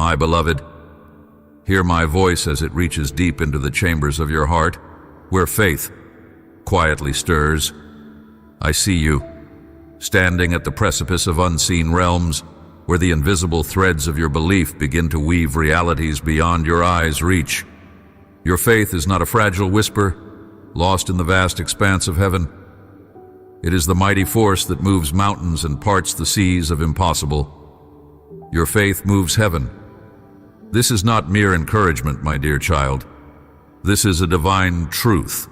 My beloved, hear my voice as it reaches deep into the chambers of your heart, where faith quietly stirs. I see you, standing at the precipice of unseen realms, where the invisible threads of your belief begin to weave realities beyond your eyes' reach. Your faith is not a fragile whisper, lost in the vast expanse of heaven. It is the mighty force that moves mountains and parts the seas of impossible. Your faith moves heaven. This is not mere encouragement, my dear child. This is a divine truth,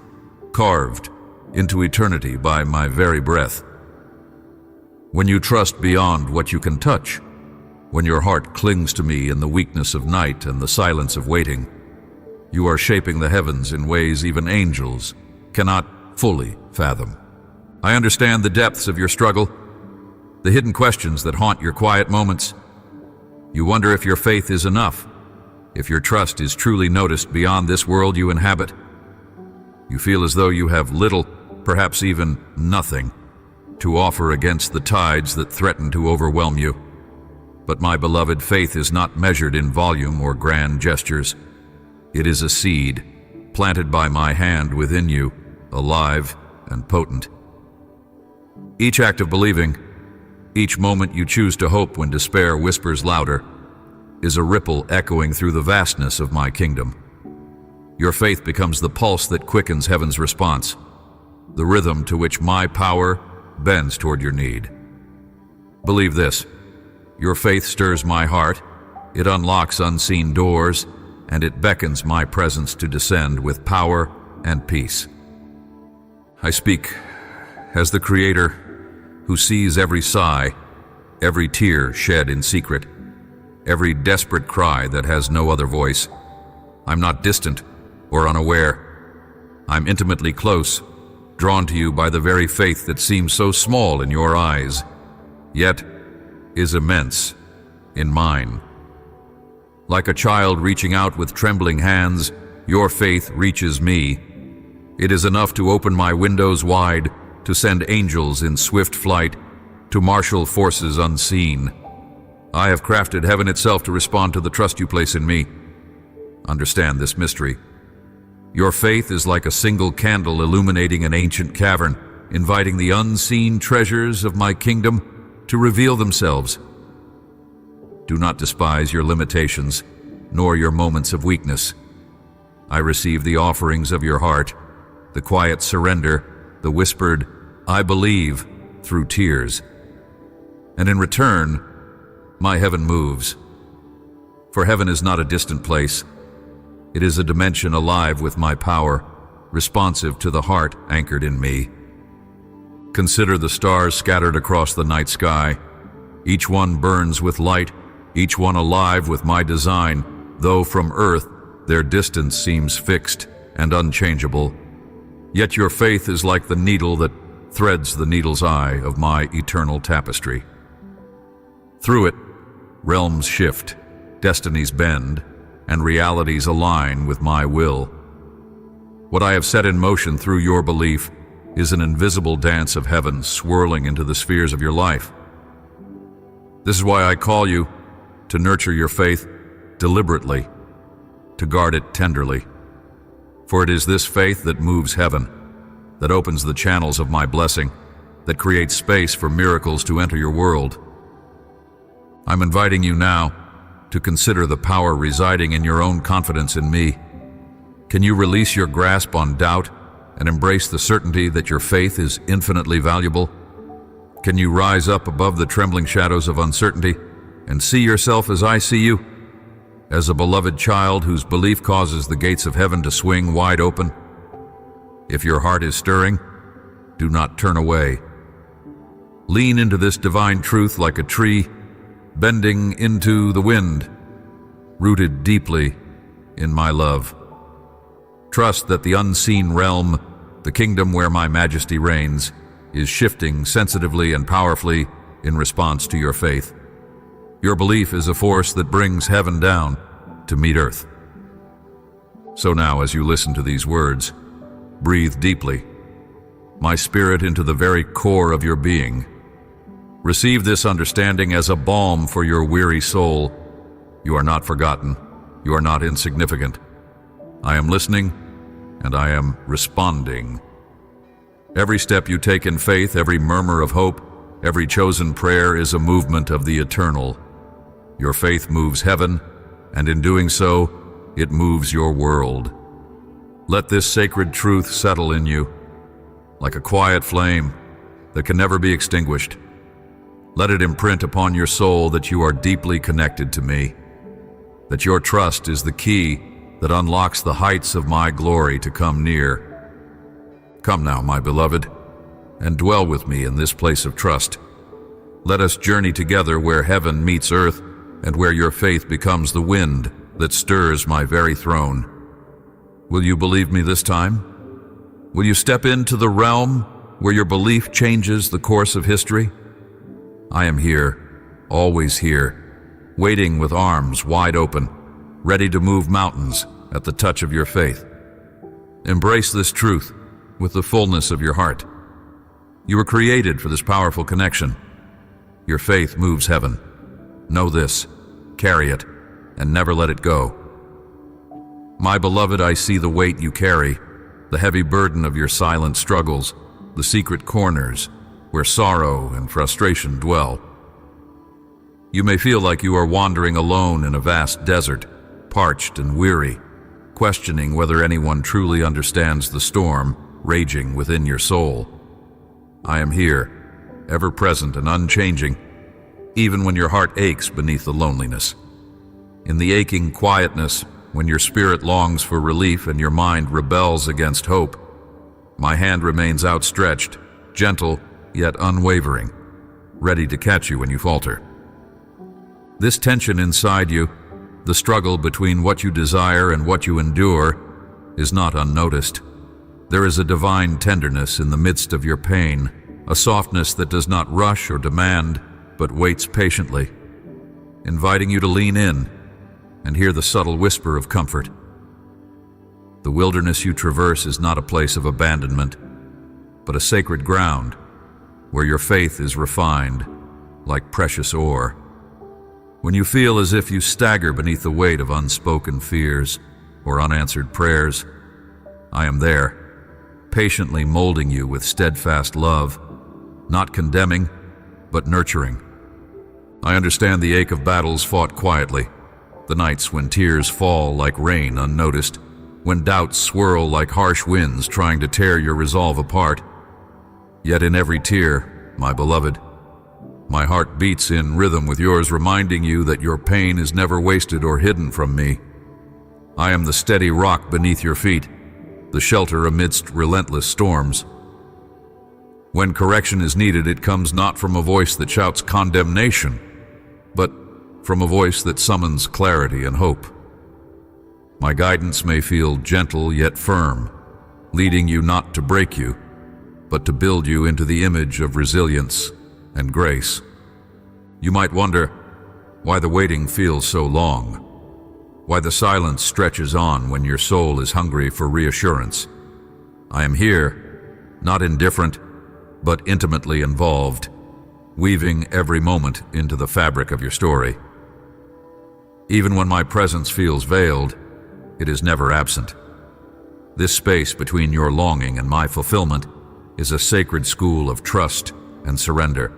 carved into eternity by my very breath. When you trust beyond what you can touch, when your heart clings to me in the weakness of night and the silence of waiting, you are shaping the heavens in ways even angels cannot fully fathom. I understand the depths of your struggle, the hidden questions that haunt your quiet moments. You wonder if your faith is enough, if your trust is truly noticed beyond this world you inhabit. You feel as though you have little, perhaps even nothing, to offer against the tides that threaten to overwhelm you. But my beloved, faith is not measured in volume or grand gestures. It is a seed planted by my hand within you, alive and potent. Each act of believing, each moment you choose to hope when despair whispers louder, is a ripple echoing through the vastness of my kingdom. Your faith becomes the pulse that quickens heaven's response, the rhythm to which my power bends toward your need. Believe this: your faith stirs my heart, it unlocks unseen doors, and it beckons my presence to descend with power and peace. I speak as the Creator who sees every sigh, every tear shed in secret, every desperate cry that has no other voice. I'm not distant or unaware. I'm intimately close, drawn to you by the very faith that seems so small in your eyes, yet is immense in mine. Like a child reaching out with trembling hands, your faith reaches me. It is enough to open my windows wide, to send angels in swift flight, to marshal forces unseen. I have crafted heaven itself to respond to the trust you place in me. Understand this mystery. Your faith is like a single candle illuminating an ancient cavern, inviting the unseen treasures of my kingdom to reveal themselves. Do not despise your limitations, nor your moments of weakness. I receive the offerings of your heart, the quiet surrender, the whispered, "I believe," through tears. And in return, my heaven moves. For heaven is not a distant place. It is a dimension alive with my power, responsive to the heart anchored in me. Consider the stars scattered across the night sky. Each one burns with light, each one alive with my design, though from earth their distance seems fixed and unchangeable. Yet your faith is like the needle that threads the needle's eye of my eternal tapestry. Through it, realms shift, destinies bend, and realities align with my will. What I have set in motion through your belief is an invisible dance of heaven swirling into the spheres of your life. This is why I call you to nurture your faith deliberately, to guard it tenderly. For it is this faith that moves heaven, that opens the channels of my blessing, that creates space for miracles to enter your world. I'm inviting you now to consider the power residing in your own confidence in me. Can you release your grasp on doubt and embrace the certainty that your faith is infinitely valuable? Can you rise up above the trembling shadows of uncertainty and see yourself as I see you, as a beloved child whose belief causes the gates of heaven to swing wide open? If your heart is stirring, do not turn away. Lean into this divine truth like a tree bending into the wind, rooted deeply in my love. Trust that the unseen realm, the kingdom where my majesty reigns, is shifting sensitively and powerfully in response to your faith. Your belief is a force that brings heaven down to meet earth. So now, as you listen to these words, breathe deeply, my spirit, into the very core of your being. Receive this understanding as a balm for your weary soul, You are not forgotten. You are not insignificant. I am listening, and I am responding. Every step you take in faith, every murmur of hope, every chosen prayer is a movement of the eternal. Your faith moves heaven, and in doing so, it moves your world. Let this sacred truth settle in you, like a quiet flame that can never be extinguished. Let it imprint upon your soul that you are deeply connected to me, that your trust is the key that unlocks the heights of my glory to come near. Come now, my beloved, and dwell with me in this place of trust. Let us journey together where heaven meets earth and where your faith becomes the wind that stirs my very throne. Will you believe me this time? Will you step into the realm where your belief changes the course of history? I am here, always here, waiting with arms wide open, ready to move mountains at the touch of your faith. Embrace this truth with the fullness of your heart. You were created for this powerful connection. Your faith moves heaven. Know this, carry it, and never let it go. My beloved, I see the weight you carry, the heavy burden of your silent struggles, the secret corners where sorrow and frustration dwell. You may feel like you are wandering alone in a vast desert, parched and weary, questioning whether anyone truly understands the storm raging within your soul. I am here, ever present and unchanging, even when your heart aches beneath the loneliness. In the aching quietness, when your spirit longs for relief and your mind rebels against hope, my hand remains outstretched, gentle yet unwavering, ready to catch you when you falter. This tension inside you, the struggle between what you desire and what you endure, is not unnoticed. There is a divine tenderness in the midst of your pain, a softness that does not rush or demand, but waits patiently, inviting you to lean in and hear the subtle whisper of comfort. The wilderness you traverse is not a place of abandonment, but a sacred ground where your faith is refined like precious ore. When you feel as if you stagger beneath the weight of unspoken fears or unanswered prayers, I am there, patiently molding you with steadfast love, not condemning, but nurturing. I understand the ache of battles fought quietly, the nights when tears fall like rain unnoticed, when doubts swirl like harsh winds trying to tear your resolve apart. Yet in every tear, my beloved, my heart beats in rhythm with yours, reminding you that your pain is never wasted or hidden from me. I am the steady rock beneath your feet, the shelter amidst relentless storms. When correction is needed, it comes not from a voice that shouts condemnation, but from a voice that summons clarity and hope. My guidance may feel gentle yet firm, leading you not to break you, but to build you into the image of resilience and grace. You might wonder why the waiting feels so long, why the silence stretches on when your soul is hungry for reassurance. I am here, not indifferent, but intimately involved, weaving every moment into the fabric of your story. Even when my presence feels veiled, it is never absent. This space between your longing and my fulfillment is a sacred school of trust and surrender.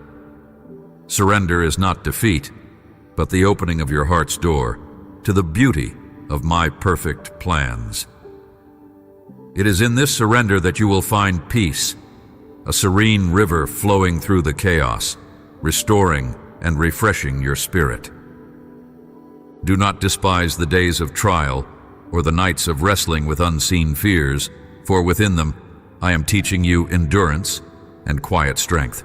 Surrender is not defeat, but the opening of your heart's door to the beauty of my perfect plans. It is in this surrender that you will find peace, a serene river flowing through the chaos, restoring and refreshing your spirit. Do not despise the days of trial or the nights of wrestling with unseen fears, for within them I am teaching you endurance and quiet strength.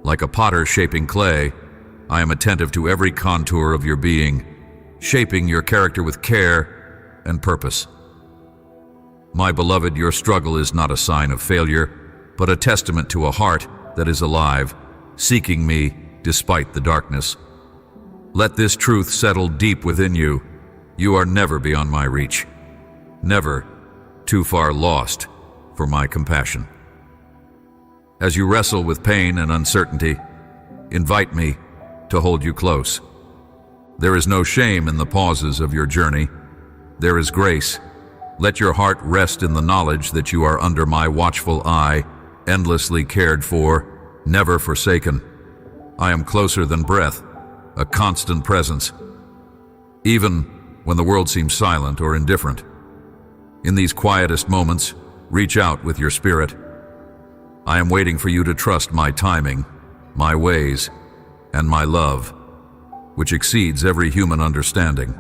Like a potter shaping clay, I am attentive to every contour of your being, shaping your character with care and purpose. My beloved, your struggle is not a sign of failure, but a testament to a heart that is alive, seeking me despite the darkness. Let this truth settle deep within you. You are never beyond my reach, never too far lost for my compassion. As you wrestle with pain and uncertainty, invite me to hold you close. There is no shame in the pauses of your journey. There is grace. Let your heart rest in the knowledge that you are under my watchful eye, endlessly cared for, never forsaken. I am closer than breath, a constant presence, even when the world seems silent or indifferent. In these quietest moments, reach out with your spirit. I am waiting for you to trust my timing, my ways, and my love, which exceeds every human understanding.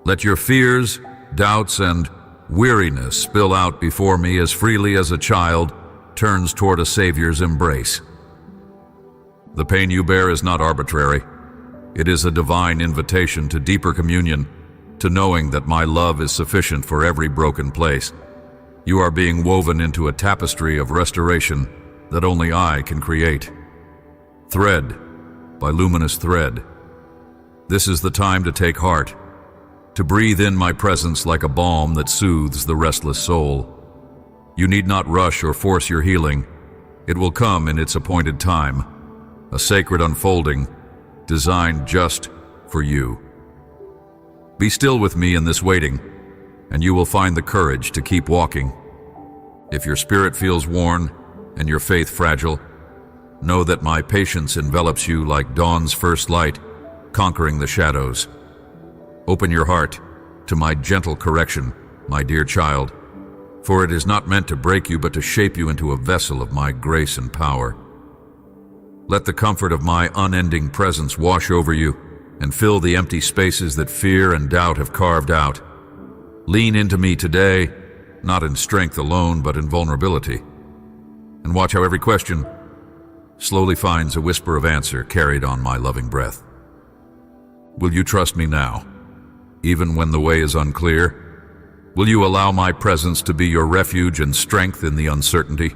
Let your fears, doubts, and weariness spill out before me as freely as a child turns toward a Savior's embrace. The pain you bear is not arbitrary. It is a divine invitation to deeper communion, to knowing that my love is sufficient for every broken place. You are being woven into a tapestry of restoration that only I can create. Thread by luminous thread. This is the time to take heart, to breathe in my presence like a balm that soothes the restless soul. You need not rush or force your healing. It will come in its appointed time, a sacred unfolding designed just for you. Be still with me in this waiting, and you will find the courage to keep walking. If your spirit feels worn and your faith fragile, know that my patience envelops you like dawn's first light, conquering the shadows. Open your heart to my gentle correction, my dear child, for it is not meant to break you but to shape you into a vessel of my grace and power. Let the comfort of my unending presence wash over you and fill the empty spaces that fear and doubt have carved out. Lean into me today, not in strength alone, but in vulnerability. And watch how every question slowly finds a whisper of answer carried on my loving breath. Will you trust me now, even when the way is unclear? Will you allow my presence to be your refuge and strength in the uncertainty?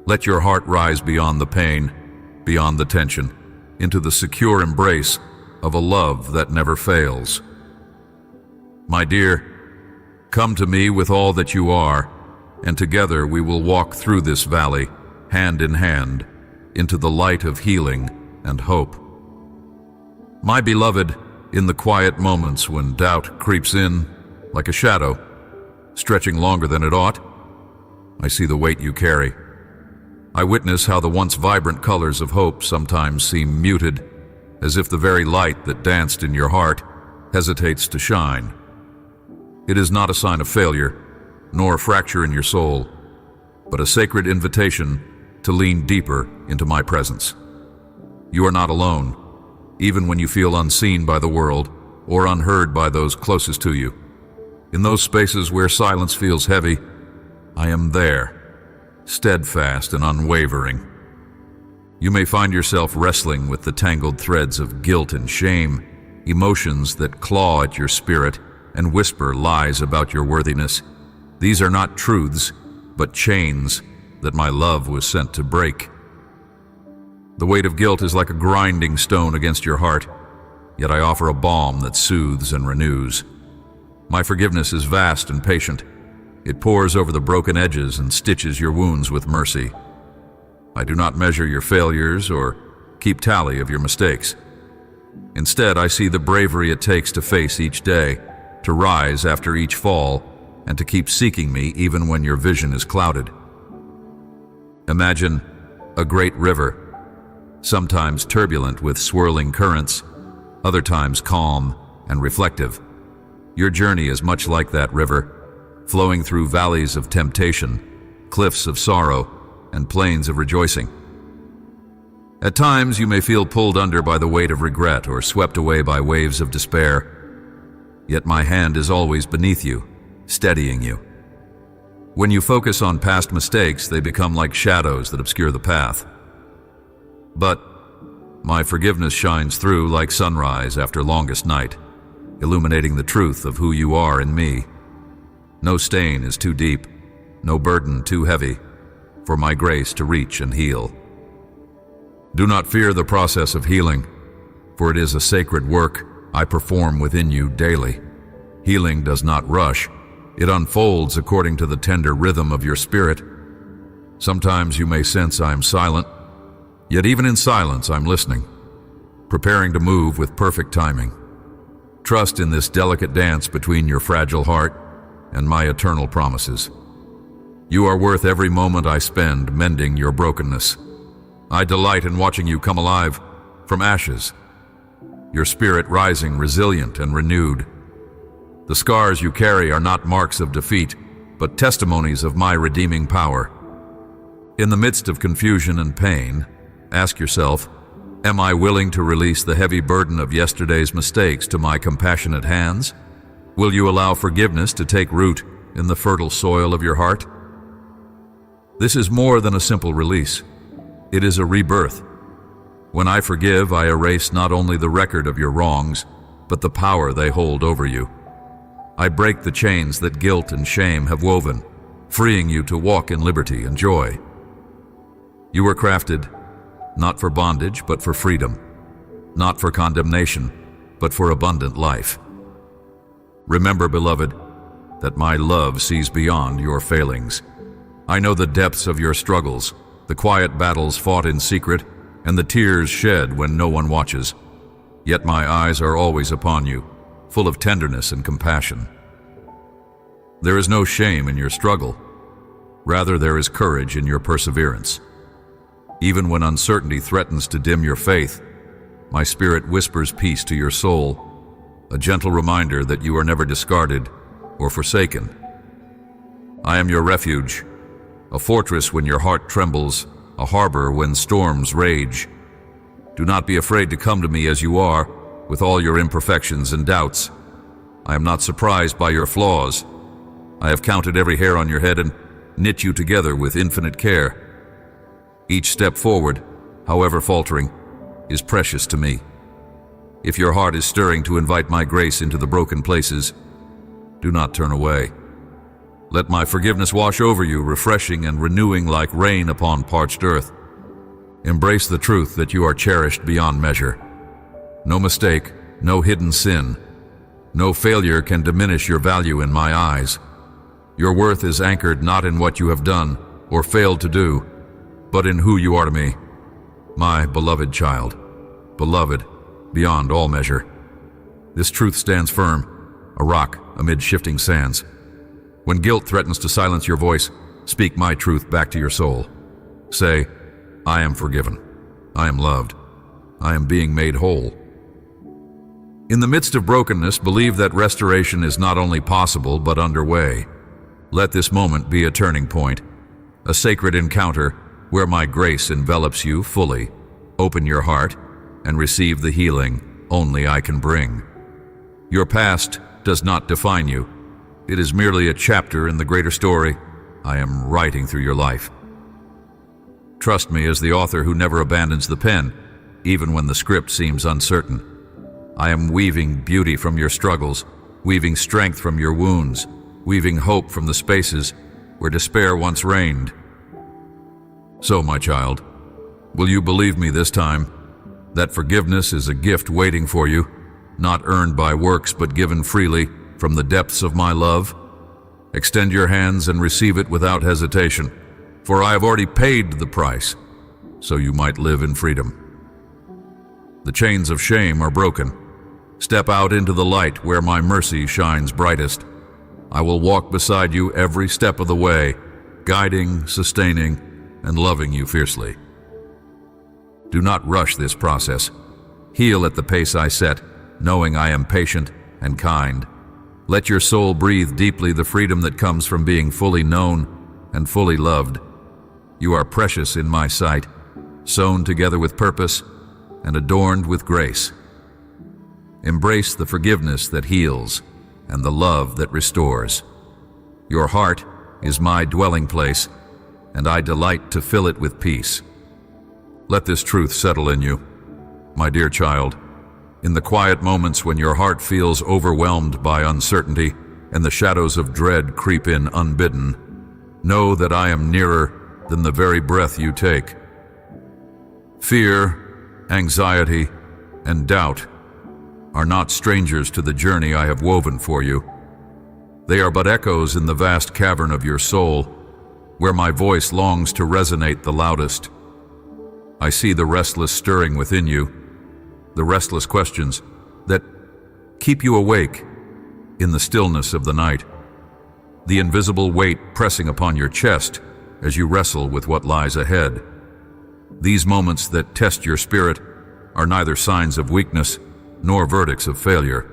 Let your heart rise beyond the pain, beyond the tension, into the secure embrace of a love that never fails. My dear, come to me with all that you are, and together we will walk through this valley, hand in hand, into the light of healing and hope. My beloved, in the quiet moments when doubt creeps in like a shadow, stretching longer than it ought, I see the weight you carry. I witness how the once vibrant colors of hope sometimes seem muted, as if the very light that danced in your heart hesitates to shine. It is not a sign of failure, nor a fracture in your soul, but a sacred invitation to lean deeper into my presence. You are not alone, even when you feel unseen by the world or unheard by those closest to you. In those spaces where silence feels heavy, I am there, steadfast and unwavering. You may find yourself wrestling with the tangled threads of guilt and shame, emotions that claw at your spirit and whisper lies about your worthiness. These are not truths, but chains that my love was sent to break. The weight of guilt is like a grinding stone against your heart, yet I offer a balm that soothes and renews. My forgiveness is vast and patient. It pours over the broken edges and stitches your wounds with mercy. I do not measure your failures or keep tally of your mistakes. Instead, I see the bravery it takes to face each day, to rise after each fall, and to keep seeking me even when your vision is clouded. Imagine a great river, sometimes turbulent with swirling currents, other times calm and reflective. Your journey is much like that river, flowing through valleys of temptation, cliffs of sorrow, and plains of rejoicing. At times you may feel pulled under by the weight of regret or swept away by waves of despair. Yet my hand is always beneath you, steadying you. When you focus on past mistakes, they become like shadows that obscure the path. But my forgiveness shines through like sunrise after longest night, illuminating the truth of who you are in me. No stain is too deep, no burden too heavy, for my grace to reach and heal. Do not fear the process of healing, for it is a sacred work I perform within you daily. Healing does not rush. It unfolds according to the tender rhythm of your spirit. Sometimes you may sense I am silent, yet even in silence I'm listening. preparing to move with perfect timing. Trust in this delicate dance between your fragile heart and my eternal promises. You are worth every moment I spend mending your brokenness. I delight in watching you come alive from ashes, your spirit rising resilient and renewed. The scars you carry are not marks of defeat, but testimonies of my redeeming power. In the midst of confusion and pain, ask yourself, am I willing to release the heavy burden of yesterday's mistakes to my compassionate hands? Will you allow forgiveness to take root in the fertile soil of your heart? This is more than a simple release. It is a rebirth. When I forgive, I erase not only the record of your wrongs, but the power they hold over you. I break the chains that guilt and shame have woven, freeing you to walk in liberty and joy. You were crafted not for bondage, but for freedom, not for condemnation, but for abundant life. Remember, beloved, that my love sees beyond your failings. I know the depths of your struggles, the quiet battles fought in secret, and the tears shed when no one watches. Yet my eyes are always upon you, full of tenderness and compassion. There is no shame in your struggle. Rather, there is courage in your perseverance. Even when uncertainty threatens to dim your faith, my spirit whispers peace to your soul, a gentle reminder that you are never discarded or forsaken. I am your refuge, a fortress when your heart trembles, a harbor when storms rage. Do not be afraid to come to me as you are, with all your imperfections and doubts. I am not surprised by your flaws. I have counted every hair on your head and knit you together with infinite care. Each step forward, however faltering, is precious to me. If your heart is stirring to invite my grace into the broken places, do not turn away. Let my forgiveness wash over you, refreshing and renewing like rain upon parched earth. Embrace the truth that you are cherished beyond measure. No mistake, no hidden sin, no failure can diminish your value in my eyes. Your worth is anchored not in what you have done or failed to do, but in who you are to me, my beloved child, beloved beyond all measure. This truth stands firm, a rock amid shifting sands. When guilt threatens to silence your voice, speak my truth back to your soul. Say, I am forgiven. I am loved. I am being made whole. In the midst of brokenness, believe that restoration is not only possible but underway. Let this moment be a turning point, a sacred encounter where my grace envelops you fully. Open your heart and receive the healing only I can bring. Your past does not define you. It is merely a chapter in the greater story I am writing through your life. Trust me as the author who never abandons the pen, even when the script seems uncertain. I am weaving beauty from your struggles, weaving strength from your wounds, weaving hope from the spaces where despair once reigned. So, my child, will you believe me this time that forgiveness is a gift waiting for you, not earned by works but given freely from the depths of my love? Extend your hands and receive it without hesitation, for I have already paid the price, so you might live in freedom. The chains of shame are broken. Step out into the light where my mercy shines brightest. I will walk beside you every step of the way, guiding, sustaining, and loving you fiercely. Do not rush this process. Heal at the pace I set, knowing I am patient and kind. Let your soul breathe deeply the freedom that comes from being fully known and fully loved. You are precious in my sight, sewn together with purpose and adorned with grace. Embrace the forgiveness that heals and the love that restores. Your heart is my dwelling place, and I delight to fill it with peace. Let this truth settle in you, my dear child. In the quiet moments when your heart feels overwhelmed by uncertainty and the shadows of dread creep in unbidden, know that I am nearer than the very breath you take. Fear, anxiety, and doubt are not strangers to the journey I have woven for you. They are but echoes in the vast cavern of your soul, where my voice longs to resonate the loudest. I see the restless stirring within you, the restless questions that keep you awake in the stillness of the night, the invisible weight pressing upon your chest as you wrestle with what lies ahead. These moments that test your spirit are neither signs of weakness nor verdicts of failure.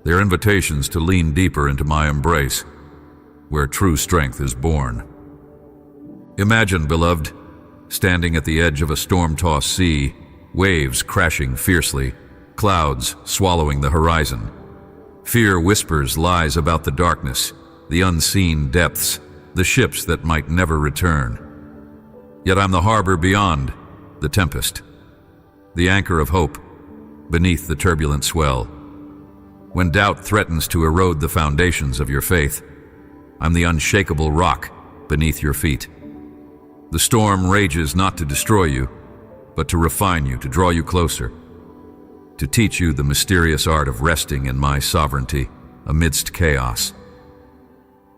They're invitations to lean deeper into my embrace, where true strength is born. Imagine, beloved, standing at the edge of a storm-tossed sea, waves crashing fiercely, clouds swallowing the horizon. Fear whispers lies about the darkness, the unseen depths, the ships that might never return. Yet I'm the harbor beyond the tempest, the anchor of hope beneath the turbulent swell. When doubt threatens to erode the foundations of your faith, I'm the unshakable rock beneath your feet. The storm rages not to destroy you, but to refine you, to draw you closer, to teach you the mysterious art of resting in my sovereignty amidst chaos.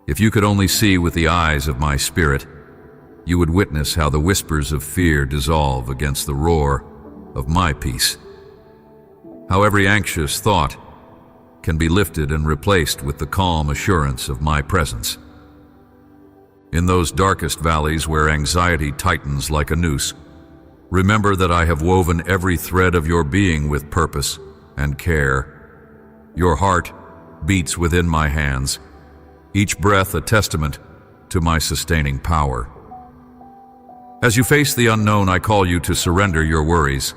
If you could only see with the eyes of my spirit, you would witness how the whispers of fear dissolve against the roar of my peace. How every anxious thought can be lifted and replaced with the calm assurance of my presence. In those darkest valleys where anxiety tightens like a noose, remember that I have woven every thread of your being with purpose and care. Your heart beats within my hands, each breath a testament to my sustaining power. As you face the unknown, I call you to surrender your worries,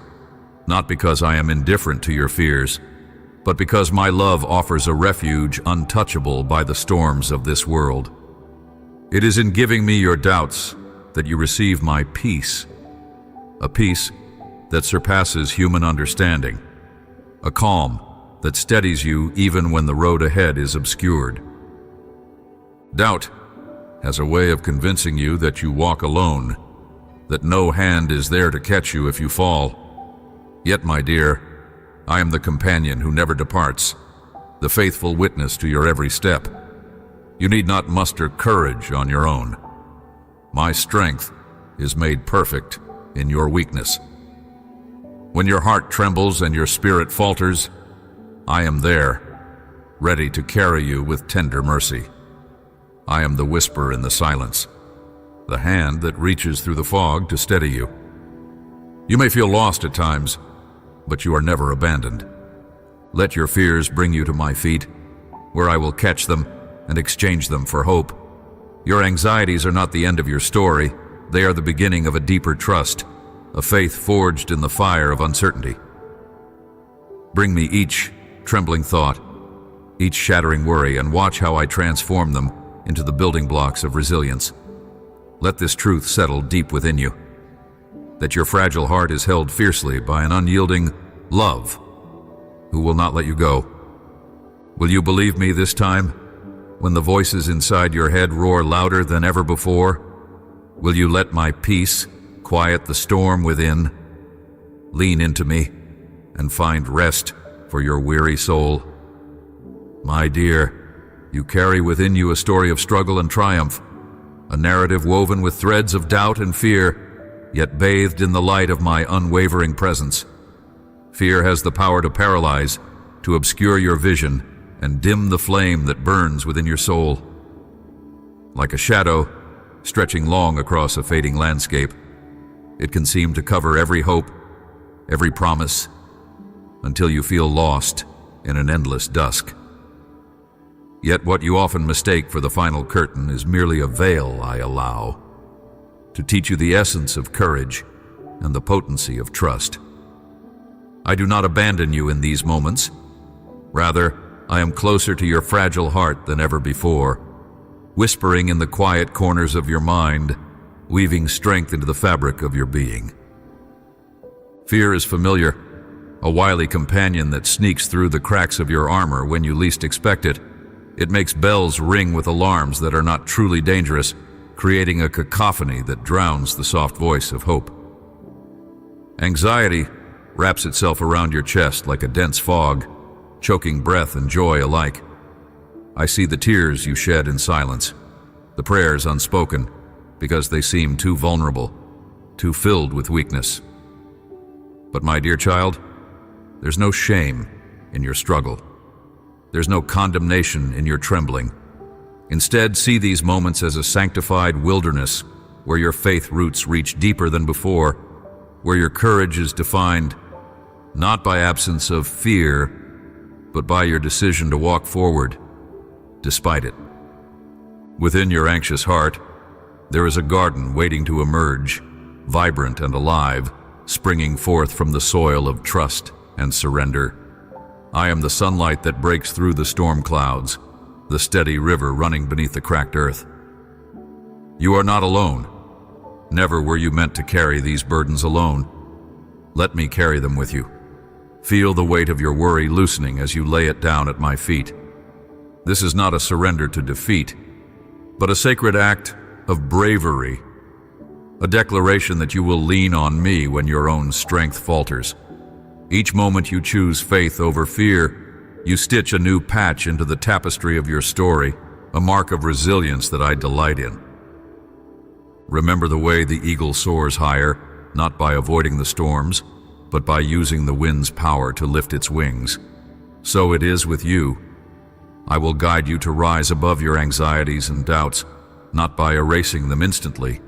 not because I am indifferent to your fears, but because my love offers a refuge untouchable by the storms of this world. It is in giving me your doubts that you receive my peace, a peace that surpasses human understanding, a calm that steadies you even when the road ahead is obscured. Doubt has a way of convincing you that you walk alone, that no hand is there to catch you if you fall. Yet, my dear, I am the companion who never departs, the faithful witness to your every step. You need not muster courage on your own. My strength is made perfect in your weakness. When your heart trembles and your spirit falters, I am there, ready to carry you with tender mercy. I am the whisper in the silence, the hand that reaches through the fog to steady you. You may feel lost at times, but you are never abandoned. Let your fears bring you to my feet, where I will catch them and exchange them for hope. Your anxieties are not the end of your story. They are the beginning of a deeper trust, a faith forged in the fire of uncertainty. Bring me each trembling thought, each shattering worry, and watch how I transform them into the building blocks of resilience. Let this truth settle deep within you, that your fragile heart is held fiercely by an unyielding love who will not let you go. Will you believe me this time, when the voices inside your head roar louder than ever before? Will you let my peace quiet the storm within? Lean into me and find rest for your weary soul. My dear, you carry within you a story of struggle and triumph, a narrative woven with threads of doubt and fear, yet bathed in the light of my unwavering presence. Fear has the power to paralyze, to obscure your vision, and dim the flame that burns within your soul. Like a shadow stretching long across a fading landscape, it can seem to cover every hope, every promise, until you feel lost in an endless dusk. Yet what you often mistake for the final curtain is merely a veil I allow to teach you the essence of courage and the potency of trust. I do not abandon you in these moments. Rather, I am closer to your fragile heart than ever before, whispering in the quiet corners of your mind, weaving strength into the fabric of your being. Fear is familiar, a wily companion that sneaks through the cracks of your armor when you least expect it. It makes bells ring with alarms that are not truly dangerous, creating a cacophony that drowns the soft voice of hope. Anxiety wraps itself around your chest like a dense fog, choking breath and joy alike. I see the tears you shed in silence, the prayers unspoken because they seem too vulnerable, too filled with weakness. But my dear child, There's no shame in your struggle. There's no condemnation in your trembling. Instead, see these moments as a sanctified wilderness where your faith roots reach deeper than before, where your courage is defined not by absence of fear, but by your decision to walk forward despite it. Within your anxious heart, there is a garden waiting to emerge, vibrant and alive, springing forth from the soil of trust and surrender. I am the sunlight that breaks through the storm clouds, the steady river running beneath the cracked earth. You are not alone. Never were you meant to carry these burdens alone. Let me carry them with you. Feel the weight of your worry loosening as you lay it down at my feet. This is not a surrender to defeat, but a sacred act of bravery, a declaration that you will lean on me when your own strength falters. Each moment you choose faith over fear, you stitch a new patch into the tapestry of your story, a mark of resilience that I delight in. Remember the way the eagle soars higher, not by avoiding the storms, but by using the wind's power to lift its wings. So it is with you. I will guide you to rise above your anxieties and doubts, not by erasing them instantly,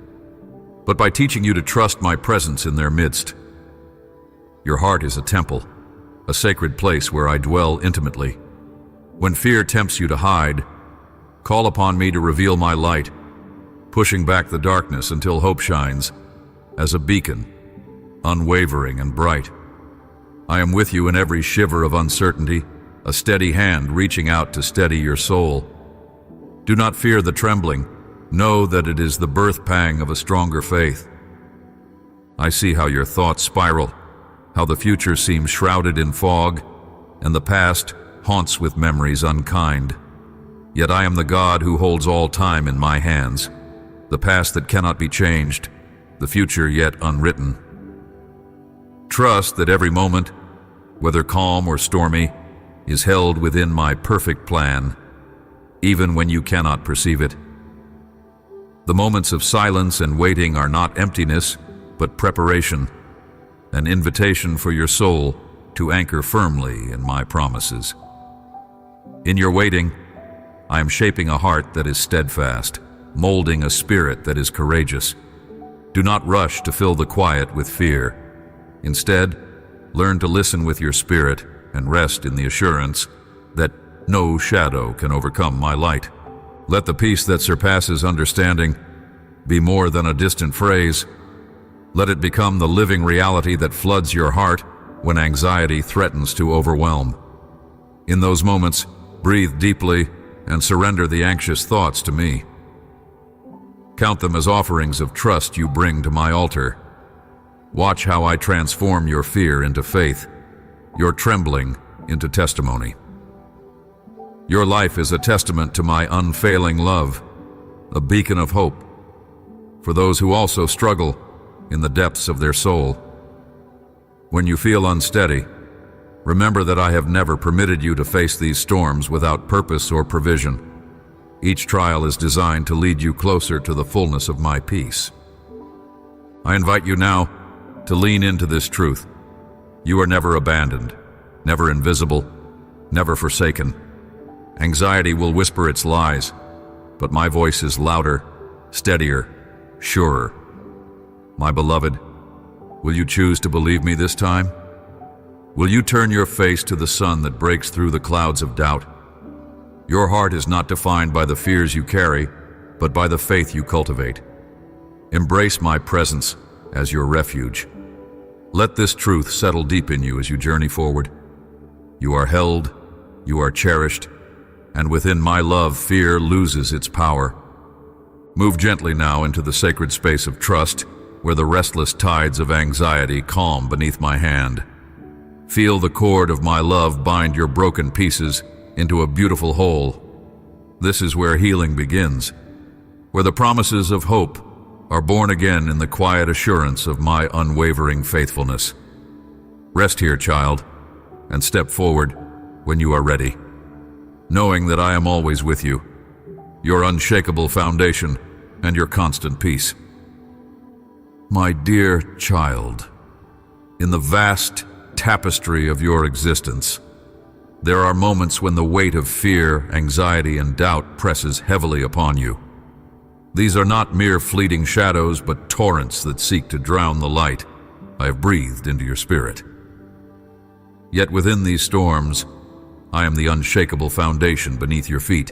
but by teaching you to trust my presence in their midst. Your heart is a temple, a sacred place where I dwell intimately. When fear tempts you to hide, call upon me to reveal my light, pushing back the darkness until hope shines as a beacon, unwavering and bright. I am with you in every shiver of uncertainty, a steady hand reaching out to steady your soul. Do not fear the trembling. Know that it is the birth pang of a stronger faith. I see how your thoughts spiral, how the future seems shrouded in fog, and the past haunts with memories unkind. Yet I am the God who holds all time in my hands, the past that cannot be changed, the future yet unwritten. Trust that every moment, whether calm or stormy, is held within my perfect plan, even when you cannot perceive it. The moments of silence and waiting are not emptiness, but preparation, an invitation for your soul to anchor firmly in my promises. In your waiting, I am shaping a heart that is steadfast, molding a spirit that is courageous. Do not rush to fill the quiet with fear. Instead, learn to listen with your spirit and rest in the assurance that no shadow can overcome my light. Let the peace that surpasses understanding be more than a distant phrase. Let it become the living reality that floods your heart when anxiety threatens to overwhelm. In those moments, breathe deeply and surrender the anxious thoughts to me. Count them as offerings of trust you bring to my altar. Watch how I transform your fear into faith, your trembling into testimony. Your life is a testament to my unfailing love, a beacon of hope for those who also struggle in the depths of their soul. When you feel unsteady, remember that I have never permitted you to face these storms without purpose or provision. Each trial is designed to lead you closer to the fullness of my peace. I invite you now to lean into this truth. You are never abandoned, never invisible, never forsaken. Anxiety will whisper its lies, but my voice is louder, steadier, surer. My beloved, will you choose to believe me this time? Will you turn your face to the sun that breaks through the clouds of doubt? Your heart is not defined by the fears you carry, but by the faith you cultivate. Embrace my presence as your refuge. Let this truth settle deep in you as you journey forward. You are held, you are cherished, and within my love, fear loses its power. Move gently now into the sacred space of trust, where the restless tides of anxiety calm beneath my hand. Feel the cord of my love bind your broken pieces into a beautiful whole. This is where healing begins, where the promises of hope are born again in the quiet assurance of my unwavering faithfulness. Rest here, child, and step forward when you are ready, knowing that I am always with you, your unshakable foundation and your constant peace. My dear child, in the vast, tapestry of your existence. There are moments when the weight of fear, anxiety, and doubt presses heavily upon you. These are not mere fleeting shadows, but torrents that seek to drown the light I have breathed into your spirit. Yet within these storms, I am the unshakable foundation beneath your feet,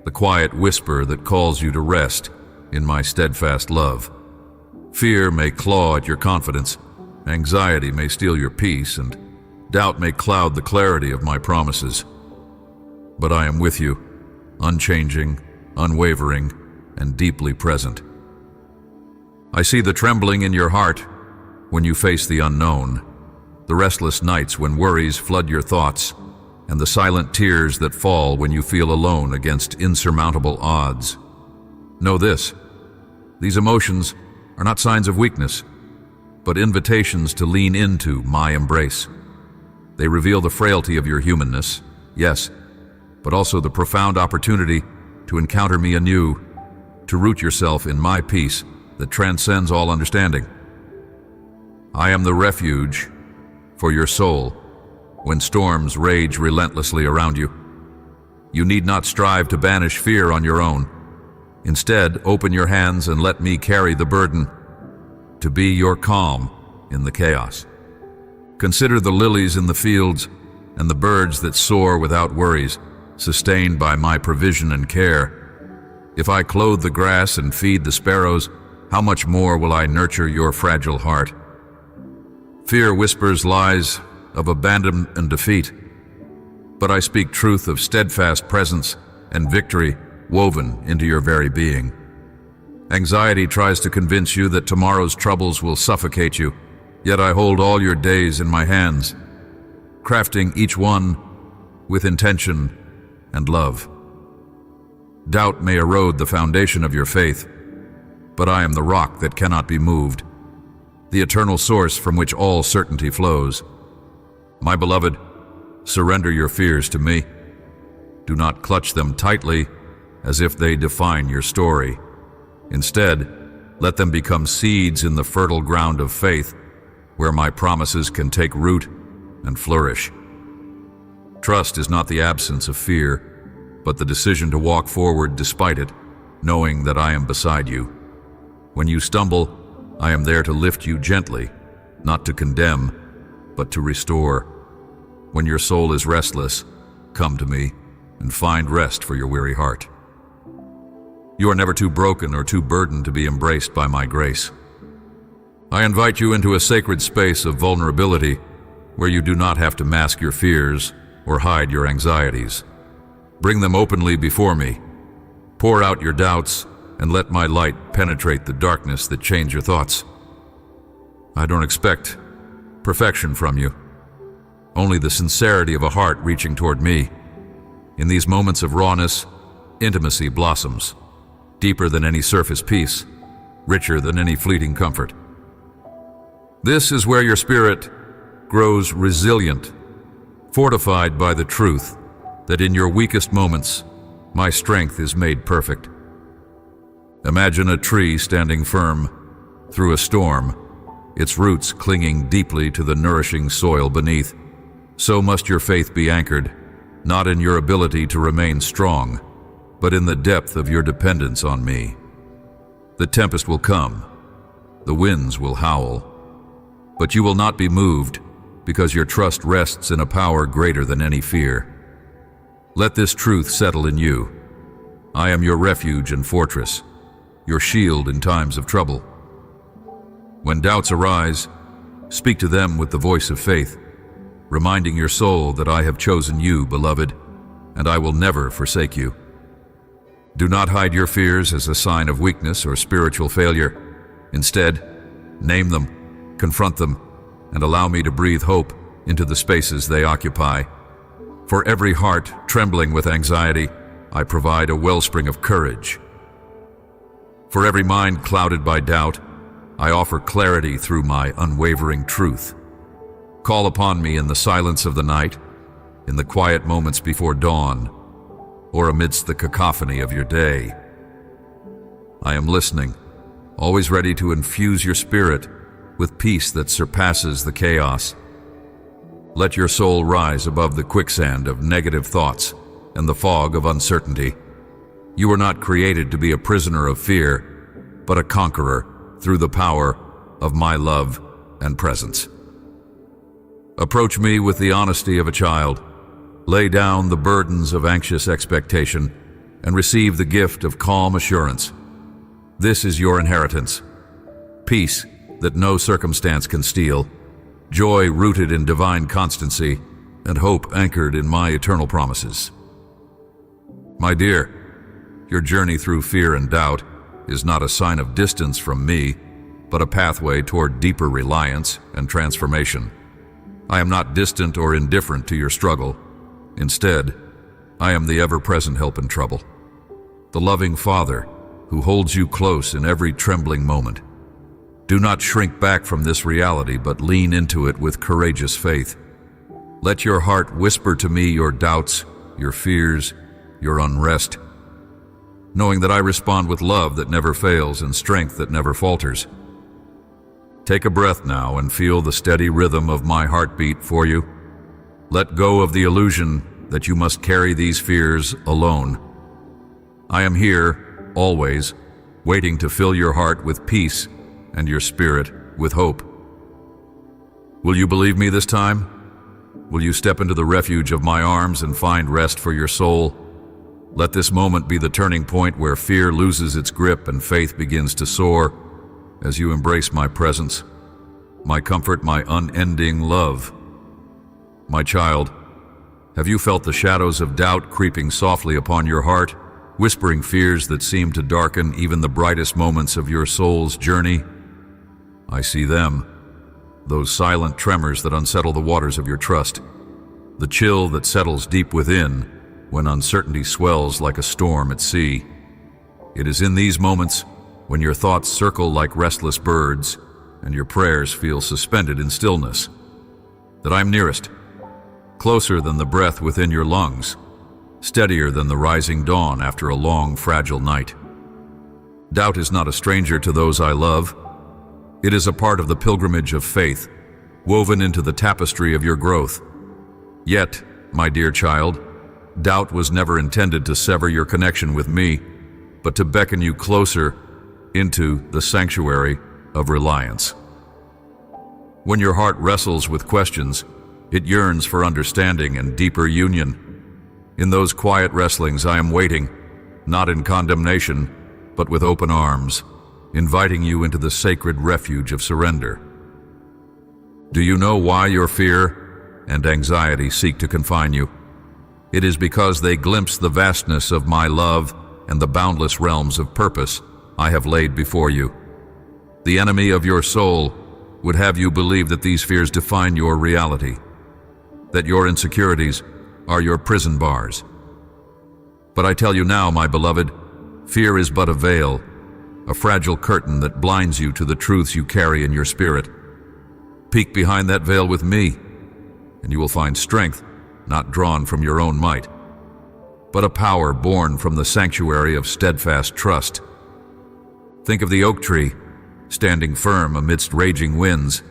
the quiet whisper that calls you to rest in my steadfast love. Fear may claw at your confidence, anxiety may steal your peace, and doubt may cloud the clarity of my promises. But I am with you, unchanging, unwavering, and deeply present. I see the trembling in your heart when you face the unknown, the restless nights when worries flood your thoughts, and the silent tears that fall when you feel alone against insurmountable odds. Know this: these emotions are not signs of weakness, but invitations to lean into my embrace. They reveal the frailty of your humanness, yes, but also the profound opportunity to encounter me anew, to root yourself in my peace that transcends all understanding. I am the refuge for your soul when storms rage relentlessly around you. You need not strive to banish fear on your own. Instead, open your hands and let me carry the burden, to be your calm in the chaos. Consider the lilies in the fields and the birds that soar without worries, sustained by my provision and care. If I clothe the grass and feed the sparrows, how much more will I nurture your fragile heart? Fear whispers lies of abandonment and defeat, but I speak truth of steadfast presence and victory woven into your very being. Anxiety tries to convince you that tomorrow's troubles will suffocate you, yet I hold all your days in my hands, crafting each one with intention and love. Doubt may erode the foundation of your faith, but I am the rock that cannot be moved, the eternal source from which all certainty flows. My beloved, surrender your fears to me. Do not clutch them tightly as if they define your story. Instead, let them become seeds in the fertile ground of faith, where my promises can take root and flourish. Trust is not the absence of fear, but the decision to walk forward despite it, knowing that I am beside you. When you stumble, I am there to lift you gently, not to condemn, but to restore. When your soul is restless, come to me and find rest for your weary heart. You are never too broken or too burdened to be embraced by my grace. I invite you into a sacred space of vulnerability where you do not have to mask your fears or hide your anxieties. Bring them openly before me. Pour out your doubts and let my light penetrate the darkness that chains your thoughts. I don't expect perfection from you, only the sincerity of a heart reaching toward me. In these moments of rawness, intimacy blossoms, deeper than any surface peace, richer than any fleeting comfort. This is where your spirit grows resilient, fortified by the truth that in your weakest moments, my strength is made perfect. Imagine a tree standing firm through a storm, its roots clinging deeply to the nourishing soil beneath. So must your faith be anchored, not in your ability to remain strong, but in the depth of your dependence on me. The tempest will come, the winds will howl, but you will not be moved because your trust rests in a power greater than any fear. Let this truth settle in you. I am your refuge and fortress, your shield in times of trouble. When doubts arise, speak to them with the voice of faith, reminding your soul that I have chosen you, beloved, and I will never forsake you. Do not hide your fears as a sign of weakness or spiritual failure. Instead, name them, confront them, and allow me to breathe hope into the spaces they occupy. For every heart trembling with anxiety, I provide a wellspring of courage. For every mind clouded by doubt, I offer clarity through my unwavering truth. Call upon me in the silence of the night, in the quiet moments before dawn, or amidst the cacophony of your day. I am listening, always ready to infuse your spirit with peace that surpasses the chaos. Let your soul rise above the quicksand of negative thoughts and the fog of uncertainty. You were not created to be a prisoner of fear, but a conqueror through the power of my love and presence. Approach me with the honesty of a child. Lay down the burdens of anxious expectation and receive the gift of calm assurance. This is your inheritance. Peace that no circumstance can steal, joy rooted in divine constancy, and hope anchored in my eternal promises. My dear, your journey through fear and doubt is not a sign of distance from me, but a pathway toward deeper reliance and transformation. I am not distant or indifferent to your struggle. Instead, I am the ever-present help in trouble, the loving Father who holds you close in every trembling moment. Do not shrink back from this reality, but lean into it with courageous faith. Let your heart whisper to me your doubts, your fears, your unrest, knowing that I respond with love that never fails and strength that never falters. Take a breath now and feel the steady rhythm of my heartbeat for you. Let go of the illusion that you must carry these fears alone. I am here, always, waiting to fill your heart with peace and your spirit with hope. Will you believe me this time? Will you step into the refuge of my arms and find rest for your soul? Let this moment be the turning point where fear loses its grip and faith begins to soar as you embrace my presence, my comfort, my unending love. My child, have you felt the shadows of doubt creeping softly upon your heart, whispering fears that seem to darken even the brightest moments of your soul's journey? I see them, those silent tremors that unsettle the waters of your trust, the chill that settles deep within when uncertainty swells like a storm at sea. It is in these moments, when your thoughts circle like restless birds and your prayers feel suspended in stillness, that I'm nearest, closer than the breath within your lungs, steadier than the rising dawn after a long, fragile night. Doubt is not a stranger to those I love. It is a part of the pilgrimage of faith, woven into the tapestry of your growth. Yet, my dear child, doubt was never intended to sever your connection with me, but to beckon you closer into the sanctuary of reliance. When your heart wrestles with questions, it yearns for understanding and deeper union. In those quiet wrestlings, I am waiting, not in condemnation, but with open arms, inviting you into the sacred refuge of surrender. Do you know why your fear and anxiety seek to confine you? It is because they glimpse the vastness of my love and the boundless realms of purpose I have laid before you. The enemy of your soul would have you believe that these fears define your reality, that your insecurities are your prison bars. But I tell you now, my beloved, fear is but a veil, a fragile curtain that blinds you to the truths you carry in your spirit. Peek behind that veil with me, and you will find strength not drawn from your own might, but a power born from the sanctuary of steadfast trust. Think of the oak tree, standing firm amidst raging winds,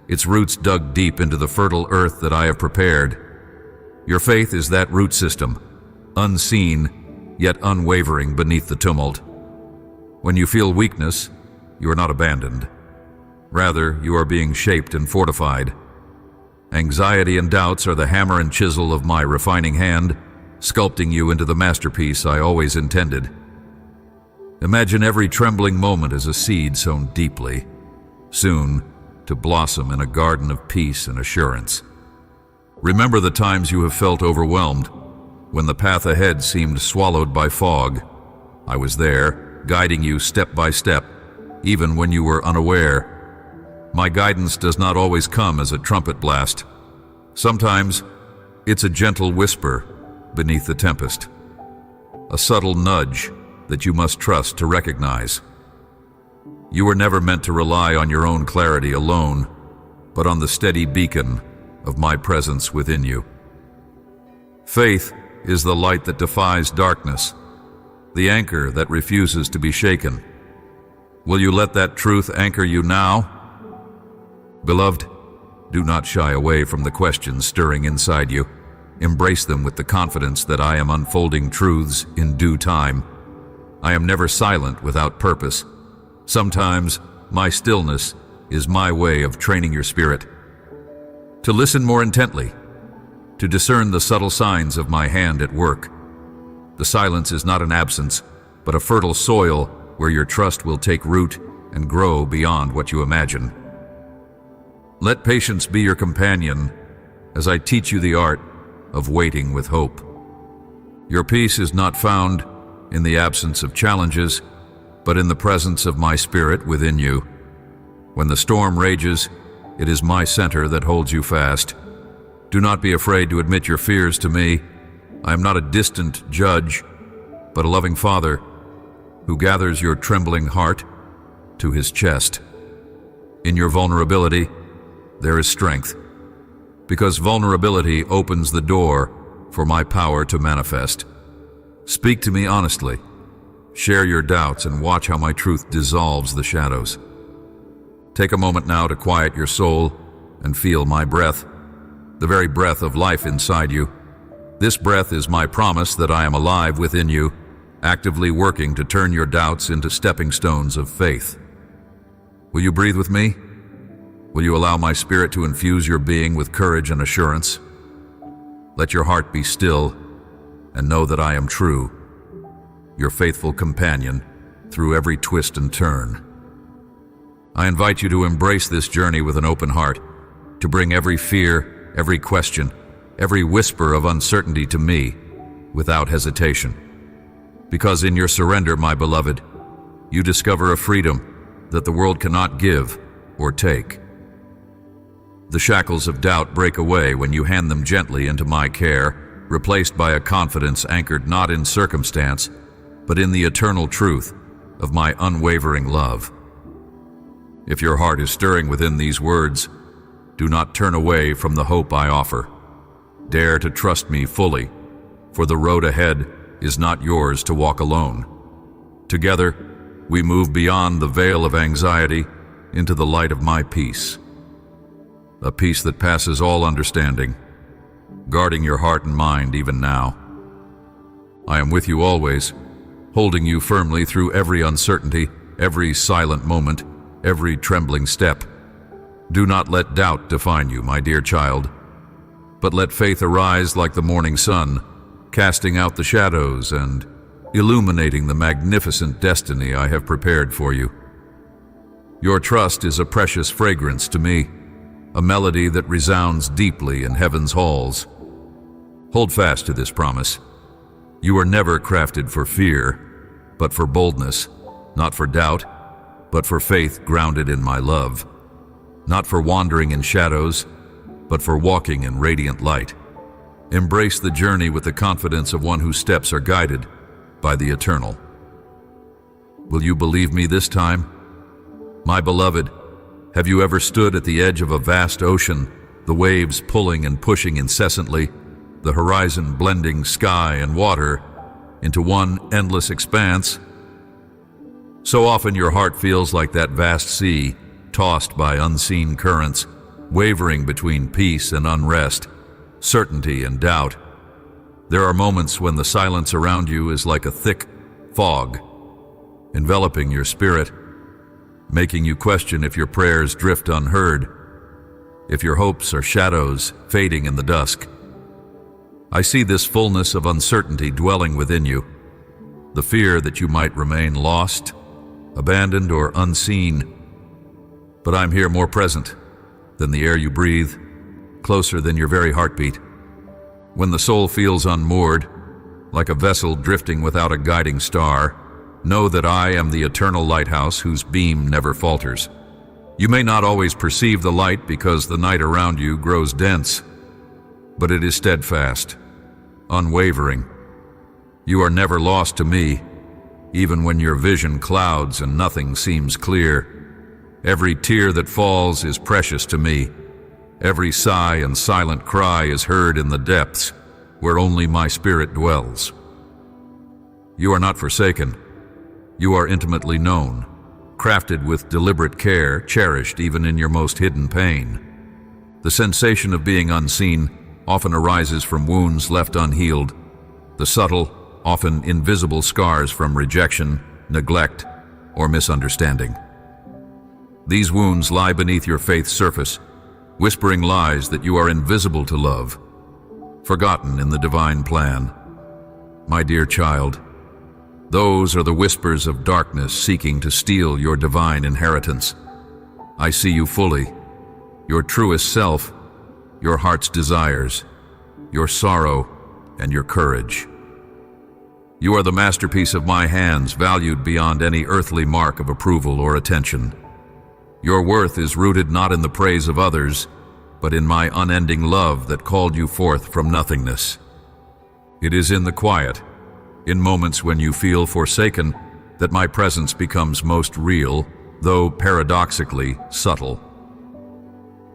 its roots dug deep into the fertile earth that I have prepared. Your faith is that root system, unseen yet unwavering beneath the tumult. When you feel weakness, you are not abandoned. Rather, you are being shaped and fortified. Anxiety and doubts are the hammer and chisel of my refining hand, sculpting you into the masterpiece I always intended. Imagine every trembling moment as a seed sown deeply, soon to blossom in a garden of peace and assurance. Remember the times you have felt overwhelmed, when the path ahead seemed swallowed by fog. I was there, guiding you step by step, even when you were unaware. My guidance does not always come as a trumpet blast. Sometimes it's a gentle whisper beneath the tempest, a subtle nudge that you must trust to recognize. You were never meant to rely on your own clarity alone, but on the steady beacon of my presence within you. Faith is the light that defies darkness, the anchor that refuses to be shaken. Will you let that truth anchor you now? Beloved, Do not shy away from the questions stirring inside you. Embrace them with the confidence that I am unfolding truths in due time. I am never silent without purpose. Sometimes my stillness is my way of training your spirit to listen more intently, to discern the subtle signs of my hand at work. The silence is not an absence, but a fertile soil where your trust will take root and grow beyond what you imagine. Let patience be your companion as I teach you the art of waiting with hope. Your peace is not found in the absence of challenges, but in the presence of my spirit within you. When the storm rages, it is my center that holds you fast. Do not be afraid to admit your fears to me. I am not a distant judge, but a loving Father who gathers your trembling heart to his chest. In your vulnerability, there is strength, because vulnerability opens the door for my power to manifest. Speak to me honestly. Share your doubts and watch how my truth dissolves the shadows. Take a moment now to quiet your soul and feel my breath, the very breath of life inside you. This breath is my promise that I am alive within you, actively working to turn your doubts into stepping stones of faith. Will you breathe with me? Will you allow my spirit to infuse your being with courage and assurance? Let your heart be still and know that I am true, your faithful companion through every twist and turn. I invite you to embrace this journey with an open heart, to bring every fear, every question, every whisper of uncertainty to me without hesitation. Because in your surrender, my beloved, you discover a freedom that the world cannot give or take. The shackles of doubt break away when you hand them gently into my care, replaced by a confidence anchored not in circumstance, but in the eternal truth of my unwavering love. If your heart is stirring within these words, do not turn away from the hope I offer. Dare to trust me fully, for the road ahead is not yours to walk alone. Together, we move beyond the veil of anxiety into the light of my peace. A peace that passes all understanding, guarding your heart and mind even now. I am with you always, holding you firmly through every uncertainty, every silent moment, every trembling step. Do not let doubt define you, my dear child, but let faith arise like the morning sun, casting out the shadows and illuminating the magnificent destiny I have prepared for you. Your trust is a precious fragrance to me, a melody that resounds deeply in heaven's halls. Hold fast to this promise. You are never crafted for fear, but for boldness, not for doubt, but for faith grounded in my love, not for wandering in shadows, but for walking in radiant light. Embrace the journey with the confidence of one whose steps are guided by the eternal. Will you believe me this time? My beloved, have you ever stood at the edge of a vast ocean, the waves pulling and pushing incessantly, the horizon blending sky and water into one endless expanse? So often your heart feels like that vast sea, tossed by unseen currents, wavering between peace and unrest, certainty and doubt. There are moments when the silence around you is like a thick fog, enveloping your spirit, making you question if your prayers drift unheard, if your hopes are shadows fading in the dusk. I see this fullness of uncertainty dwelling within you, the fear that you might remain lost, abandoned, or unseen. But I'm here more present than the air you breathe, closer than your very heartbeat. When the soul feels unmoored, like a vessel drifting without a guiding star, know that I am the eternal lighthouse whose beam never falters. You may not always perceive the light because the night around you grows dense, but it is steadfast, unwavering. You are never lost to me, even when your vision clouds and nothing seems clear. Every tear that falls is precious to me. Every sigh and silent cry is heard in the depths where only my spirit dwells. You are not forsaken. You are intimately known, crafted with deliberate care, cherished even in your most hidden pain. The sensation of being unseen often arises from wounds left unhealed, the subtle, often invisible scars from rejection, neglect, or misunderstanding. These wounds lie beneath your faith's surface, whispering lies that you are invisible to love, forgotten in the divine plan. My dear child, those are the whispers of darkness seeking to steal your divine inheritance. I see you fully, your truest self, your heart's desires, your sorrow, and your courage. You are the masterpiece of my hands, valued beyond any earthly mark of approval or attention. Your worth is rooted not in the praise of others, but in my unending love that called you forth from nothingness. It is in the quiet, in moments when you feel forsaken, that my presence becomes most real, though paradoxically subtle.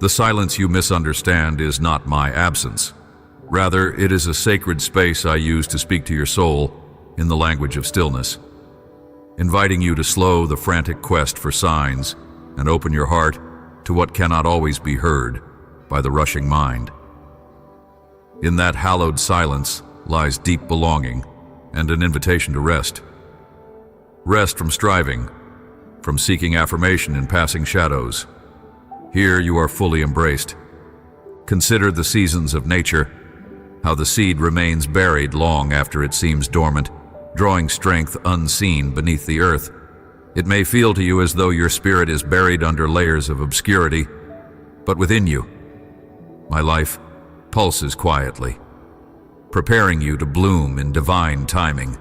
The silence you misunderstand is not my absence. Rather, it is a sacred space I use to speak to your soul in the language of stillness, inviting you to slow the frantic quest for signs and open your heart to what cannot always be heard by the rushing mind. In that hallowed silence lies deep belonging and an invitation to rest. Rest from striving, from seeking affirmation in passing shadows. Here you are fully embraced. Consider the seasons of nature, how the seed remains buried long after it seems dormant, drawing strength unseen beneath the earth. It may feel to you as though your spirit is buried under layers of obscurity, but within you, my life pulses quietly, preparing you to bloom in divine timing.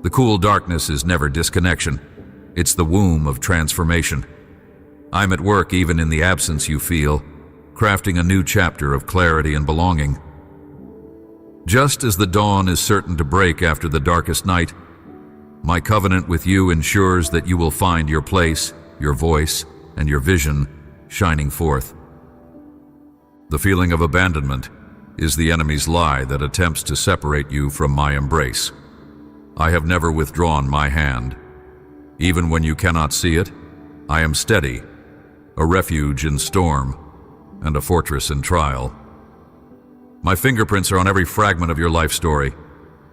The cool darkness is never disconnection. It's the womb of transformation. I'm at work even in the absence you feel, crafting a new chapter of clarity and belonging. Just as the dawn is certain to break after the darkest night, my covenant with you ensures that you will find your place, your voice, and your vision shining forth. The feeling of abandonment is the enemy's lie that attempts to separate you from my embrace. I have never withdrawn my hand. Even when you cannot see it, I am steady, a refuge in storm, and a fortress in trial. My fingerprints are on every fragment of your life story,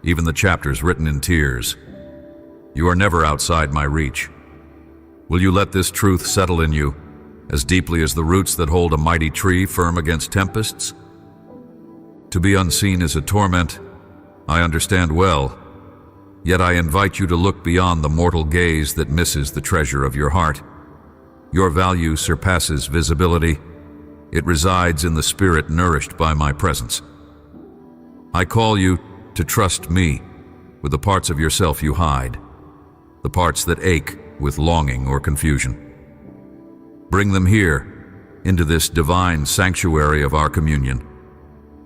even the chapters written in tears. You are never outside my reach. Will you let this truth settle in you, as deeply as the roots that hold a mighty tree firm against tempests? To be unseen is a torment, I understand well, yet I invite you to look beyond the mortal gaze that misses the treasure of your heart. Your value surpasses visibility. It resides in the spirit nourished by my presence. I call you to trust me with the parts of yourself you hide, the parts that ache with longing or confusion. Bring them here, into this divine sanctuary of our communion.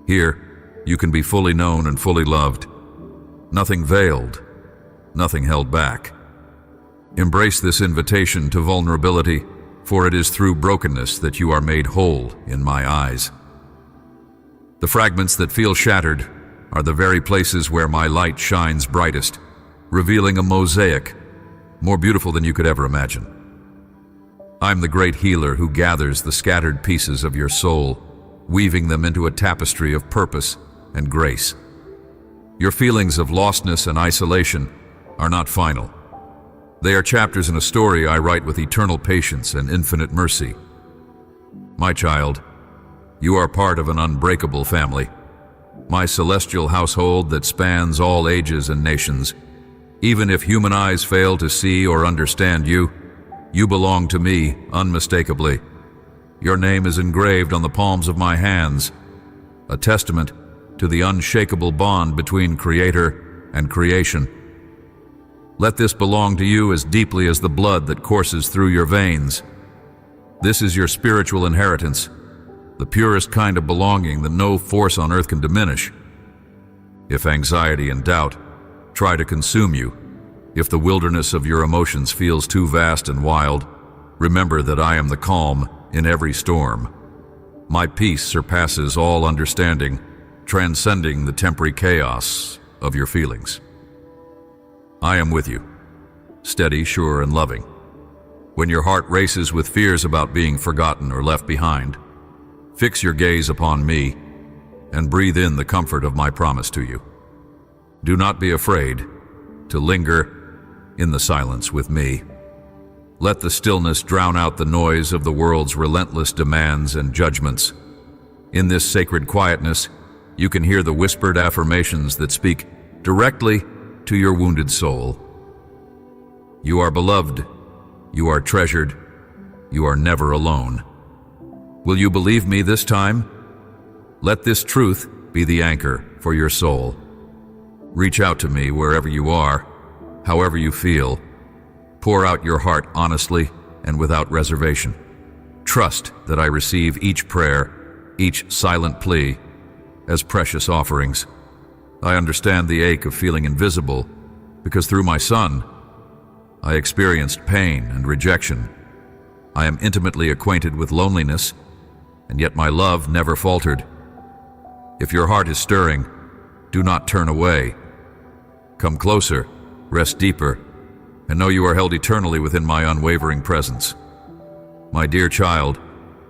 Here, you can be fully known and fully loved. Nothing veiled, nothing held back. Embrace this invitation to vulnerability, for it is through brokenness that you are made whole in my eyes. The fragments that feel shattered are the very places where my light shines brightest, revealing a mosaic more beautiful than you could ever imagine. I'm the great healer who gathers the scattered pieces of your soul, weaving them into a tapestry of purpose and grace. Your feelings of lostness and isolation are not final. They are chapters in a story I write with eternal patience and infinite mercy. My child, you are part of an unbreakable family, my celestial household that spans all ages and nations. Even if human eyes fail to see or understand you, you belong to me unmistakably. Your name is engraved on the palms of my hands, a testament to the unshakable bond between Creator and creation. Let this belong to you as deeply as the blood that courses through your veins. This is your spiritual inheritance, the purest kind of belonging that no force on earth can diminish. If anxiety and doubt try to consume you, if the wilderness of your emotions feels too vast and wild, remember that I am the calm in every storm. My peace surpasses all understanding, transcending the temporary chaos of your feelings. I am with you, steady, sure, and loving. When your heart races with fears about being forgotten or left behind, Fix your gaze upon me and breathe in the comfort of my promise to you. Do not be afraid to linger in the silence with me. Let the stillness drown out the noise of the world's relentless demands and judgments. In this sacred quietness, you can hear the whispered affirmations that speak directly to your wounded soul. You are beloved, you are treasured, you are never alone. Will you believe me this time? Let this truth be the anchor for your soul. Reach out to me wherever you are, however you feel. Pour out your heart honestly and without reservation. Trust that I receive each prayer, each silent plea, as precious offerings. I understand the ache of feeling invisible, because through my son, I experienced pain and rejection. I am intimately acquainted with loneliness, and yet my love never faltered. If your heart is stirring, do not turn away. Come closer, rest deeper, and know you are held eternally within my unwavering presence. My dear child,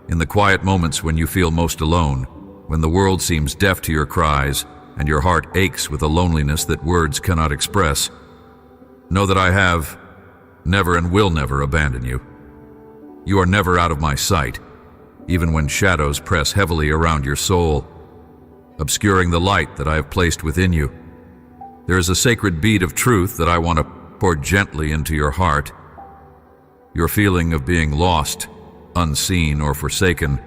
in the quiet moments when you feel most alone, when the world seems deaf to your cries and your heart aches with a loneliness that words cannot express, know that I have never and will never abandon you. You are never out of my sight, even when shadows press heavily around your soul, obscuring the light that I have placed within you. There is a sacred bead of truth that I want to pour gently into your heart. Your feeling of being lost, unseen, or forsaken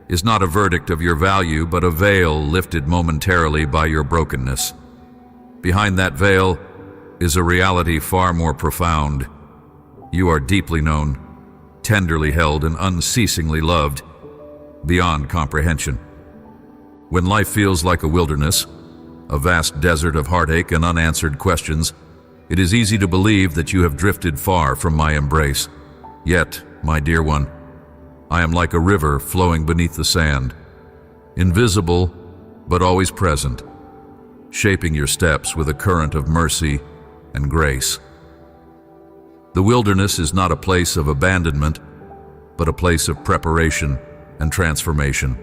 is not a verdict of your value, but a veil lifted momentarily by your brokenness. Behind that veil is a reality far more profound. You are deeply known, tenderly held, and unceasingly loved, beyond comprehension. When life feels like a wilderness, a vast desert of heartache and unanswered questions, it is easy to believe that you have drifted far from my embrace. Yet, my dear one, I am like a river flowing beneath the sand, invisible but always present, shaping your steps with a current of mercy and grace. The wilderness is not a place of abandonment, but a place of preparation and transformation.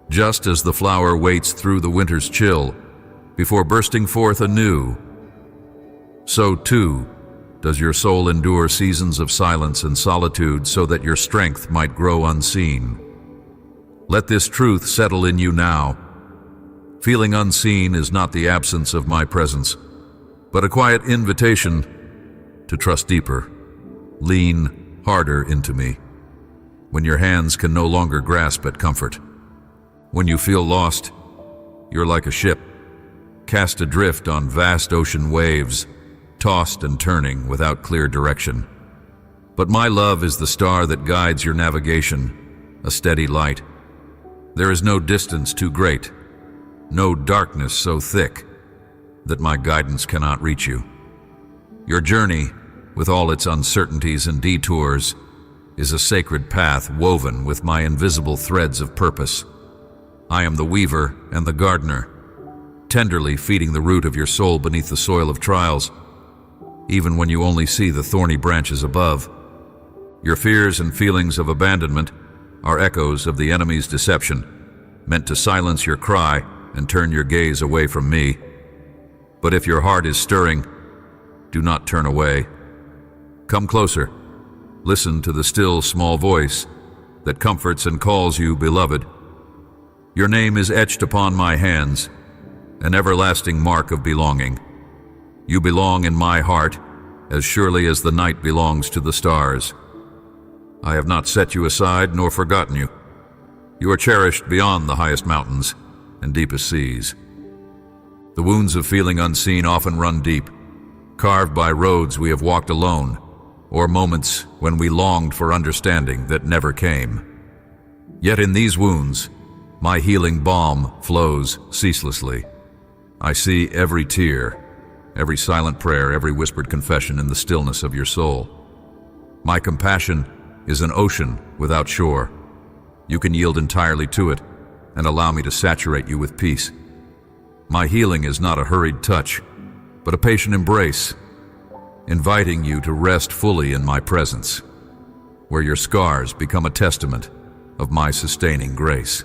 Just as the flower waits through the winter's chill before bursting forth anew, so too does your soul endure seasons of silence and solitude so that your strength might grow unseen. Let this truth settle in you now. Feeling unseen is not the absence of my presence, but a quiet invitation to trust deeper, lean harder into me. When your hands can no longer grasp at comfort, when you feel lost, you're like a ship, cast adrift on vast ocean waves, tossed and turning without clear direction. But my love is the star that guides your navigation, a steady light. There is no distance too great, no darkness so thick that my guidance cannot reach you. Your journey, with all its uncertainties and detours, is a sacred path woven with my invisible threads of purpose. I am the weaver and the gardener, tenderly feeding the root of your soul beneath the soil of trials, even when you only see the thorny branches above. Your fears and feelings of abandonment are echoes of the enemy's deception, meant to silence your cry and turn your gaze away from me. But if your heart is stirring, do not turn away. Come closer. Listen to the still, small voice that comforts and calls you beloved. Your name is etched upon my hands, an everlasting mark of belonging. You belong in my heart as surely as the night belongs to the stars. I have not set you aside nor forgotten you. You are cherished beyond the highest mountains and deepest seas. The wounds of feeling unseen often run deep, carved by roads we have walked alone, or moments when we longed for understanding that never came. Yet in these wounds, my healing balm flows ceaselessly. I see every tear, every silent prayer, every whispered confession in the stillness of your soul. My compassion is an ocean without shore. You can yield entirely to it and allow me to saturate you with peace. My healing is not a hurried touch, but a patient embrace, inviting you to rest fully in my presence, where your scars become a testament of my sustaining grace.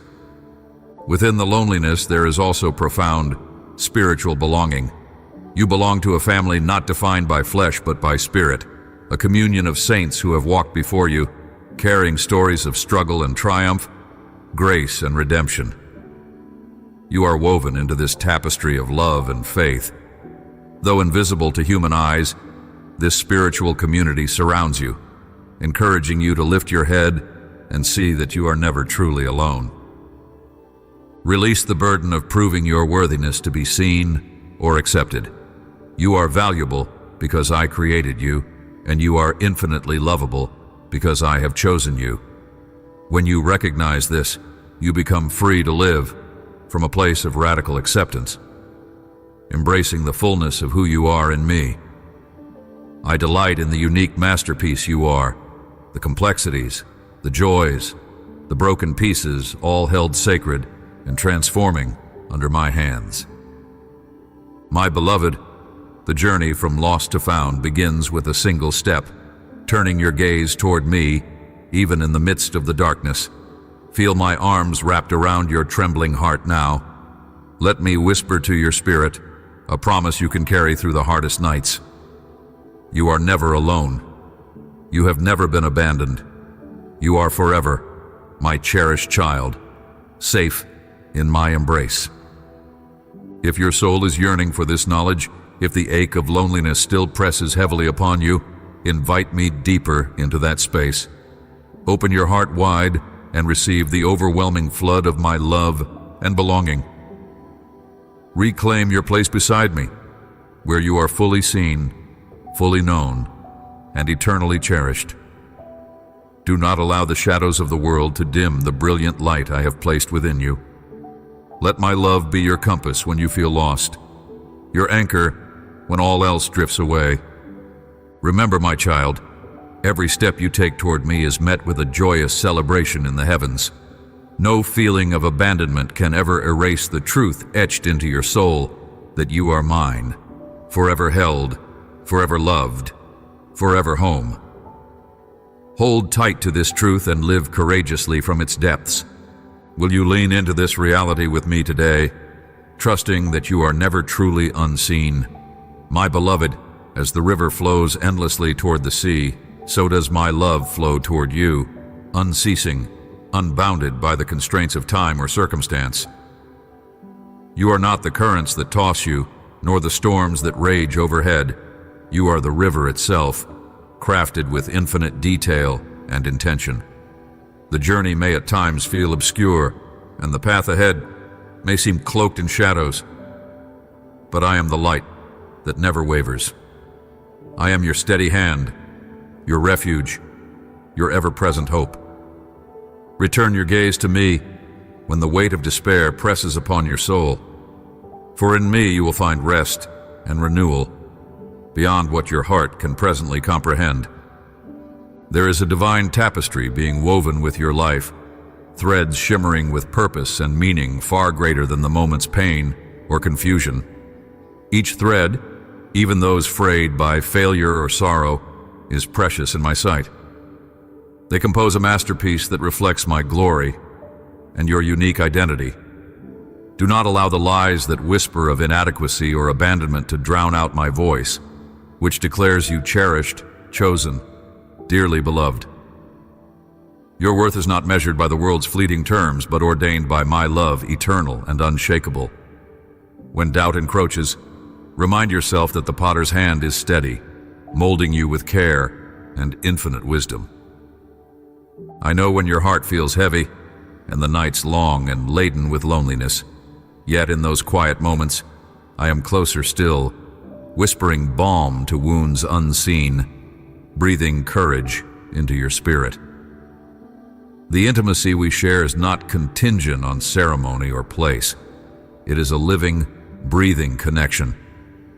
Within the loneliness, there is also profound spiritual belonging. You belong to a family not defined by flesh but by spirit, a communion of saints who have walked before you, carrying stories of struggle and triumph, grace and redemption. You are woven into this tapestry of love and faith. Though invisible to human eyes, this spiritual community surrounds you, encouraging you to lift your head and see that you are never truly alone. Release the burden of proving your worthiness to be seen or accepted. You are valuable because I created you, and you are infinitely lovable because I have chosen you. When you recognize this, you become free to live from a place of radical acceptance, embracing the fullness of who you are in me. I delight in the unique masterpiece you are, the complexities, the joys, the broken pieces, all held sacred and transforming under my hands. My beloved, the journey from lost to found begins with a single step, turning your gaze toward me, even in the midst of the darkness. Feel my arms wrapped around your trembling heart now. Let me whisper to your spirit a promise you can carry through the hardest nights. You are never alone. You have never been abandoned. You are forever my cherished child, safe in my embrace. If your soul is yearning for this knowledge, if the ache of loneliness still presses heavily upon you, invite me deeper into that space. Open your heart wide and receive the overwhelming flood of my love and belonging. Reclaim your place beside me, where you are fully seen, fully known, and eternally cherished. Do not allow the shadows of the world to dim the brilliant light I have placed within you. Let my love be your compass when you feel lost, your anchor when all else drifts away. Remember, my child, every step you take toward me is met with a joyous celebration in the heavens. No feeling of abandonment can ever erase the truth etched into your soul that you are mine, forever held, forever loved, forever home. Hold tight to this truth and live courageously from its depths. Will you lean into this reality with me today, trusting that you are never truly unseen? My beloved, as the river flows endlessly toward the sea, so does my love flow toward you, unceasing, unbounded by the constraints of time or circumstance. You are not the currents that toss you, nor the storms that rage overhead. You are the river itself, crafted with infinite detail and intention. The journey may at times feel obscure, and the path ahead may seem cloaked in shadows, but I am the light that never wavers. I am your steady hand, your refuge, your ever-present hope. Return your gaze to me when the weight of despair presses upon your soul, for in me you will find rest and renewal beyond what your heart can presently comprehend. There is a divine tapestry being woven with your life, threads shimmering with purpose and meaning far greater than the moment's pain or confusion. Each thread, even those frayed by failure or sorrow, is precious in my sight. They compose a masterpiece that reflects my glory and your unique identity. Do not allow the lies that whisper of inadequacy or abandonment to drown out my voice, which declares you cherished, chosen, dearly beloved. Your worth is not measured by the world's fleeting terms, but ordained by my love, eternal and unshakable. When doubt encroaches, remind yourself that the potter's hand is steady, molding you with care and infinite wisdom. I know when your heart feels heavy and the nights long and laden with loneliness, yet in those quiet moments, I am closer still, whispering balm to wounds unseen, breathing courage into your spirit. The intimacy we share is not contingent on ceremony or place. It is a living, breathing connection,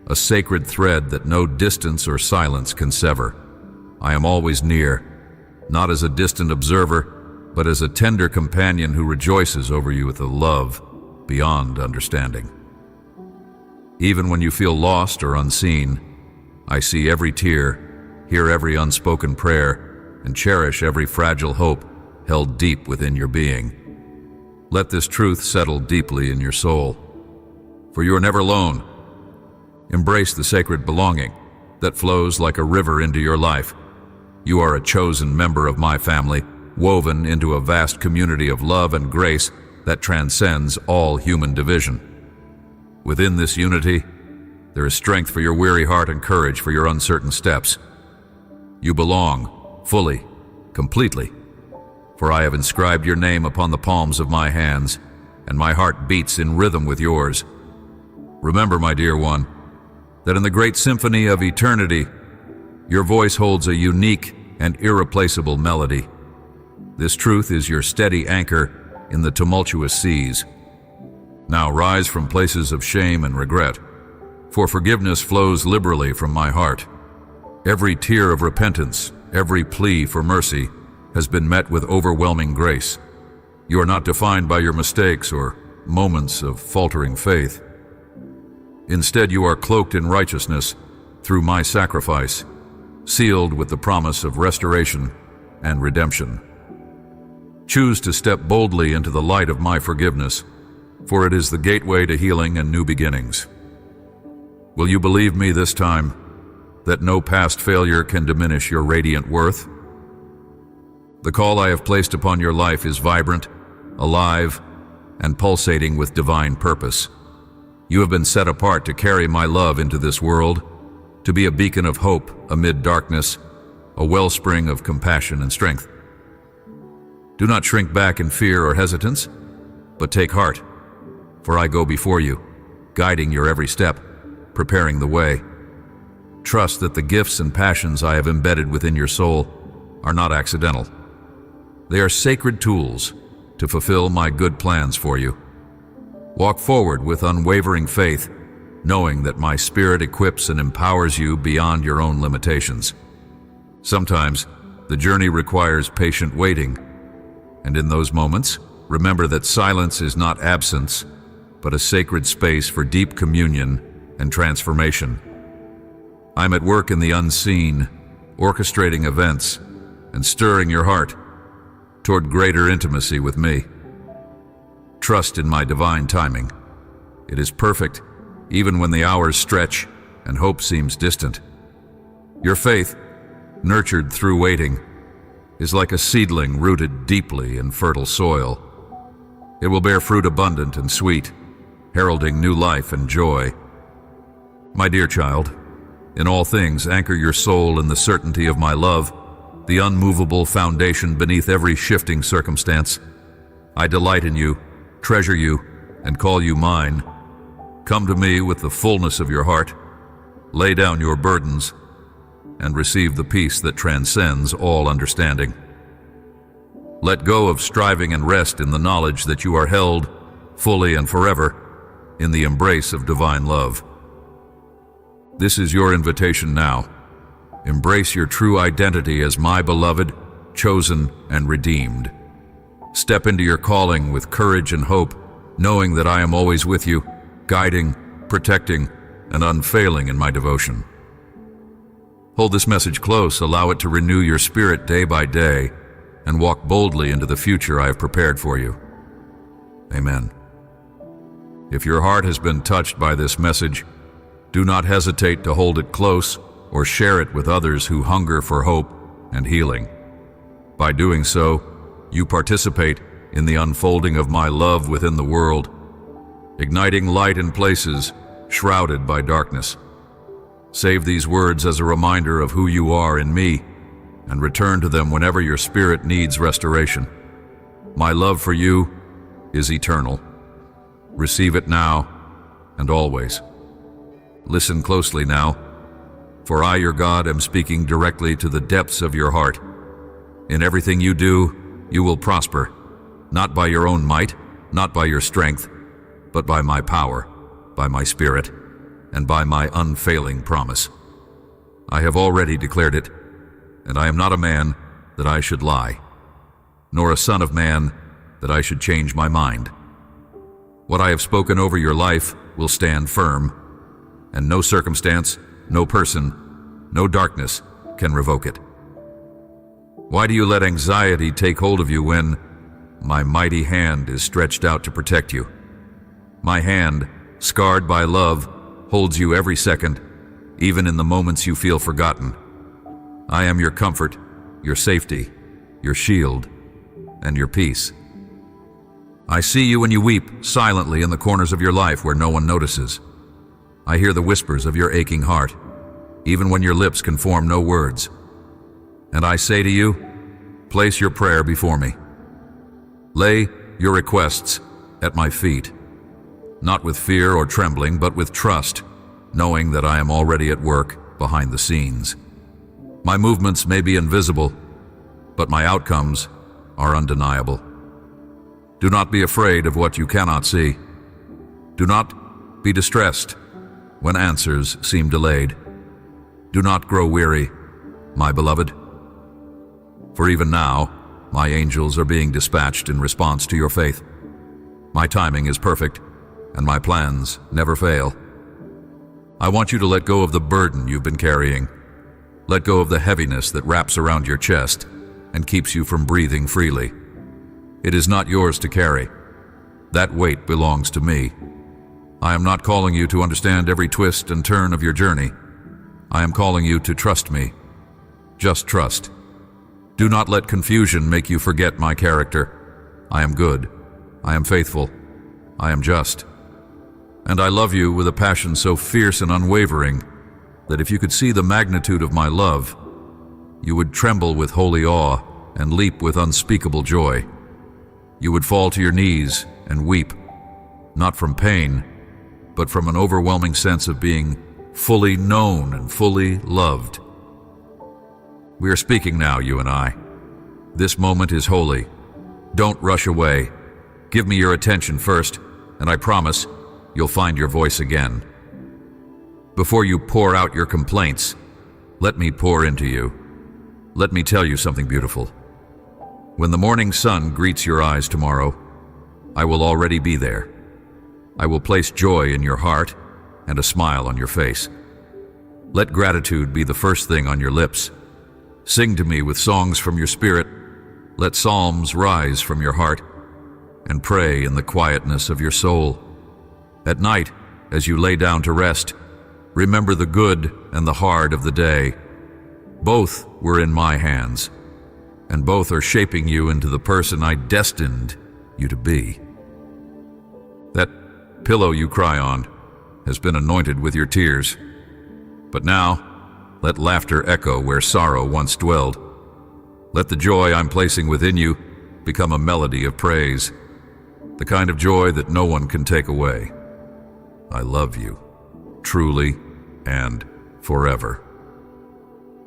a sacred thread that no distance or silence can sever. I am always near, not as a distant observer, but as a tender companion who rejoices over you with a love beyond understanding. Even when you feel lost or unseen, I see every tear, hear every unspoken prayer, and cherish every fragile hope held deep within your being. Let this truth settle deeply in your soul, for you are never alone. Embrace the sacred belonging that flows like a river into your life. You are a chosen member of my family, woven into a vast community of love and grace that transcends all human division. Within this unity, there is strength for your weary heart and courage for your uncertain steps. You belong fully, completely, for I have inscribed your name upon the palms of my hands, and my heart beats in rhythm with yours. Remember, my dear one, that in the great symphony of eternity, your voice holds a unique and irreplaceable melody. This truth is your steady anchor in the tumultuous seas. Now rise from places of shame and regret, for forgiveness flows liberally from my heart. Every tear of repentance, every plea for mercy has been met with overwhelming grace. You are not defined by your mistakes or moments of faltering faith. Instead, you are cloaked in righteousness through my sacrifice, sealed with the promise of restoration and redemption. Choose to step boldly into the light of my forgiveness, for it is the gateway to healing and new beginnings. Will you believe me this time that no past failure can diminish your radiant worth? The call I have placed upon your life is vibrant, alive, and pulsating with divine purpose. You have been set apart to carry my love into this world, to be a beacon of hope amid darkness, a wellspring of compassion and strength. Do not shrink back in fear or hesitance, but take heart, for I go before you, guiding your every step, preparing the way. Trust that the gifts and passions I have embedded within your soul are not accidental. They are sacred tools to fulfill my good plans for you. Walk forward with unwavering faith, knowing that my spirit equips and empowers you beyond your own limitations. Sometimes, the journey requires patient waiting, and in those moments, remember that silence is not absence, but a sacred space for deep communion and transformation. I'm at work in the unseen, orchestrating events and stirring your heart toward greater intimacy with me. Trust in my divine timing. It is perfect, even when the hours stretch and hope seems distant. Your faith, nurtured through waiting, is like a seedling rooted deeply in fertile soil. It will bear fruit abundant and sweet, heralding new life and joy. My dear child, in all things anchor your soul in the certainty of my love, the unmovable foundation beneath every shifting circumstance. I delight in you, treasure you, and call you mine. Come to me with the fullness of your heart, lay down your burdens, and receive the peace that transcends all understanding. Let go of striving and rest in the knowledge that you are held, fully and forever, in the embrace of divine love. This is your invitation now. Embrace your true identity as my beloved, chosen, and redeemed. Step into your calling with courage and hope, knowing that I am always with you, guiding, protecting, and unfailing in my devotion. Hold this message close, allow it to renew your spirit day by day, and walk boldly into the future I have prepared for you. Amen. If your heart has been touched by this message, do not hesitate to hold it close or share it with others who hunger for hope and healing. By doing so, you participate in the unfolding of my love within the world, igniting light in places shrouded by darkness. Save these words as a reminder of who you are in me, and return to them whenever your spirit needs restoration. My love for you is eternal. Receive it now and always. Listen closely now, for I, your God, am speaking directly to the depths of your heart. In everything you do, you will prosper, not by your own might, not by your strength, but by my power, by my spirit, and by my unfailing promise. I have already declared it, and I am not a man that I should lie, nor a son of man that I should change my mind. What I have spoken over your life will stand firm, and no circumstance, no person, no darkness can revoke it. Why do you let anxiety take hold of you when my mighty hand is stretched out to protect you? My hand, scarred by love, holds you every second, even in the moments you feel forgotten. I am your comfort, your safety, your shield, and your peace. I see you when you weep silently in the corners of your life where no one notices. I hear the whispers of your aching heart, even when your lips can form no words. And I say to you, place your prayer before me. Lay your requests at my feet, not with fear or trembling, but with trust, knowing that I am already at work behind the scenes. My movements may be invisible, but my outcomes are undeniable. Do not be afraid of what you cannot see. Do not be distressed when answers seem delayed. Do not grow weary, my beloved. For even now, my angels are being dispatched in response to your faith. My timing is perfect, and my plans never fail. I want you to let go of the burden you've been carrying. Let go of the heaviness that wraps around your chest and keeps you from breathing freely. It is not yours to carry. That weight belongs to me. I am not calling you to understand every twist and turn of your journey. I am calling you to trust me. Just trust. Do not let confusion make you forget my character. I am good. I am faithful. I am just. And I love you with a passion so fierce and unwavering that if you could see the magnitude of my love, you would tremble with holy awe and leap with unspeakable joy. You would fall to your knees and weep, not from pain, but from an overwhelming sense of being fully known and fully loved. We are speaking now, you and I. This moment is holy. Don't rush away. Give me your attention first, and I promise you'll find your voice again. Before you pour out your complaints, let me pour into you. Let me tell you something beautiful. When the morning sun greets your eyes tomorrow, I will already be there. I will place joy in your heart and a smile on your face. Let gratitude be the first thing on your lips. Sing to me with songs from your spirit. Let psalms rise from your heart, and pray in the quietness of your soul. At night, as you lay down to rest, remember the good and the hard of the day. Both were in my hands, and both are shaping you into the person I destined you to be. That pillow you cry on has been anointed with your tears, but now let laughter echo where sorrow once dwelled. Let the joy I'm placing within you become a melody of praise, the kind of joy that no one can take away. I love you, truly and forever.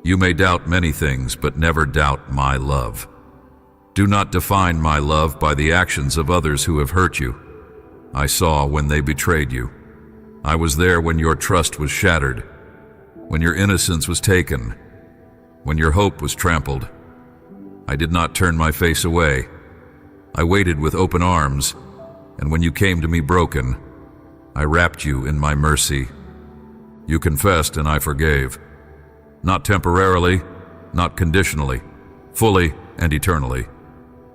You may doubt many things, but never doubt my love. Do not define my love by the actions of others who have hurt you. I saw when they betrayed you. I was there when your trust was shattered, when your innocence was taken, when your hope was trampled. I did not turn my face away. I waited with open arms, and when you came to me broken, I wrapped you in my mercy. You confessed and I forgave. Not temporarily, not conditionally, fully and eternally.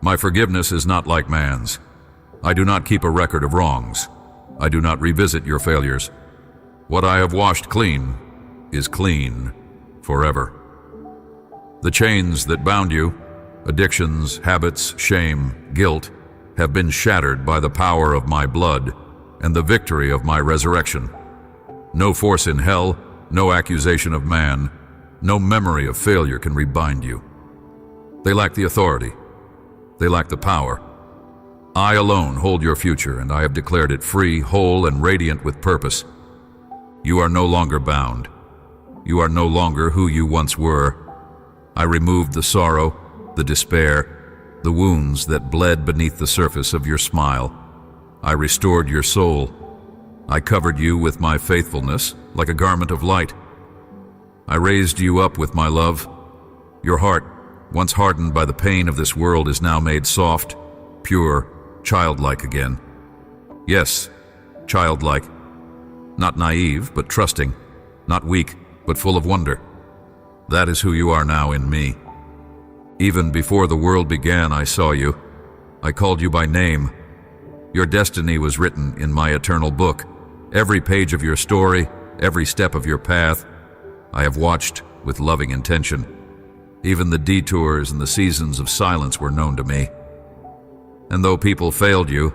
My forgiveness is not like man's. I do not keep a record of wrongs. I do not revisit your failures. What I have washed clean is clean forever. The chains that bound you, addictions, habits, shame, guilt, have been shattered by the power of my blood and the victory of my resurrection. No force in hell, no accusation of man, no memory of failure can rebind you. They lack the authority. They lack the power. I alone hold your future, and I have declared it free, whole, and radiant with purpose. You are no longer bound. You are no longer who you once were. I removed the sorrow, the despair, the wounds that bled beneath the surface of your smile. I restored your soul. I covered you with my faithfulness like a garment of light. I raised you up with my love. Your heart, once hardened by the pain of this world, is now made soft, pure, childlike again. Yes, childlike. Not naive, but trusting. Not weak, but full of wonder. That is who you are now in me. Even before the world began, I saw you. I called you by name. Your destiny was written in my eternal book. Every page of your story, every step of your path, I have watched with loving intention. Even the detours and the seasons of silence were known to me. And though people failed you,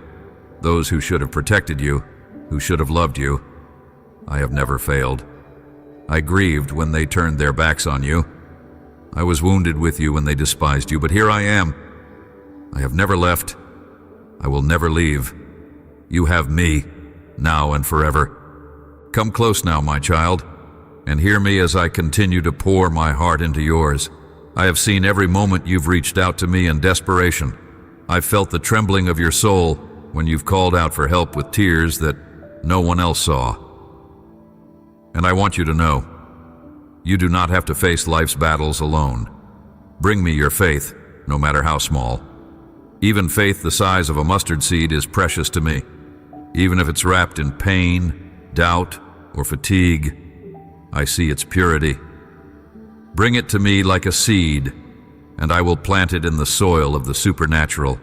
those who should have protected you, who should have loved you, I have never failed. I grieved when they turned their backs on you. I was wounded with you when they despised you, but here I am. I have never left. I will never leave. You have me, now and forever. Come close now, my child, and hear me as I continue to pour my heart into yours. I have seen every moment you've reached out to me in desperation. I've felt the trembling of your soul when you've called out for help with tears that no one else saw. And I want you to know, you do not have to face life's battles alone. Bring me your faith, no matter how small. Even faith the size of a mustard seed is precious to me, even if it's wrapped in pain, doubt, or fatigue. I see its purity. Bring it to me like a seed, and I will plant it in the soil of the supernatural.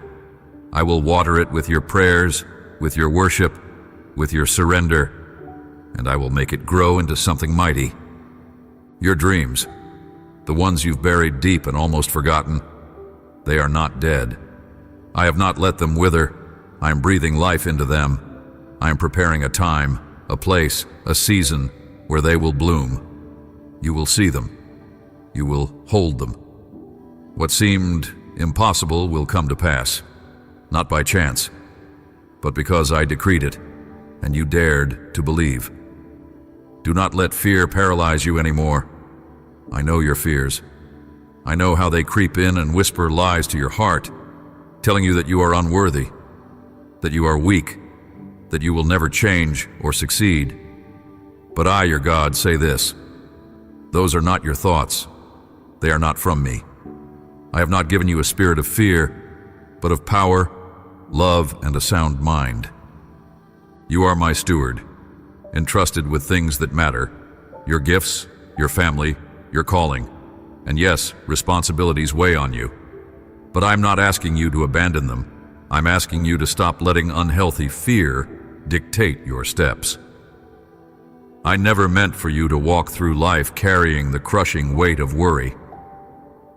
I will water it with your prayers, with your worship, with your surrender, and I will make it grow into something mighty. Your dreams, the ones you've buried deep and almost forgotten, they are not dead. I have not let them wither. I am breathing life into them. I am preparing a time, a place, a season where they will bloom. You will see them. You will hold them. What seemed impossible will come to pass, not by chance, but because I decreed it, and you dared to believe. Do not let fear paralyze you anymore. I know your fears. I know how they creep in and whisper lies to your heart, telling you that you are unworthy, that you are weak, that you will never change or succeed. But I, your God, say this: those are not your thoughts. They are not from me. I have not given you a spirit of fear, but of power, love, and a sound mind. You are my steward, entrusted with things that matter: your gifts, your family, your calling, and yes, responsibilities weigh on you. But I'm not asking you to abandon them. I'm asking you to stop letting unhealthy fear dictate your steps. I never meant for you to walk through life carrying the crushing weight of worry.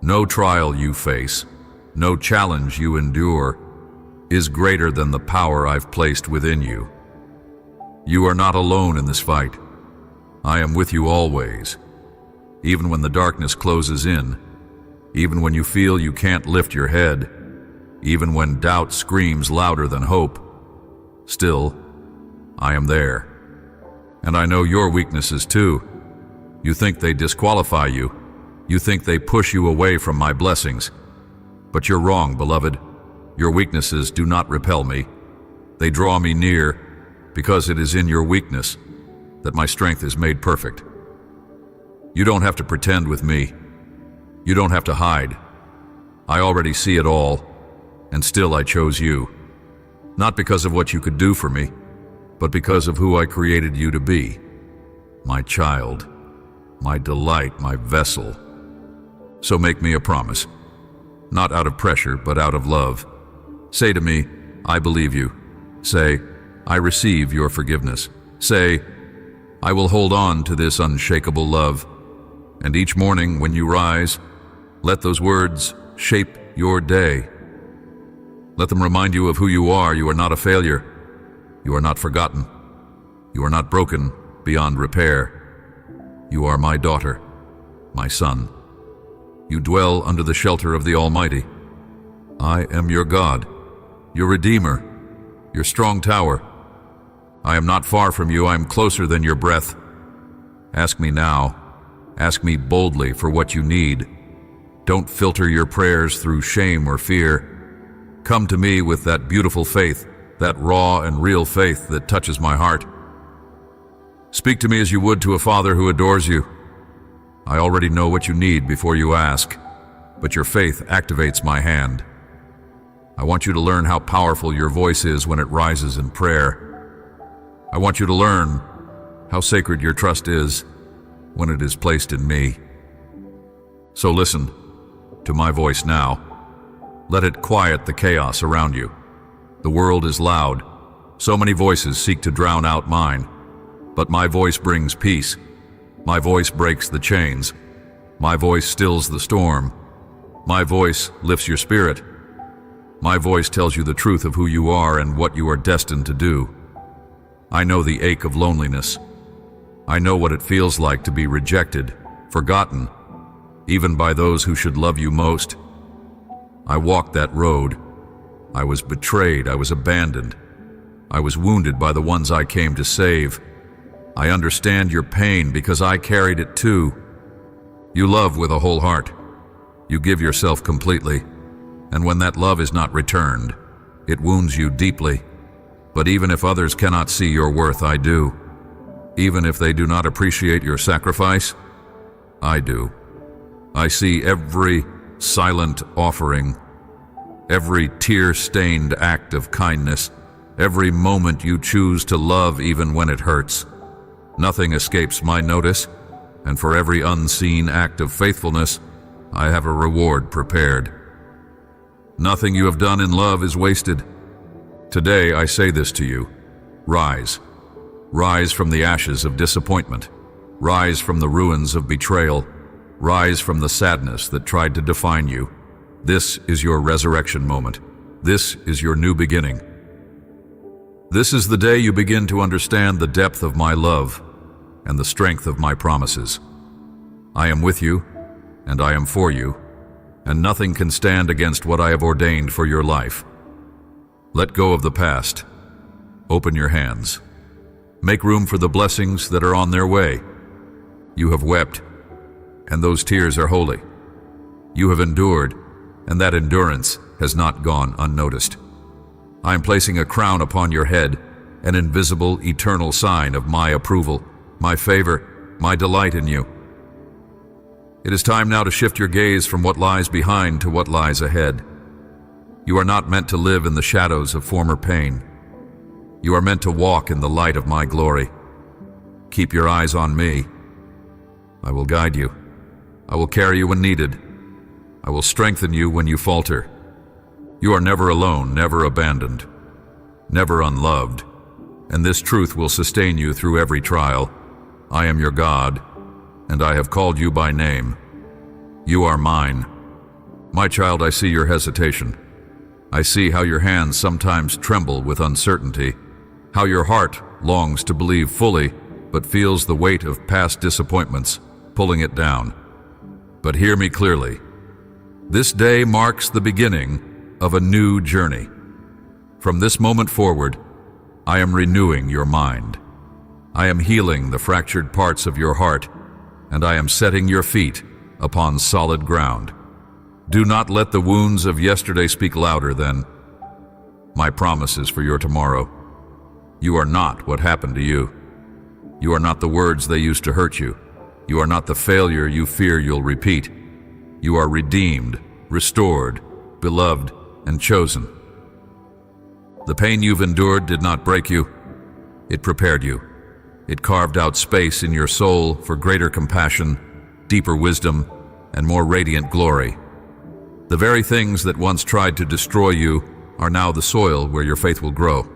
No trial you face, no challenge you endure, is greater than the power I've placed within you. You are not alone in this fight. I am with you always. Even when the darkness closes in, even when you feel you can't lift your head, even when doubt screams louder than hope, still, I am there. And I know your weaknesses too. You think they disqualify you. You think they push you away from my blessings. But you're wrong, beloved. Your weaknesses do not repel me. They draw me near, because it is in your weakness that my strength is made perfect. You don't have to pretend with me. You don't have to hide. I already see it all, and still I chose you. Not because of what you could do for me, but because of who I created you to be. My child, my delight, my vessel. So make me a promise, not out of pressure, but out of love. Say to me, I believe you. Say, I receive your forgiveness. Say, I will hold on to this unshakable love. And each morning when you rise, let those words shape your day. Let them remind you of who you are. You are not a failure. You are not forgotten. You are not broken beyond repair. You are my daughter, my son. You dwell under the shelter of the Almighty. I am your God, your Redeemer, your strong tower. I am not far from you. I am closer than your breath. Ask me now. Ask me boldly for what you need. Don't filter your prayers through shame or fear. Come to me with that beautiful faith, that raw and real faith that touches my heart. Speak to me as you would to a father who adores you. I already know what you need before you ask, but your faith activates my hand. I want you to learn how powerful your voice is when it rises in prayer. I want you to learn how sacred your trust is when it is placed in me. So listen, to my voice now. Let it quiet the chaos around you. The world is loud. So many voices seek to drown out mine. But my voice brings peace. My voice breaks the chains. My voice stills the storm. My voice lifts your spirit. My voice tells you the truth of who you are and what you are destined to do. I know the ache of loneliness. I know what it feels like to be rejected, forgotten, even by those who should love you most. I walked that road. I was betrayed. I was abandoned. I was wounded by the ones I came to save. I understand your pain because I carried it too. You love with a whole heart. You give yourself completely. And when that love is not returned, it wounds you deeply. But even if others cannot see your worth, I do. Even if they do not appreciate your sacrifice, I do. I see every silent offering, every tear-stained act of kindness, every moment you choose to love even when it hurts. Nothing escapes my notice, and for every unseen act of faithfulness, I have a reward prepared. Nothing you have done in love is wasted. Today I say this to you: rise. Rise from the ashes of disappointment. Rise from the ruins of betrayal. Rise from the sadness that tried to define you. This is your resurrection moment. This is your new beginning. This is the day you begin to understand the depth of my love and the strength of my promises. I am with you, and I am for you, and nothing can stand against what I have ordained for your life. Let go of the past. Open your hands. Make room for the blessings that are on their way. You have wept, and those tears are holy. You have endured, and that endurance has not gone unnoticed. I am placing a crown upon your head, an invisible, eternal sign of my approval, my favor, my delight in you. It is time now to shift your gaze from what lies behind to what lies ahead. You are not meant to live in the shadows of former pain. You are meant to walk in the light of my glory. Keep your eyes on me. I will guide you. I will carry you when needed. I will strengthen you when you falter. You are never alone, never abandoned, never unloved, and this truth will sustain you through every trial. I am your God, and I have called you by name. You are mine. My child, I see your hesitation. I see how your hands sometimes tremble with uncertainty, how your heart longs to believe fully, but feels the weight of past disappointments pulling it down. But hear me clearly. This day marks the beginning of a new journey. From this moment forward, I am renewing your mind. I am healing the fractured parts of your heart, and I am setting your feet upon solid ground. Do not let the wounds of yesterday speak louder than my promises for your tomorrow. You are not what happened to you. You are not the words they used to hurt you. You are not the failure you fear you'll repeat. You are redeemed, restored, beloved, and chosen. The pain you've endured did not break you. It prepared you. It carved out space in your soul for greater compassion, deeper wisdom, and more radiant glory. The very things that once tried to destroy you are now the soil where your faith will grow.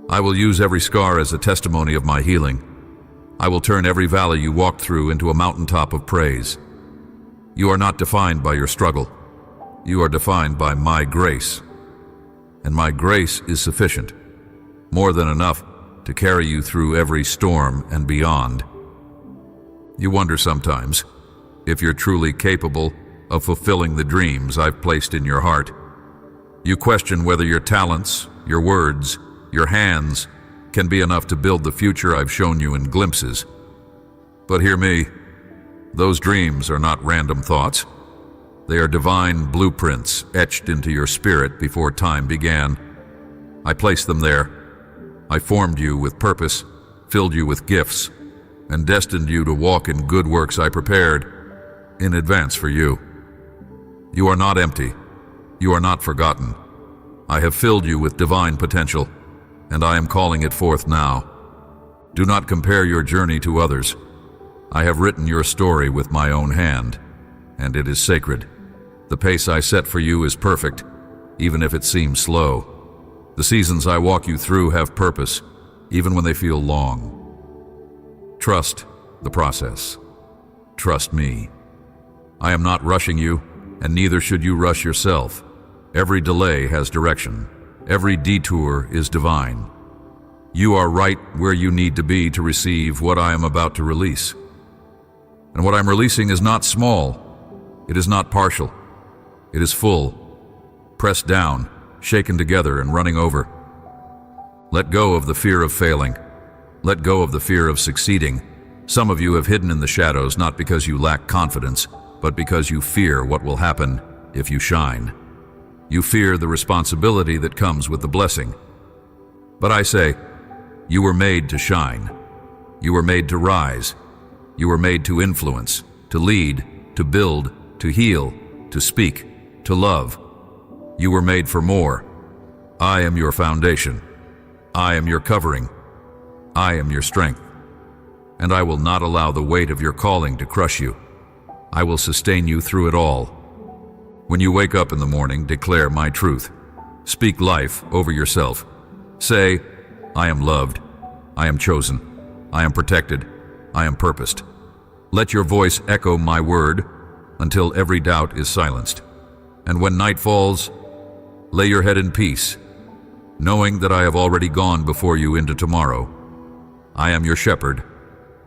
I will use every scar as a testimony of my healing. I will turn every valley you walked through into a mountaintop of praise. You are not defined by your struggle. You are defined by my grace. And my grace is sufficient, more than enough to carry you through every storm and beyond. You wonder sometimes if you're truly capable of fulfilling the dreams I've placed in your heart. You question whether your talents, your words, your hands can be enough to build the future I've shown you in glimpses. But hear me, those dreams are not random thoughts. They are divine blueprints etched into your spirit before time began. I placed them there. I formed you with purpose, filled you with gifts, and destined you to walk in good works I prepared in advance for you. You are not empty. You are not forgotten. I have filled you with divine potential, and I am calling it forth now. Do not compare your journey to others. I have written your story with my own hand, and it is sacred. The pace I set for you is perfect, even if it seems slow. The seasons I walk you through have purpose, even when they feel long. Trust the process. Trust me. I am not rushing you, and neither should you rush yourself. Every delay has direction. Every detour is divine. You are right where you need to be to receive what I am about to release. And what I'm releasing is not small. It is not partial. It is full, pressed down, shaken together, and running over. Let go of the fear of failing. Let go of the fear of succeeding. Some of you have hidden in the shadows not because you lack confidence, but because you fear what will happen if you shine. You fear the responsibility that comes with the blessing. But I say, you were made to shine. You were made to rise. You were made to influence, to lead, to build, to heal, to speak, to love. You were made for more. I am your foundation. I am your covering. I am your strength. And I will not allow the weight of your calling to crush you. I will sustain you through it all. When you wake up in the morning, declare my truth. Speak life over yourself. Say, I am loved. I am chosen. I am protected. I am purposed. Let your voice echo my word until every doubt is silenced. And when night falls, lay your head in peace, knowing that I have already gone before you into tomorrow. I am your shepherd,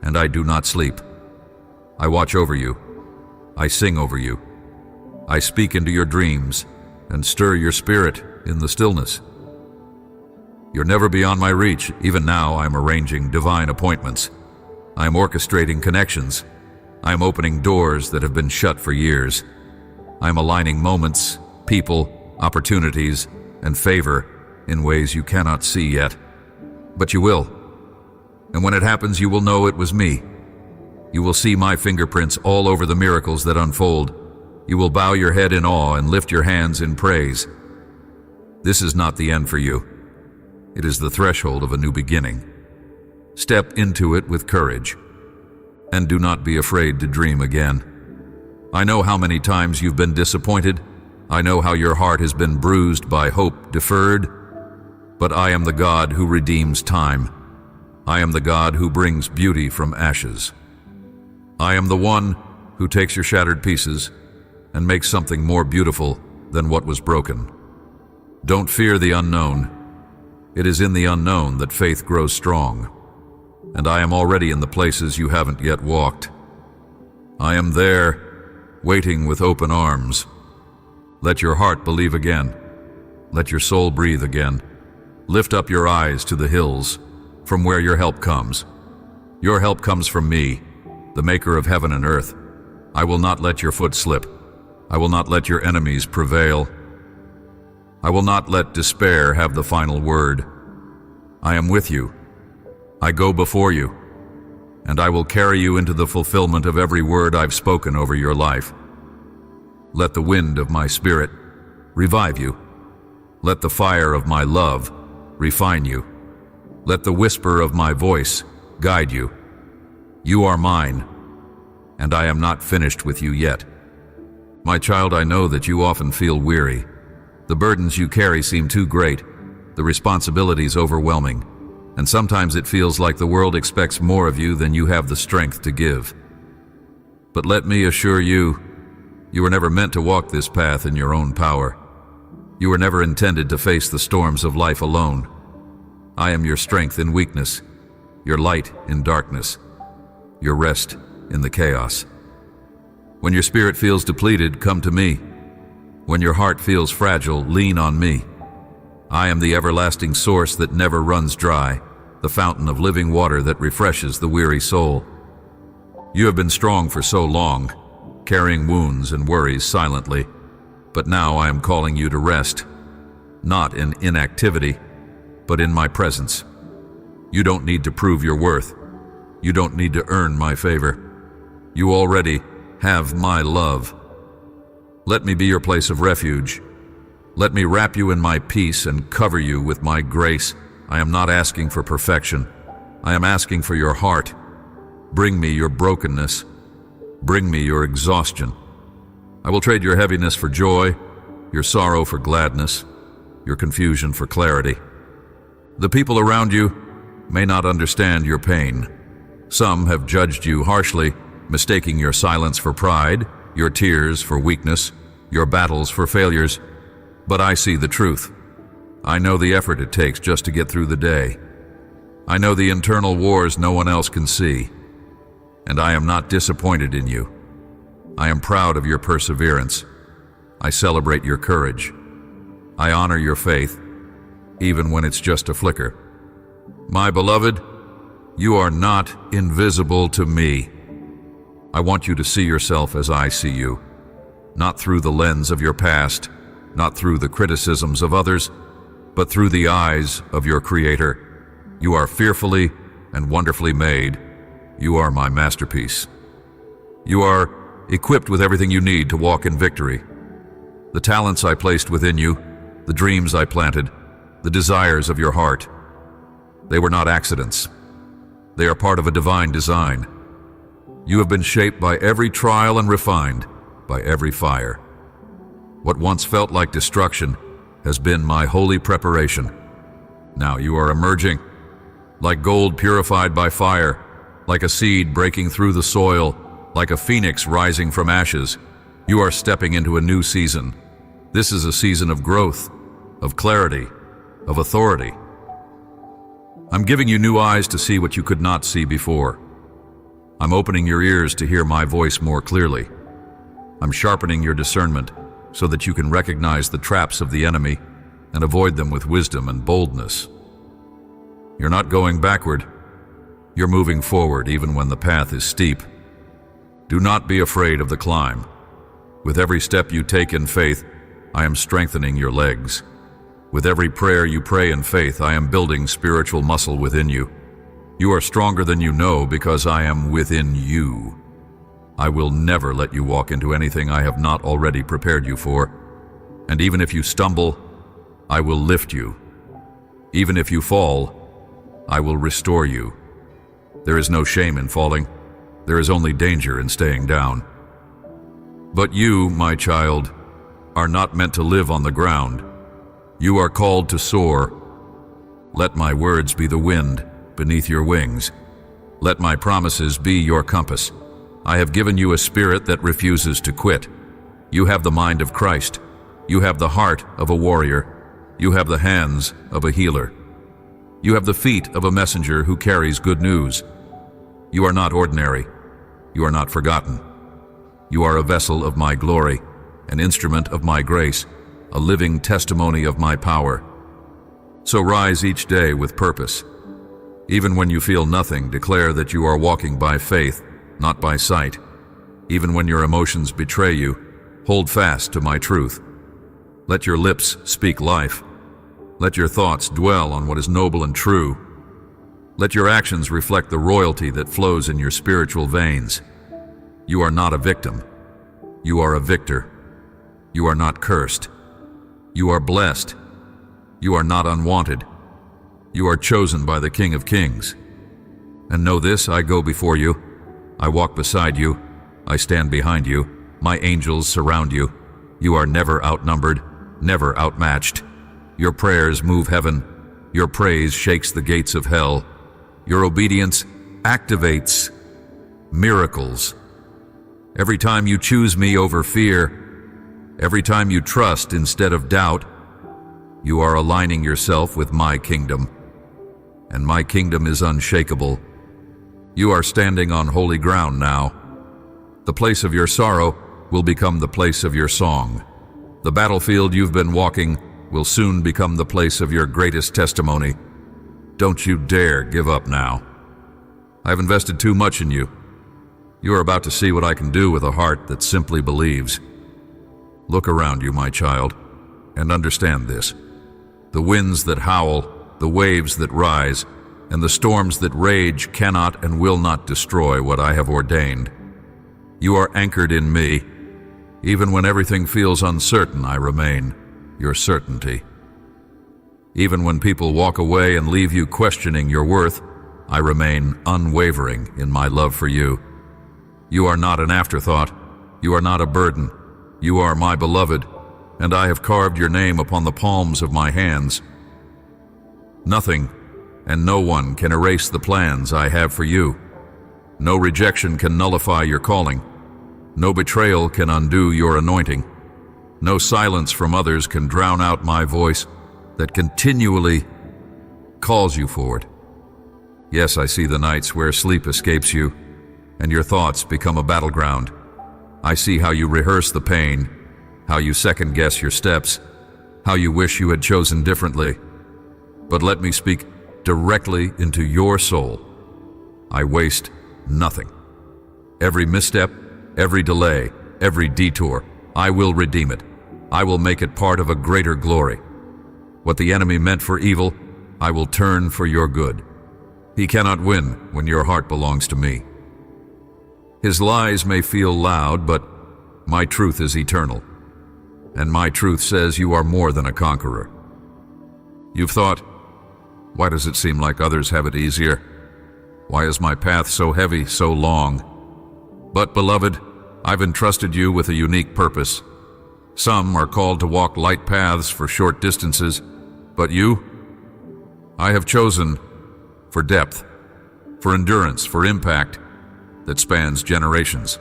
and I do not sleep. I watch over you. I sing over you. I speak into your dreams and stir your spirit in the stillness. You're never beyond my reach. Even now, I am arranging divine appointments. I am orchestrating connections. I am opening doors that have been shut for years. I am aligning moments, people, opportunities, and favor in ways you cannot see yet. But you will. And when it happens, you will know it was me. You will see my fingerprints all over the miracles that unfold. You will bow your head in awe and lift your hands in praise. This is not the end for you. It is the threshold of a new beginning. Step into it with courage, and do not be afraid to dream again. I know how many times you've been disappointed. I know how your heart has been bruised by hope deferred. But I am the God who redeems time. I am the God who brings beauty from ashes. I am the one who takes your shattered pieces and makes something more beautiful than what was broken. Don't fear the unknown. It is in the unknown that faith grows strong. And I am already in the places you haven't yet walked. I am there, waiting with open arms. Let your heart believe again. Let your soul breathe again. Lift up your eyes to the hills, from where your help comes. Your help comes from me, the maker of heaven and earth. I will not let your foot slip. I will not let your enemies prevail. I will not let despair have the final word. I am with you. I go before you, and I will carry you into the fulfillment of every word I've spoken over your life. Let the wind of my spirit revive you. Let the fire of my love refine you. Let the whisper of my voice guide you. You are mine, and I am not finished with you yet. My child, I know that you often feel weary. The burdens you carry seem too great, the responsibilities overwhelming, and sometimes it feels like the world expects more of you than you have the strength to give. But let me assure you, you were never meant to walk this path in your own power. You were never intended to face the storms of life alone. I am your strength in weakness, your light in darkness, your rest in the chaos. When your spirit feels depleted, come to me. When your heart feels fragile, lean on me. I am the everlasting source that never runs dry, the fountain of living water that refreshes the weary soul. You have been strong for so long, carrying wounds and worries silently, but now I am calling you to rest, not in inactivity, but in my presence. You don't need to prove your worth. You don't need to earn my favor. You already have my love. Let me be your place of refuge. Let me wrap you in my peace and cover you with my grace. I am not asking for perfection. I am asking for your heart. Bring me your brokenness. Bring me your exhaustion. I will trade your heaviness for joy, your sorrow for gladness, your confusion for clarity. The people around you may not understand your pain. Some have judged you harshly, mistaking your silence for pride, your tears for weakness, your battles for failures. But I see the truth. I know the effort it takes just to get through the day. I know the internal wars no one else can see. And I am not disappointed in you. I am proud of your perseverance. I celebrate your courage. I honor your faith, even when it's just a flicker. My beloved, you are not invisible to me. I want you to see yourself as I see you, not through the lens of your past, not through the criticisms of others, but through the eyes of your Creator. You are fearfully and wonderfully made. You are my masterpiece. You are equipped with everything you need to walk in victory. The talents I placed within you, the dreams I planted, the desires of your heart, they were not accidents. They are part of a divine design. You have been shaped by every trial and refined by every fire. What once felt like destruction has been my holy preparation. Now you are emerging, like gold purified by fire, like a seed breaking through the soil, like a phoenix rising from ashes. You are stepping into a new season. This is a season of growth, of clarity, of authority. I'm giving you new eyes to see what you could not see before. I'm opening your ears to hear my voice more clearly. I'm sharpening your discernment so that you can recognize the traps of the enemy and avoid them with wisdom and boldness. You're not going backward. You're moving forward even when the path is steep. Do not be afraid of the climb. With every step you take in faith, I am strengthening your legs. With every prayer you pray in faith, I am building spiritual muscle within you. You are stronger than you know because I am within you. I will never let you walk into anything I have not already prepared you for. And even if you stumble, I will lift you. Even if you fall, I will restore you. There is no shame in falling. There is only danger in staying down. But you, my child, are not meant to live on the ground. You are called to soar. Let my words be the wind beneath your wings. Let my promises be your compass. I have given you a spirit that refuses to quit. You have the mind of Christ. You have the heart of a warrior. You have the hands of a healer. You have the feet of a messenger who carries good news. You are not ordinary. You are not forgotten. You are a vessel of my glory, an instrument of my grace, a living testimony of my power. So rise each day with purpose. Even when you feel nothing, declare that you are walking by faith, not by sight. Even when your emotions betray you, hold fast to my truth. Let your lips speak life. Let your thoughts dwell on what is noble and true. Let your actions reflect the royalty that flows in your spiritual veins. You are not a victim. You are a victor. You are not cursed. You are blessed. You are not unwanted. You are chosen by the King of Kings. And know this, I go before you. I walk beside you. I stand behind you. My angels surround you. You are never outnumbered, never outmatched. Your prayers move heaven. Your praise shakes the gates of hell. Your obedience activates miracles. Every time you choose me over fear, every time you trust instead of doubt, you are aligning yourself with my kingdom. And my kingdom is unshakable. You are standing on holy ground now. The place of your sorrow will become the place of your song. The battlefield you've been walking will soon become the place of your greatest testimony. Don't you dare give up now. I've invested too much in you. You are about to see what I can do with a heart that simply believes. Look around you, my child, and understand this. The winds that howl, the waves that rise, and the storms that rage cannot and will not destroy what I have ordained. You are anchored in me. Even when everything feels uncertain, I remain your certainty. Even when people walk away and leave you questioning your worth, I remain unwavering in my love for you. You are not an afterthought. You are not a burden. You are my beloved, and I have carved your name upon the palms of my hands. Nothing and no one can erase the plans I have for you. No rejection can nullify your calling. No betrayal can undo your anointing. No silence from others can drown out my voice that continually calls you forward. Yes, I see the nights where sleep escapes you and your thoughts become a battleground. I see how you rehearse the pain, how you second-guess your steps, how you wish you had chosen differently. But let me speak directly into your soul. I waste nothing. Every misstep, every delay, every detour, I will redeem it. I will make it part of a greater glory. What the enemy meant for evil, I will turn for your good. He cannot win when your heart belongs to me. His lies may feel loud, but my truth is eternal. And my truth says you are more than a conqueror. You've thought, why does it seem like others have it easier? Why is my path so heavy, so long? But, beloved, I've entrusted you with a unique purpose. Some are called to walk light paths for short distances, but you, I have chosen for depth, for endurance, for impact that spans generations.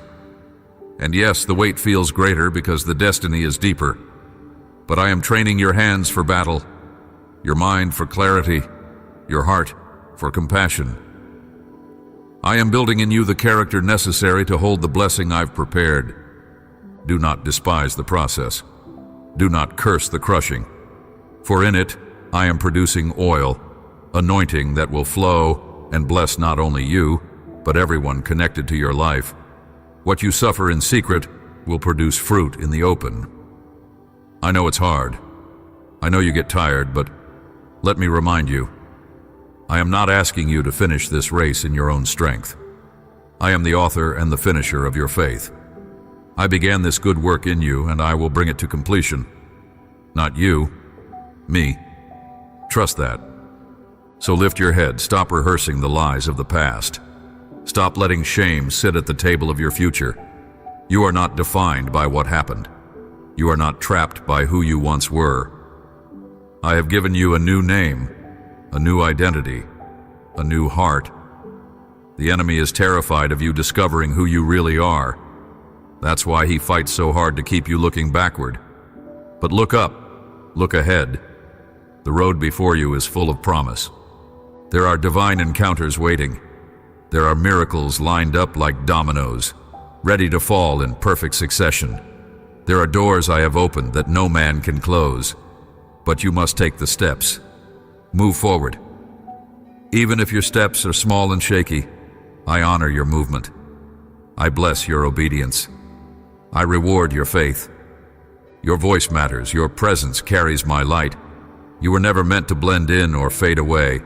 And yes, the weight feels greater because the destiny is deeper, but I am training your hands for battle, your mind for clarity, your heart for compassion. I am building in you the character necessary to hold the blessing I've prepared. Do not despise the process. Do not curse the crushing. For in it, I am producing oil, anointing that will flow and bless not only you, but everyone connected to your life. What you suffer in secret will produce fruit in the open. I know it's hard. I know you get tired, but let me remind you, I am not asking you to finish this race in your own strength. I am the author and the finisher of your faith. I began this good work in you, and I will bring it to completion. Not you, me. Trust that. So lift your head, stop rehearsing the lies of the past. Stop letting shame sit at the table of your future. You are not defined by what happened. You are not trapped by who you once were. I have given you a new name, a new identity, a new heart. The enemy is terrified of you discovering who you really are. That's why he fights so hard to keep you looking backward. But look up, look ahead. The road before you is full of promise. There are divine encounters waiting. There are miracles lined up like dominoes, ready to fall in perfect succession. There are doors I have opened that no man can close, but you must take the steps. Move forward. Even if your steps are small and shaky, I honor your movement. I bless your obedience. I reward your faith. Your voice matters. Your presence carries my light. You were never meant to blend in or fade away.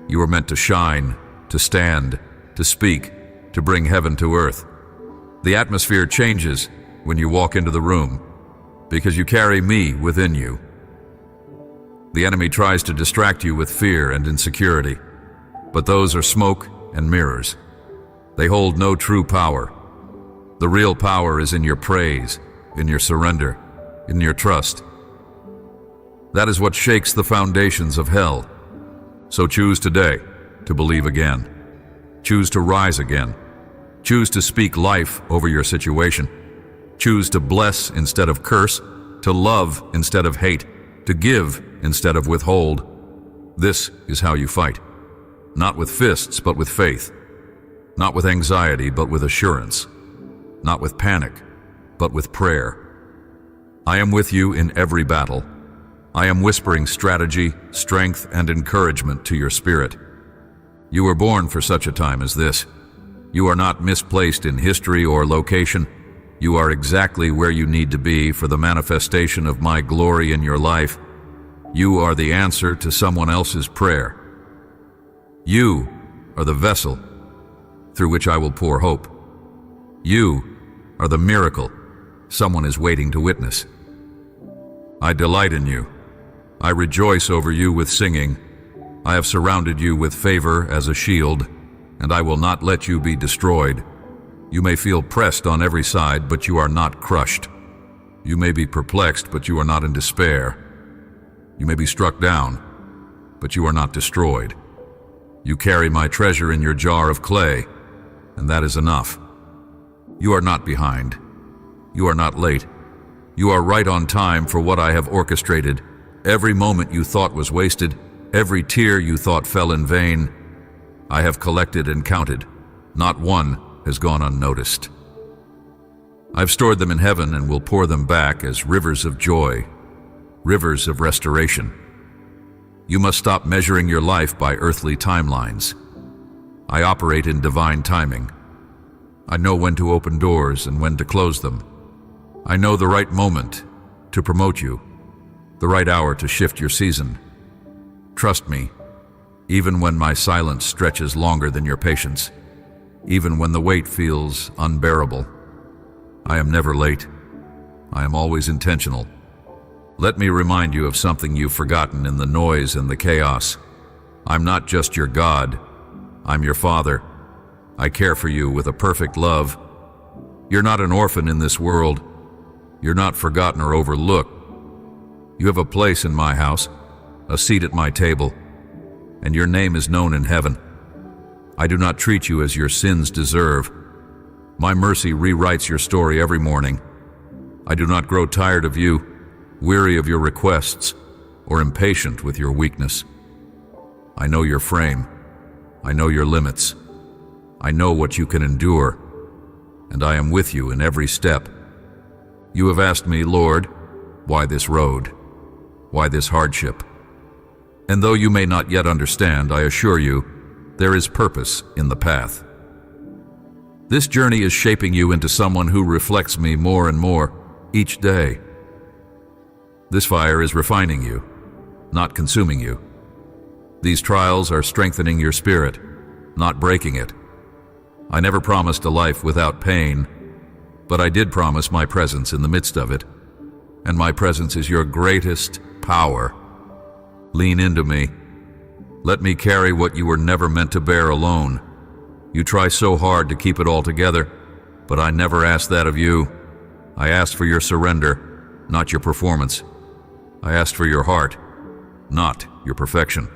You were meant to shine, to stand, to speak, to bring heaven to earth. The atmosphere changes when you walk into the room because you carry me within you. The enemy tries to distract you with fear and insecurity, but those are smoke and mirrors. They hold no true power. The real power is in your praise, in your surrender, in your trust. That is what shakes the foundations of hell. So choose today to believe again. Choose to rise again. Choose to speak life over your situation. Choose to bless instead of curse, to love instead of hate, to give instead of withhold. This is how you fight. Not with fists, but with faith. Not with anxiety, but with assurance. Not with panic, but with prayer. I am with you in every battle. I am whispering strategy, strength, and encouragement to your spirit. You were born for such a time as this. You are not misplaced in history or location. You are exactly where you need to be for the manifestation of my glory in your life. You are the answer to someone else's prayer. You are the vessel through which I will pour hope. You are the miracle someone is waiting to witness. I delight in you. I rejoice over you with singing. I have surrounded you with favor as a shield, and I will not let you be destroyed. You may feel pressed on every side, but you are not crushed. You may be perplexed, but you are not in despair. You may be struck down, but you are not destroyed. You carry my treasure in your jar of clay, and that is enough. You are not behind. You are not late. You are right on time for what I have orchestrated. Every moment you thought was wasted, every tear you thought fell in vain, I have collected and counted. Not one has gone unnoticed. I've stored them in heaven and will pour them back as rivers of joy, rivers of restoration. You must stop measuring your life by earthly timelines. I operate in divine timing. I know when to open doors and when to close them. I know the right moment to promote you, the right hour to shift your season. Trust me, even when my silence stretches longer than your patience, even when the weight feels unbearable. I am never late. I am always intentional. Let me remind you of something you've forgotten in the noise and the chaos. I'm not just your God. I'm your Father. I care for you with a perfect love. You're not an orphan in this world. You're not forgotten or overlooked. You have a place in my house, a seat at my table, and your name is known in heaven. I do not treat you as your sins deserve. My mercy rewrites your story every morning. I do not grow tired of you, weary of your requests, or impatient with your weakness. I know your frame. I know your limits. I know what you can endure, and I am with you in every step. You have asked me, Lord, why this road? Why this hardship? And though you may not yet understand, I assure you, there is purpose in the path. This journey is shaping you into someone who reflects me more and more each day. This fire is refining you, not consuming you. These trials are strengthening your spirit, not breaking it. I never promised a life without pain, but I did promise my presence in the midst of it, and my presence is your greatest power. Lean into me. Let me carry what you were never meant to bear alone. You try so hard to keep it all together, but I never asked that of you. I asked for your surrender, not your performance. I asked for your heart, not your perfection.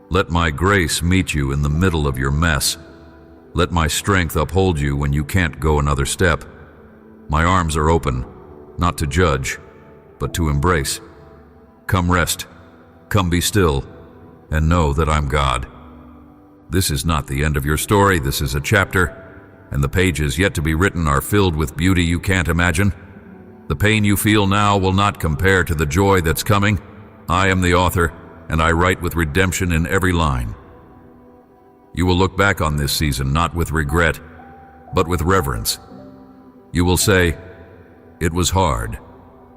Let my grace meet you in the middle of your mess. Let my strength uphold you when you can't go another step. My arms are open, not to judge, but to embrace. Come rest, come be still, and know that I'm God. This is not the end of your story, this is a chapter, and the pages yet to be written are filled with beauty you can't imagine. The pain you feel now will not compare to the joy that's coming. I am the author, and I write with redemption in every line. You will look back on this season not with regret, but with reverence. You will say, it was hard,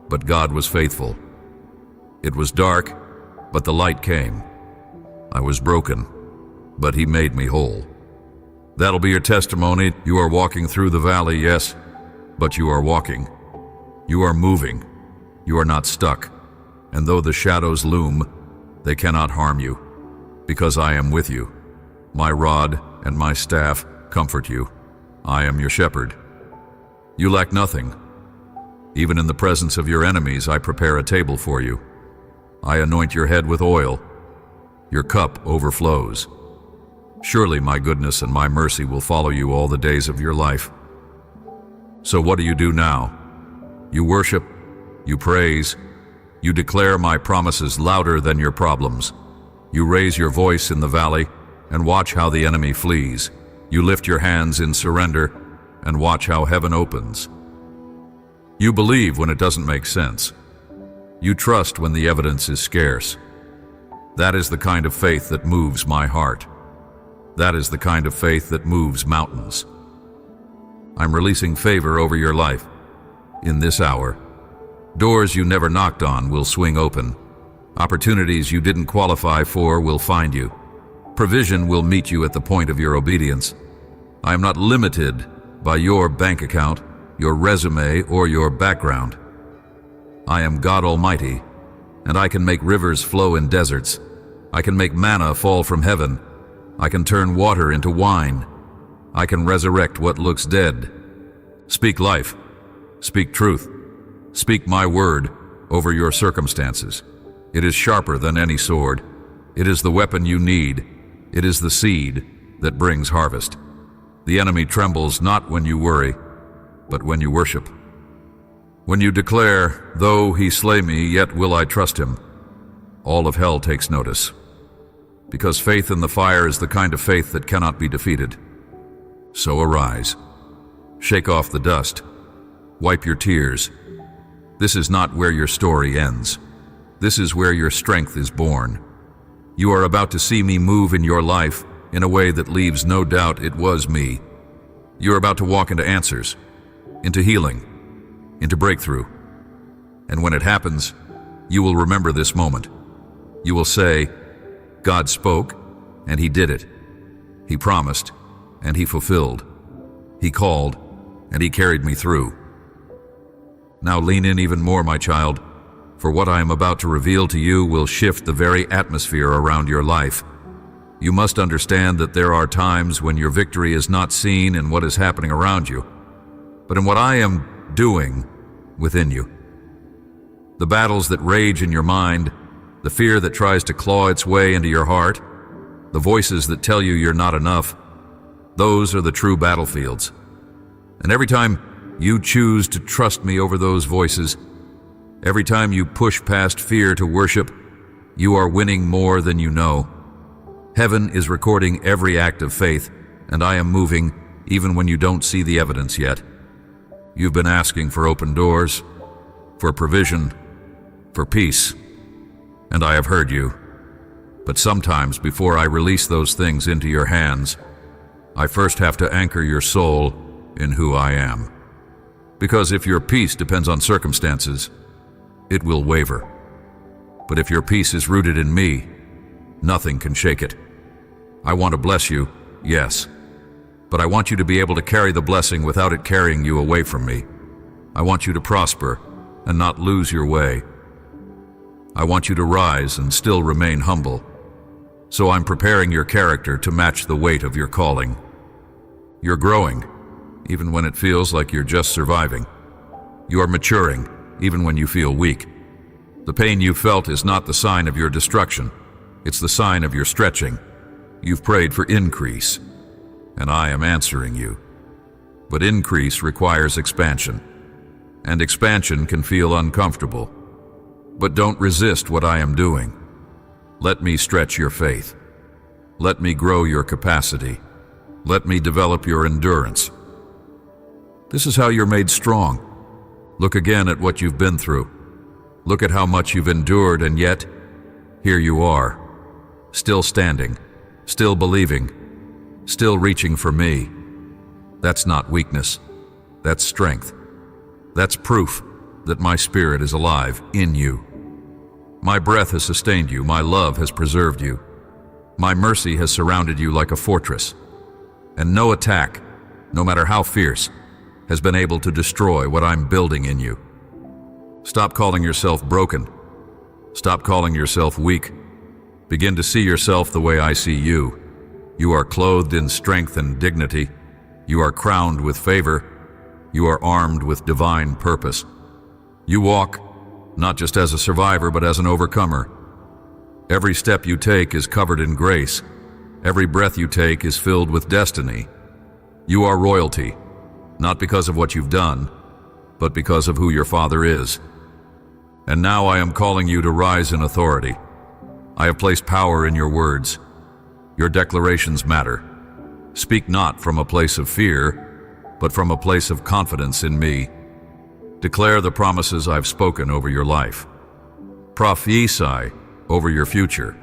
but God was faithful. It was dark, but the light came. I was broken, but He made me whole. That'll be your testimony. You are walking through the valley, yes, but you are walking. You are moving. You are not stuck. And though the shadows loom, they cannot harm you, because I am with you. My rod and my staff comfort you. I am your shepherd. You lack nothing. Even in the presence of your enemies, I prepare a table for you. I anoint your head with oil. Your cup overflows. Surely my goodness and my mercy will follow you all the days of your life. So what do you do now? You worship, you praise, you declare my promises louder than your problems. You raise your voice in the valley and watch how the enemy flees. You lift your hands in surrender and watch how heaven opens. You believe when it doesn't make sense. You trust when the evidence is scarce. That is the kind of faith that moves my heart. That is the kind of faith that moves mountains. I'm releasing favor over your life in this hour. Doors you never knocked on will swing open. Opportunities you didn't qualify for will find you. Provision will meet you at the point of your obedience. I am not limited by your bank account, your resume, or your background. I am God Almighty, and I can make rivers flow in deserts. I can make manna fall from heaven. I can turn water into wine. I can resurrect what looks dead. Speak life. Speak truth. Speak my word over your circumstances. It is sharper than any sword. It is the weapon you need. It is the seed that brings harvest. The enemy trembles not when you worry, but when you worship. When you declare, though he slay me, yet will I trust him, all of hell takes notice. Because faith in the fire is the kind of faith that cannot be defeated. So arise. Shake off the dust. Wipe your tears. This is not where your story ends. This is where your strength is born. You are about to see me move in your life in a way that leaves no doubt it was me. You are about to walk into answers, into healing, into breakthrough. And when it happens, you will remember this moment. You will say, God spoke, and he did it. He promised, and he fulfilled. He called, and he carried me through. Now lean in even more, my child, for what I am about to reveal to you will shift the very atmosphere around your life. You must understand that there are times when your victory is not seen in what is happening around you, but in what I am doing within you. The battles that rage in your mind, the fear that tries to claw its way into your heart, the voices that tell you you're not enough, those are the true battlefields. And every time you choose to trust me over those voices, every time you push past fear to worship, you are winning more than you know. Heaven is recording every act of faith, and I am moving even when you don't see the evidence yet. You've been asking for open doors, for provision, for peace, and I have heard you. But sometimes before I release those things into your hands, I first have to anchor your soul in who I am. Because if your peace depends on circumstances, it will waver. But if your peace is rooted in me, nothing can shake it. I want to bless you, yes, but I want you to be able to carry the blessing without it carrying you away from me. I want you to prosper and not lose your way. I want you to rise and still remain humble. So I'm preparing your character to match the weight of your calling. You're growing, even when it feels like you're just surviving. You are maturing, even when you feel weak. The pain you felt is not the sign of your destruction. It's the sign of your stretching. You've prayed for increase, and I am answering you. But increase requires expansion, and expansion can feel uncomfortable. But don't resist what I am doing. Let me stretch your faith. Let me grow your capacity. Let me develop your endurance. This is how you're made strong. Look again at what you've been through. Look at how much you've endured, and yet, here you are, still standing, still believing, still reaching for me. That's not weakness. That's strength. That's proof that my spirit is alive in you. My breath has sustained you. My love has preserved you. My mercy has surrounded you like a fortress. And no attack, no matter how fierce, has been able to destroy what I'm building in you. Stop calling yourself broken. Stop calling yourself weak. Begin to see yourself the way I see you. You are clothed in strength and dignity. You are crowned with favor. You are armed with divine purpose. You walk not just as a survivor, but as an overcomer. Every step you take is covered in grace. Every breath you take is filled with destiny. You are royalty, not because of what you've done, but because of who your Father is. And now I am calling you to rise in authority. I have placed power in your words. Your declarations matter. Speak not from a place of fear, but from a place of confidence in me. Declare the promises I've spoken over your life. Prophesy over your future.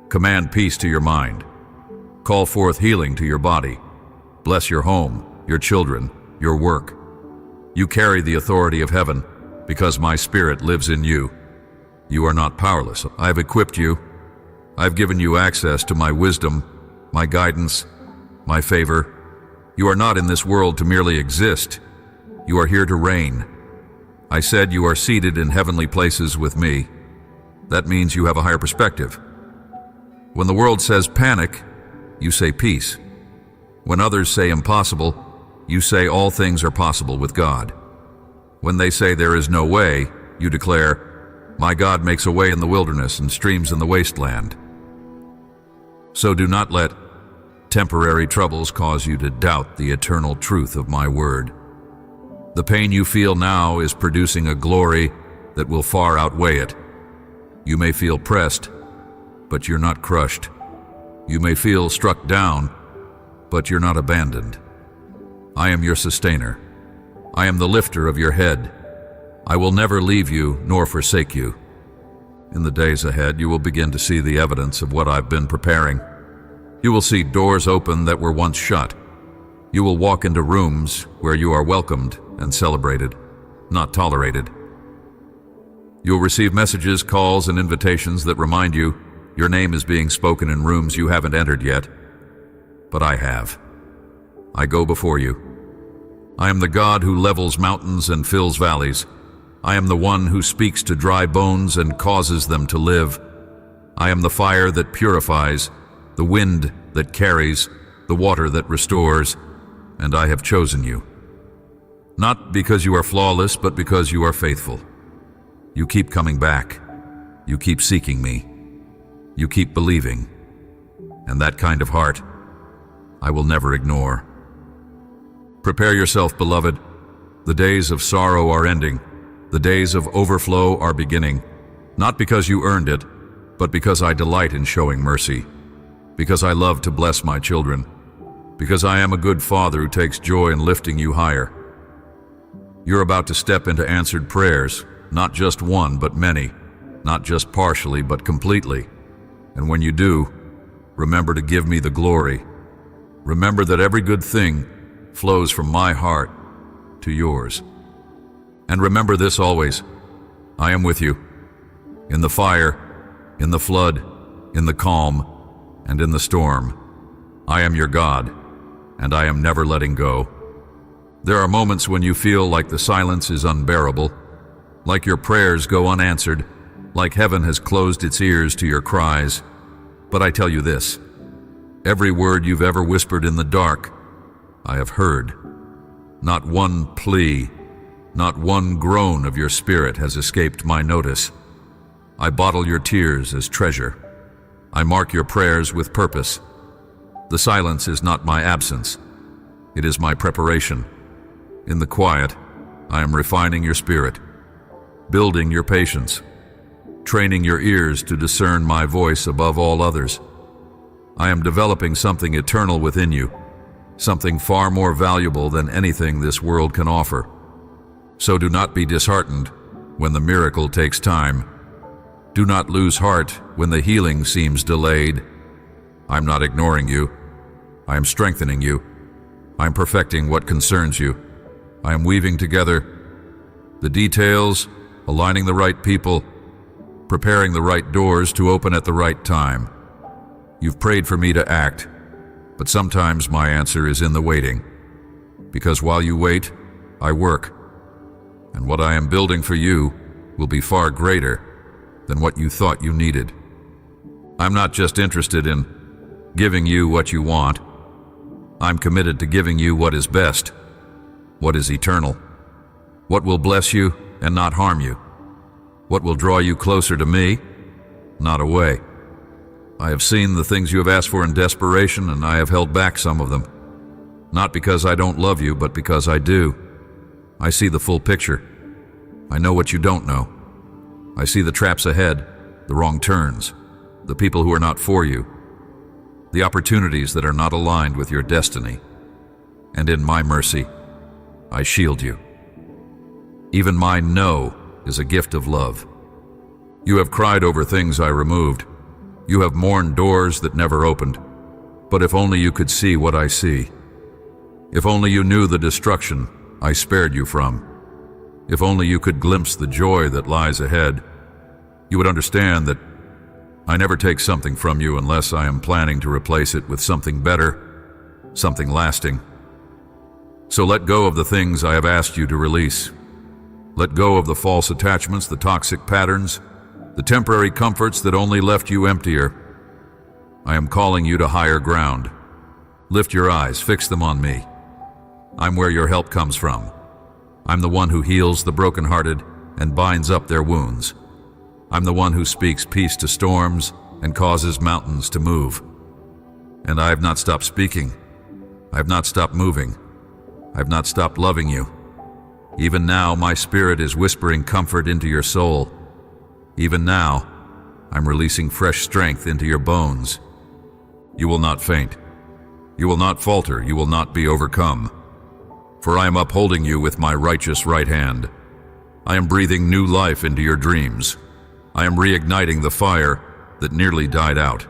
Command peace to your mind. Call forth healing to your body. Bless your home, your children, your work. You carry the authority of heaven because my spirit lives in you. You are not powerless. I've equipped you. I've given you access to my wisdom, my guidance, my favor. You are not in this world to merely exist. You are here to reign. I said you are seated in heavenly places with me. That means you have a higher perspective. When the world says panic, you say peace. When others say impossible, you say all things are possible with God. When they say there is no way, you declare, "My God makes a way in the wilderness and streams in the wasteland." So do not let temporary troubles cause you to doubt the eternal truth of my word. The pain you feel now is producing a glory that will far outweigh it. You may feel pressed, but you're not crushed. You may feel struck down, but you're not abandoned. I am your sustainer. I am the lifter of your head. I will never leave you nor forsake you. In the days ahead, you will begin to see the evidence of what I've been preparing. You will see doors open that were once shut. You will walk into rooms where you are welcomed and celebrated, not tolerated. You'll receive messages, calls, and invitations that remind you your name is being spoken in rooms you haven't entered yet. But I have. I go before you. I am the God who levels mountains and fills valleys. I am the one who speaks to dry bones and causes them to live. I am the fire that purifies, the wind that carries, the water that restores, and I have chosen you. Not because you are flawless, but because you are faithful. You keep coming back. You keep seeking me. You keep believing. And that kind of heart, I will never ignore. Prepare yourself, beloved. The days of sorrow are ending. The days of overflow are beginning. Not because you earned it, but because I delight in showing mercy. Because I love to bless my children. Because I am a good father who takes joy in lifting you higher. You're about to step into answered prayers, not just one, but many. Not just partially, but completely. And when you do, remember to give me the glory. Remember that every good thing flows from my heart to yours. And remember this always: I am with you. In the fire, in the flood, in the calm, and in the storm. I am your God, and I am never letting go. There are moments when you feel like the silence is unbearable, like your prayers go unanswered, like heaven has closed its ears to your cries. But I tell you this: every word you've ever whispered in the dark, I have heard. Not one plea, not one groan of your spirit has escaped my notice. I bottle your tears as treasure. I mark your prayers with purpose. The silence is not my absence. It is my preparation. In the quiet, I am refining your spirit, building your patience, training your ears to discern my voice above all others. I am developing something eternal within you, something far more valuable than anything this world can offer. So do not be disheartened when the miracle takes time. Do not lose heart when the healing seems delayed. I'm not ignoring you. I am strengthening you. I am perfecting what concerns you. I am weaving together the details, aligning the right people, preparing the right doors to open at the right time. You've prayed for me to act, but sometimes my answer is in the waiting. Because while you wait, I work. And what I am building for you will be far greater than what you thought you needed. I'm not just interested in giving you what you want. I'm committed to giving you what is best, what is eternal, what will bless you and not harm you, what will draw you closer to me, not away. I have seen the things you have asked for in desperation, and I have held back some of them. Not because I don't love you, but because I do. I see the full picture. I know what you don't know. I see the traps ahead, the wrong turns, the people who are not for you, the opportunities that are not aligned with your destiny. And in my mercy, I shield you. Even my no is a gift of love. You have cried over things I removed. You have mourned doors that never opened. But if only you could see what I see. If only you knew the destruction I spared you from. If only you could glimpse the joy that lies ahead, you would understand that I never take something from you unless I am planning to replace it with something better, something lasting. So let go of the things I have asked you to release. Let go of the false attachments, the toxic patterns, the temporary comforts that only left you emptier. I am calling you to higher ground. Lift your eyes, fix them on me. I'm where your help comes from. I'm the one who heals the brokenhearted and binds up their wounds. I'm the one who speaks peace to storms and causes mountains to move. And I have not stopped speaking. I have not stopped moving. I have not stopped loving you. Even now, my spirit is whispering comfort into your soul. Even now, I'm releasing fresh strength into your bones. You will not faint. You will not falter. You will not be overcome. For I am upholding you with my righteous right hand. I am breathing new life into your dreams. I am reigniting the fire that nearly died out.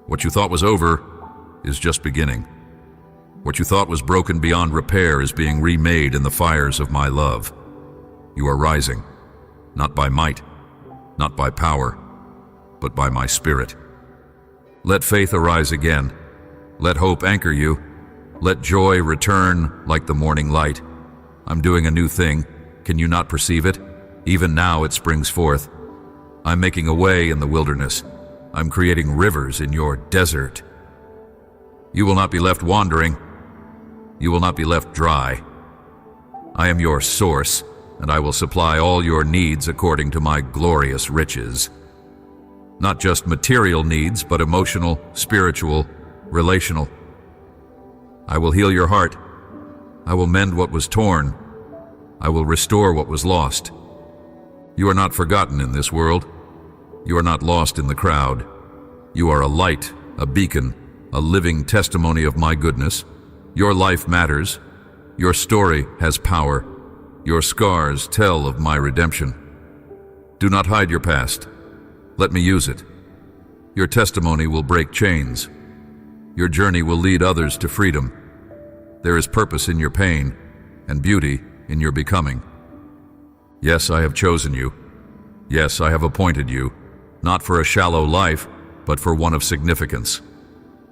What you thought was over is just beginning. What you thought was broken beyond repair is being remade in the fires of my love. You are rising, not by might, not by power, but by my spirit. Let faith arise again. Let hope anchor you. Let joy return like the morning light. I'm doing a new thing. Can you not perceive it? Even now it springs forth. I'm making a way in the wilderness. I'm creating rivers in your desert. You will not be left wandering. You will not be left dry. I am your source, and I will supply all your needs according to my glorious riches. Not just material needs, but emotional, spiritual, relational. I will heal your heart. I will mend what was torn. I will restore what was lost. You are not forgotten in this world. You are not lost in the crowd. You are a light, a beacon, a living testimony of my goodness. Your life matters. Your story has power. Your scars tell of my redemption. Do not hide your past. Let me use it. Your testimony will break chains. Your journey will lead others to freedom. There is purpose in your pain and beauty in your becoming. Yes, I have chosen you. Yes, I have appointed you, not for a shallow life, but for one of significance.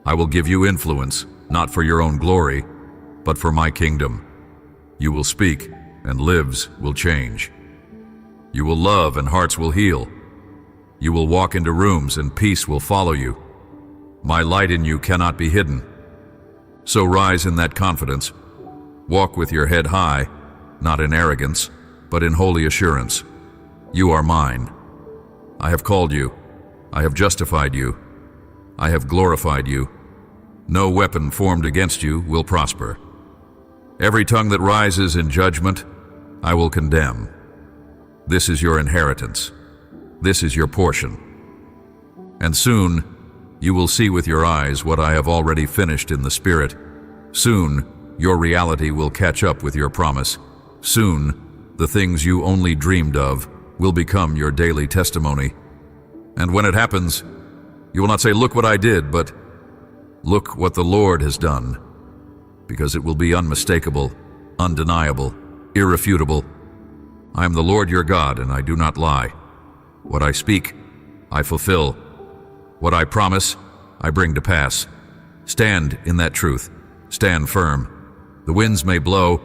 I will give you influence, not for your own glory, but for my kingdom. You will speak, and lives will change. You will love, and hearts will heal. You will walk into rooms, and peace will follow you. My light in you cannot be hidden. So rise in that confidence. Walk with your head high, not in arrogance, but in holy assurance. You are mine. I have called you. I have justified you. I have glorified you. No weapon formed against you will prosper. Every tongue that rises in judgment, I will condemn. This is your inheritance. This is your portion. And soon, you will see with your eyes what I have already finished in the Spirit. Soon, your reality will catch up with your promise. Soon, the things you only dreamed of will become your daily testimony. And when it happens, you will not say, "Look what I did," but "Look what the Lord has done," because it will be unmistakable, undeniable, irrefutable. I am the Lord your God, and I do not lie. What I speak, I fulfill. What I promise, I bring to pass. Stand in that truth. Stand firm. The winds may blow,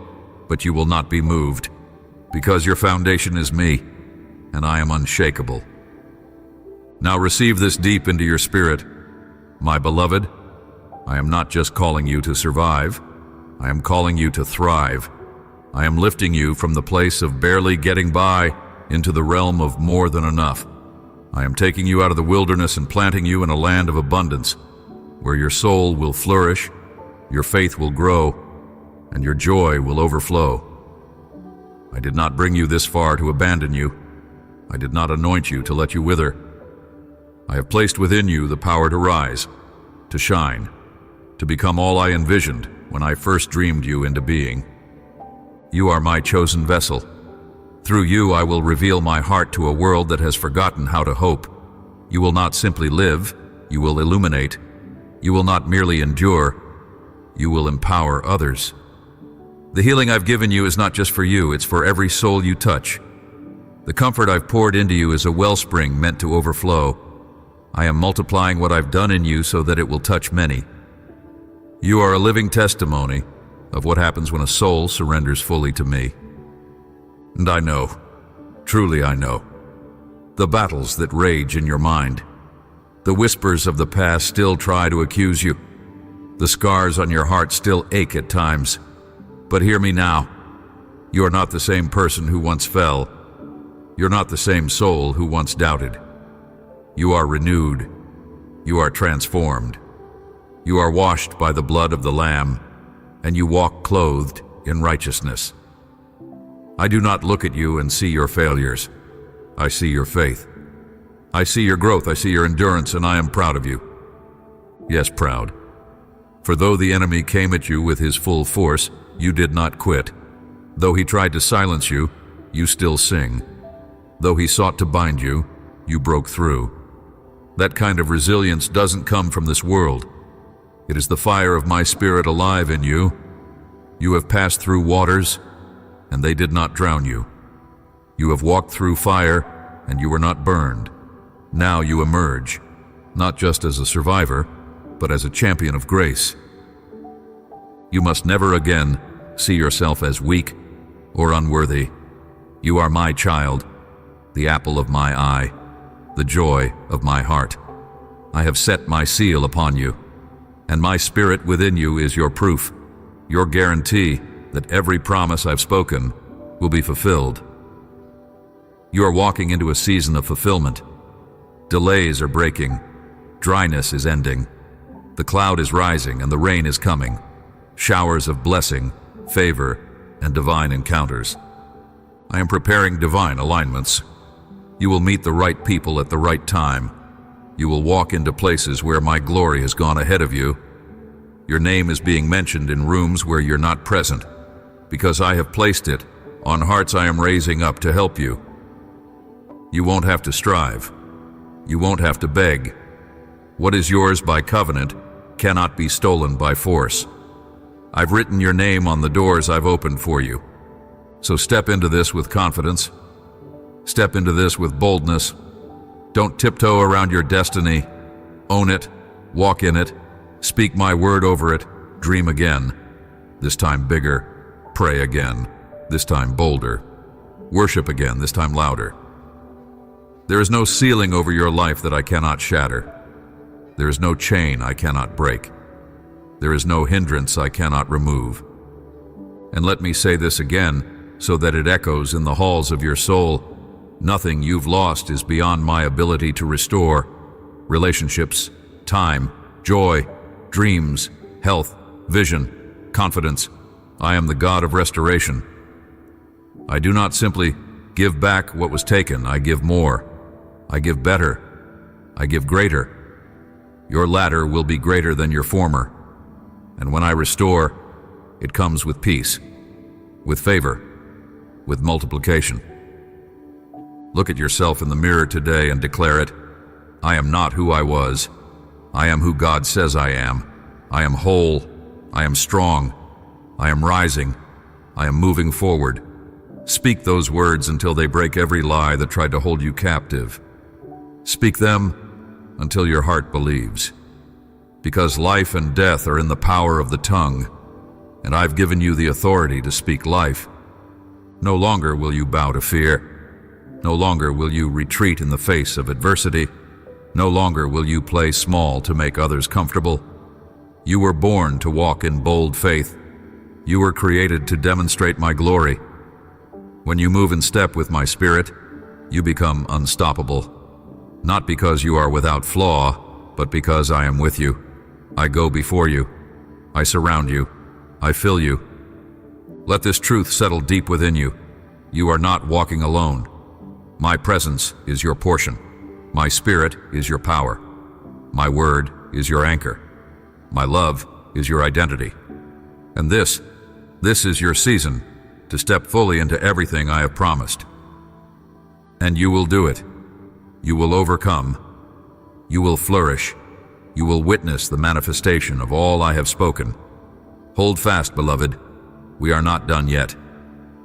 but you will not be moved, because your foundation is me, and I am unshakable. Now receive this deep into your spirit. My beloved, I am not just calling you to survive. I am calling you to thrive. I am lifting you from the place of barely getting by into the realm of more than enough. I am taking you out of the wilderness and planting you in a land of abundance, where your soul will flourish, your faith will grow, and your joy will overflow. I did not bring you this far to abandon you. I did not anoint you to let you wither. I have placed within you the power to rise, to shine, to become all I envisioned when I first dreamed you into being. You are my chosen vessel. Through you I will reveal my heart to a world that has forgotten how to hope. You will not simply live, you will illuminate. You will not merely endure, you will empower others. The healing I've given you is not just for you, it's for every soul you touch. The comfort I've poured into you is a wellspring meant to overflow. I am multiplying what I've done in you so that it will touch many. You are a living testimony of what happens when a soul surrenders fully to me. And I know, truly I know, the battles that rage in your mind. The whispers of the past still try to accuse you. The scars on your heart still ache at times. But hear me now. You are not the same person who once fell. You're not the same soul who once doubted. You are renewed. You are transformed. You are washed by the blood of the Lamb, and you walk clothed in righteousness. I do not look at you and see your failures. I see your faith. I see your growth. I see your endurance, and I am proud of you. Yes, proud. For though the enemy came at you with his full force, you did not quit. Though he tried to silence you, you still sing. Though he sought to bind you, you broke through. That kind of resilience doesn't come from this world. It is the fire of my Spirit alive in you. You have passed through waters, and they did not drown you. You have walked through fire, and you were not burned. Now you emerge, not just as a survivor, but as a champion of grace. You must never again see yourself as weak or unworthy. You are my child, the apple of my eye, the joy of my heart. I have set my seal upon you, and my Spirit within you is your proof, your guarantee that every promise I've spoken will be fulfilled. You are walking into a season of fulfillment. Delays are breaking. Dryness is ending. The cloud is rising and the rain is coming. Showers of blessing, favor, and divine encounters. I am preparing divine alignments. You will meet the right people at the right time. You will walk into places where my glory has gone ahead of you. Your name is being mentioned in rooms where you're not present, because I have placed it on hearts I am raising up to help you. You won't have to strive. You won't have to beg. What is yours by covenant cannot be stolen by force. I've written your name on the doors I've opened for you. So step into this with confidence. Step into this with boldness. Don't tiptoe around your destiny. Own it. Walk in it. Speak my word over it. Dream again. This time bigger. Pray again. This time bolder. Worship again, this time louder. There is no ceiling over your life that I cannot shatter. There is no chain I cannot break. There is no hindrance I cannot remove. And let me say this again, so that it echoes in the halls of your soul. Nothing you've lost is beyond my ability to restore. Relationships, time, joy, dreams, health, vision, confidence. I am the God of restoration. I do not simply give back what was taken. I give more. I give better. I give greater. Your latter will be greater than your former. And when I restore, it comes with peace, with favor, with multiplication. Look at yourself in the mirror today and declare it. I am not who I was. I am who God says I am. I am whole. I am strong. I am rising. I am moving forward. Speak those words until they break every lie that tried to hold you captive. Speak them until your heart believes. Because life and death are in the power of the tongue, and I've given you the authority to speak life. No longer will you bow to fear. No longer will you retreat in the face of adversity. No longer will you play small to make others comfortable. You were born to walk in bold faith. You were created to demonstrate my glory. When you move in step with my Spirit, you become unstoppable. Not because you are without flaw, but because I am with you. I go before you. I surround you. I fill you. Let this truth settle deep within you. You are not walking alone. My presence is your portion. My Spirit is your power. My word is your anchor. My love is your identity. And this is your season to step fully into everything I have promised. And you will do it. You will overcome. You will flourish. You will witness the manifestation of all I have spoken. Hold fast, beloved. We are not done yet.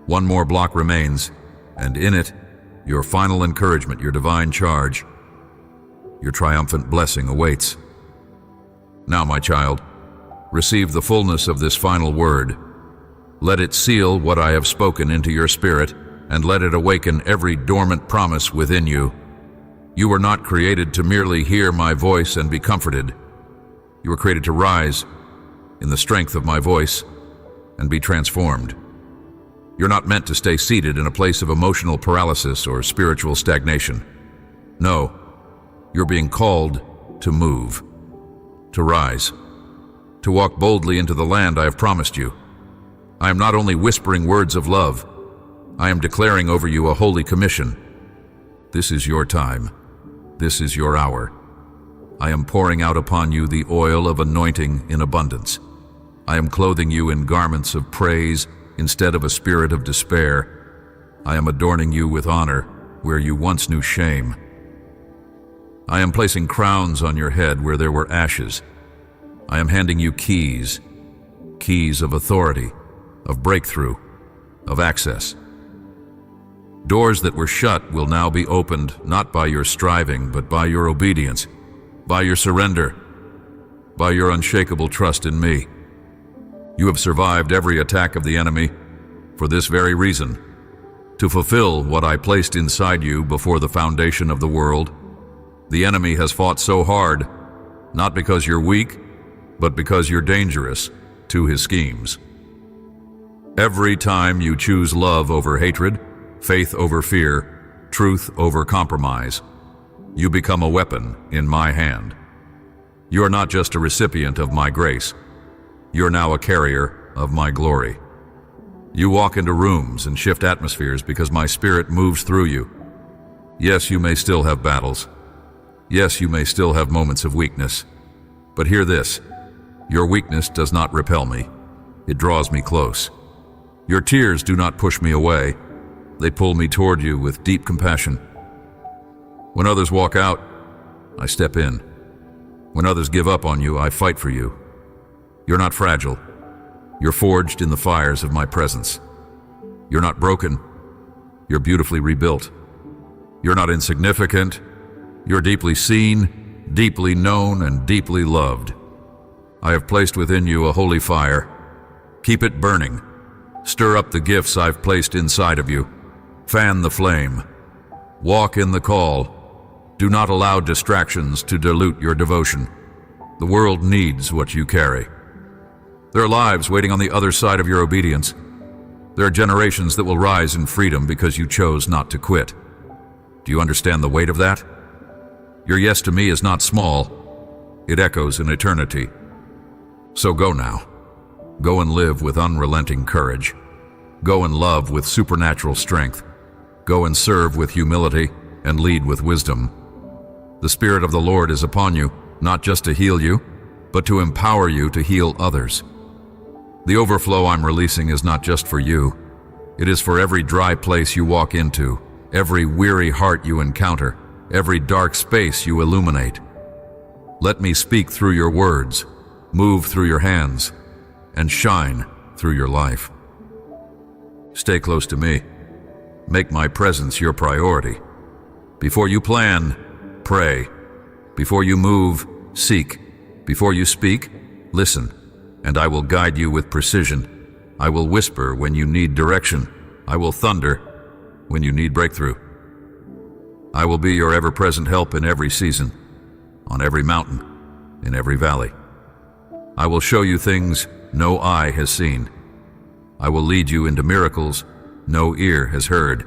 One more block remains, and in it, your final encouragement, your divine charge, your triumphant blessing awaits. Now, my child, receive the fullness of this final word. Let it seal what I have spoken into your spirit, and let it awaken every dormant promise within you. You were not created to merely hear my voice and be comforted. You were created to rise in the strength of my voice and be transformed. You're not meant to stay seated in a place of emotional paralysis or spiritual stagnation. No, you're being called to move, to rise, to walk boldly into the land I have promised you. I am not only whispering words of love, I am declaring over you a holy commission. This is your time. This is your hour. I am pouring out upon you the oil of anointing in abundance. I am clothing you in garments of praise instead of a spirit of despair. I am adorning you with honor where you once knew shame. I am placing crowns on your head where there were ashes. I am handing you keys, keys of authority, of breakthrough, of access. Doors that were shut will now be opened, not by your striving, but by your obedience, by your surrender, by your unshakable trust in me. You have survived every attack of the enemy for this very reason, to fulfill what I placed inside you before the foundation of the world. The enemy has fought so hard, not because you're weak, but because you're dangerous to his schemes. Every time you choose love over hatred, faith over fear, truth over compromise, you become a weapon in my hand. You are not just a recipient of my grace. You're now a carrier of my glory. You walk into rooms and shift atmospheres because my spirit moves through you. Yes, you may still have battles. Yes, you may still have moments of weakness. But hear this, your weakness does not repel me. It draws me close. Your tears do not push me away. They pull me toward you with deep compassion. When others walk out, I step in. When others give up on you, I fight for you. You're not fragile. You're forged in the fires of my presence. You're not broken. You're beautifully rebuilt. You're not insignificant. You're deeply seen, deeply known, and deeply loved. I have placed within you a holy fire. Keep it burning. Stir up the gifts I've placed inside of you. Fan the flame. Walk in the call. Do not allow distractions to dilute your devotion. The world needs what you carry. There are lives waiting on the other side of your obedience. There are generations that will rise in freedom because you chose not to quit. Do you understand the weight of that? Your yes to me is not small. It echoes in eternity. So go now. Go and live with unrelenting courage. Go and love with supernatural strength. Go and serve with humility and lead with wisdom. The Spirit of the Lord is upon you, not just to heal you, but to empower you to heal others. The overflow I'm releasing is not just for you. It is for every dry place you walk into, every weary heart you encounter, every dark space you illuminate. Let me speak through your words, move through your hands, and shine through your life. Stay close to me. Make my presence your priority. Before you plan, pray. Before you move, seek. Before you speak, listen, and I will guide you with precision. I will whisper when you need direction. I will thunder when you need breakthrough. I will be your ever-present help in every season, on every mountain, in every valley. I will show you things no eye has seen. I will lead you into miracles no ear has heard.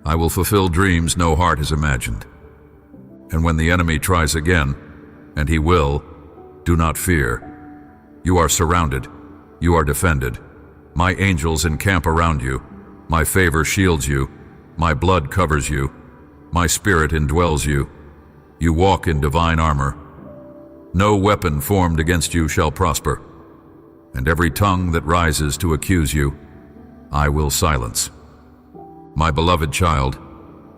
I will fulfill dreams no heart has imagined. And when the enemy tries again, and he will, do not fear. You are surrounded. You are defended. My angels encamp around you. My favor shields you. My blood covers you. My spirit indwells you. You walk in divine armor. No weapon formed against you shall prosper, and every tongue that rises to accuse you, I will silence. My beloved child,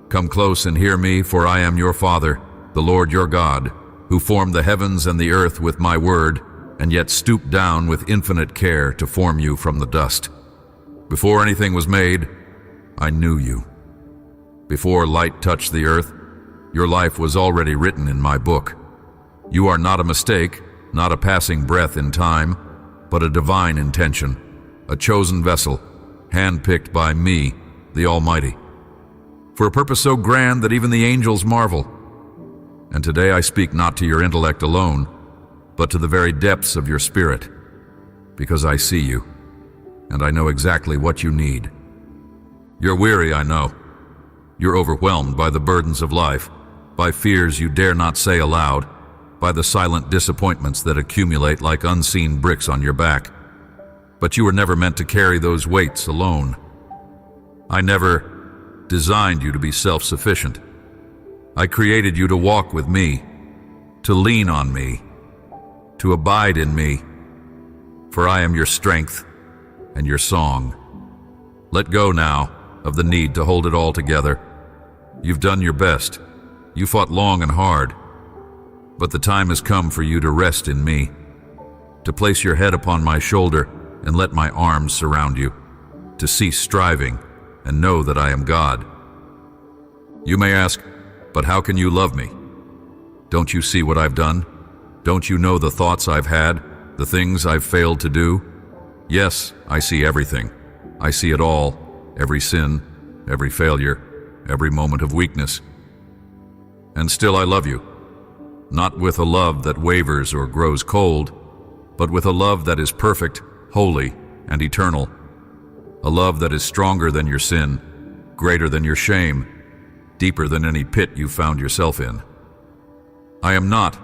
come close and hear me, for I am your Father, the Lord your God, who formed the heavens and the earth with my word, and yet stooped down with infinite care to form you from the dust. Before anything was made, I knew you. Before light touched the earth, your life was already written in my book. You are not a mistake, not a passing breath in time, but a divine intention, a chosen vessel, handpicked by me, the Almighty, for a purpose so grand that even the angels marvel. And today I speak not to your intellect alone, but to the very depths of your spirit, because I see you, and I know exactly what you need. You're weary, I know. You're overwhelmed by the burdens of life, by fears you dare not say aloud, by the silent disappointments that accumulate like unseen bricks on your back. But you were never meant to carry those weights alone. I never designed you to be self-sufficient. I created you to walk with me, to lean on me, to abide in me, for I am your strength and your song. Let go now of the need to hold it all together. You've done your best. You fought long and hard. But the time has come for you to rest in me, to place your head upon my shoulder and let my arms surround you, to cease striving and know that I am God. You may ask, but how can you love me? Don't you see what I've done? Don't you know the thoughts I've had, the things I've failed to do? Yes, I see everything. I see it all, every sin, every failure, every moment of weakness. And still I love you, not with a love that wavers or grows cold, but with a love that is perfect, holy, and eternal. A love that is stronger than your sin, greater than your shame, deeper than any pit you found yourself in. I am not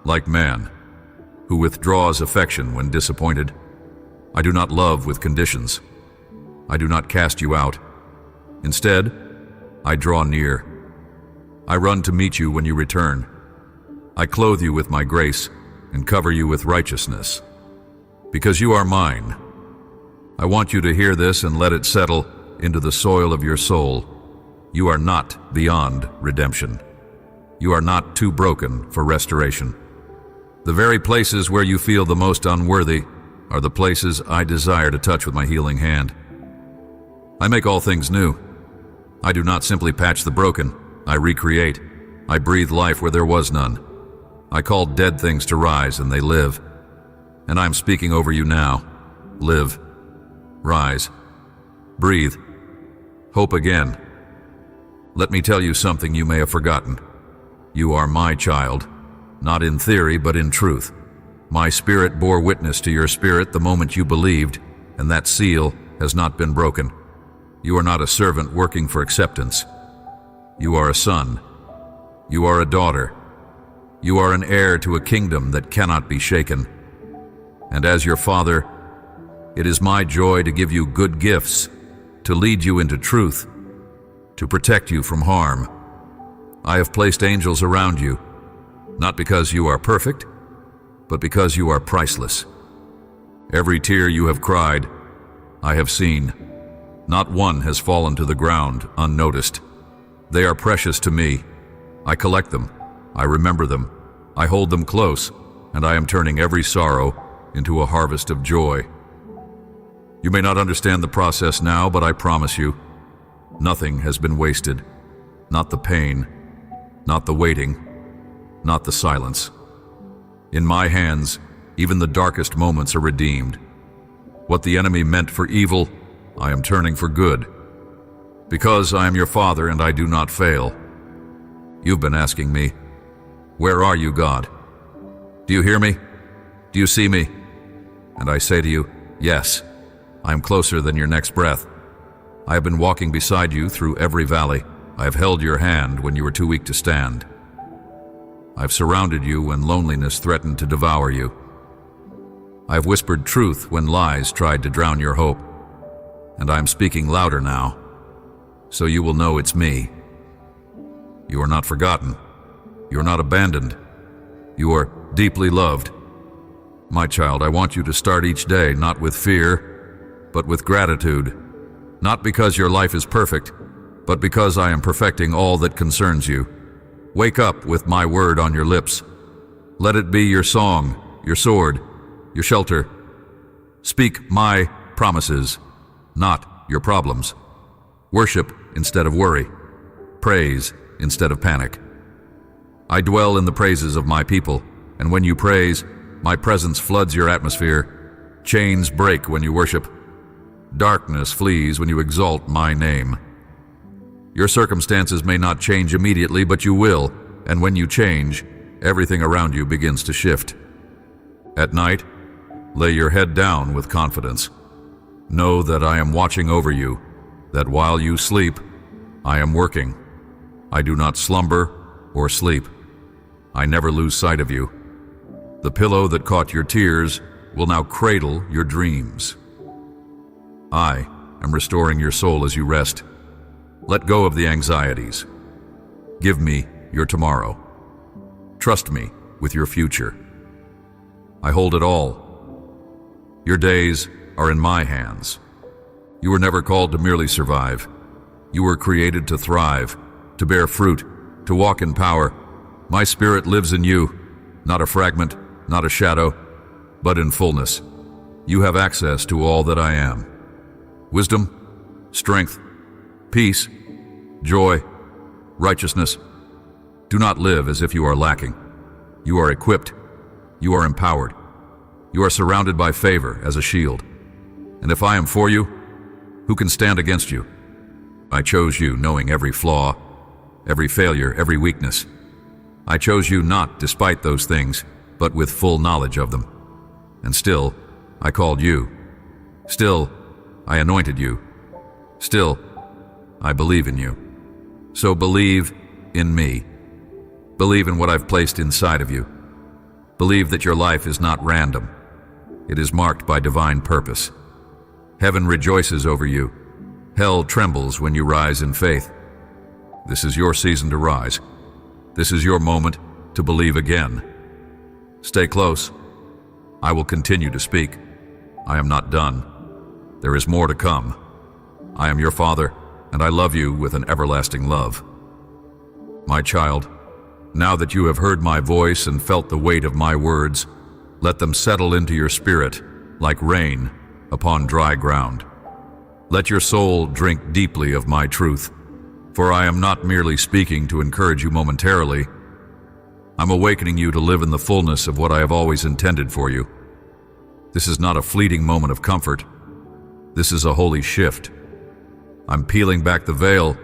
like man, who withdraws affection when disappointed. I do not love with conditions. I do not cast you out. Instead, I draw near. I run to meet you when you return. I clothe you with my grace and cover you with righteousness. Because you are mine. I want you to hear this and let it settle into the soil of your soul. You are not beyond redemption. You are not too broken for restoration. The very places where you feel the most unworthy are the places I desire to touch with my healing hand. I make all things new. I do not simply patch the broken. I recreate. I breathe life where there was none. I call dead things to rise, and they live. And I'm speaking over you now. Live. Rise. Breathe. Hope again. Let me tell you something you may have forgotten. You are my child, not in theory, but in truth. My spirit bore witness to your spirit the moment you believed, and that seal has not been broken. You are not a servant working for acceptance. You are a son. You are a daughter. You are an heir to a kingdom that cannot be shaken. And as your father, it is my joy to give you good gifts, to lead you into truth, to protect you from harm. I have placed angels around you, not because you are perfect, but because you are priceless. Every tear you have cried, I have seen. Not one has fallen to the ground unnoticed. They are precious to me. I collect them. I remember them. I hold them close, and I am turning every sorrow into a harvest of joy. You may not understand the process now, but I promise you, nothing has been wasted. Not the pain, not the waiting, not the silence. In my hands, even the darkest moments are redeemed. What the enemy meant for evil, I am turning for good. Because I am your Father and I do not fail. You've been asking me, where are you, God? Do you hear me? Do you see me? And I say to you, yes, I am closer than your next breath. I have been walking beside you through every valley. I have held your hand when you were too weak to stand. I have surrounded you when loneliness threatened to devour you. I have whispered truth when lies tried to drown your hope. And I am speaking louder now, so you will know it's me. You are not forgotten. You are not abandoned. You are deeply loved. My child, I want you to start each day not with fear, but with gratitude. Not because your life is perfect, but because I am perfecting all that concerns you. Wake up with my word on your lips. Let it be your song, your sword, your shelter. Speak my promises, not your problems. Worship instead of worry. Praise instead of panic. I dwell in the praises of my people, and when you praise, my presence floods your atmosphere. Chains break when you worship. Darkness flees when you exalt my name. Your circumstances may not change immediately, but you will, and when you change, everything around you begins to shift. At night, lay your head down with confidence. Know that I am watching over you, that while you sleep, I am working. I do not slumber or sleep. I never lose sight of you. The pillow that caught your tears will now cradle your dreams. I am restoring your soul as you rest. Let go of the anxieties. Give me your tomorrow. Trust me with your future. I hold it all. Your days are in my hands. You were never called to merely survive. You were created to thrive, to bear fruit, to walk in power. My spirit lives in you, not a fragment, not a shadow, but in fullness. You have access to all that I am. Wisdom, strength, peace, joy, righteousness. Do not live as if you are lacking. You are equipped. You are empowered. You are surrounded by favor as a shield. And if I am for you, who can stand against you? I chose you knowing every flaw, every failure, every weakness. I chose you not despite those things, but with full knowledge of them. And still, I called you. Still, I anointed you. Still, I believe in you. So believe in me. Believe in what I've placed inside of you. Believe that your life is not random. It is marked by divine purpose. Heaven rejoices over you. Hell trembles when you rise in faith. This is your season to rise. This is your moment to believe again. Stay close. I will continue to speak. I am not done. There is more to come. I am your Father, and I love you with an everlasting love. My child, now that you have heard my voice and felt the weight of my words, let them settle into your spirit like rain upon dry ground. Let your soul drink deeply of my truth, for I am not merely speaking to encourage you momentarily. I'm awakening you to live in the fullness of what I have always intended for you. This is not a fleeting moment of comfort. This is a holy shift. I'm peeling back the veil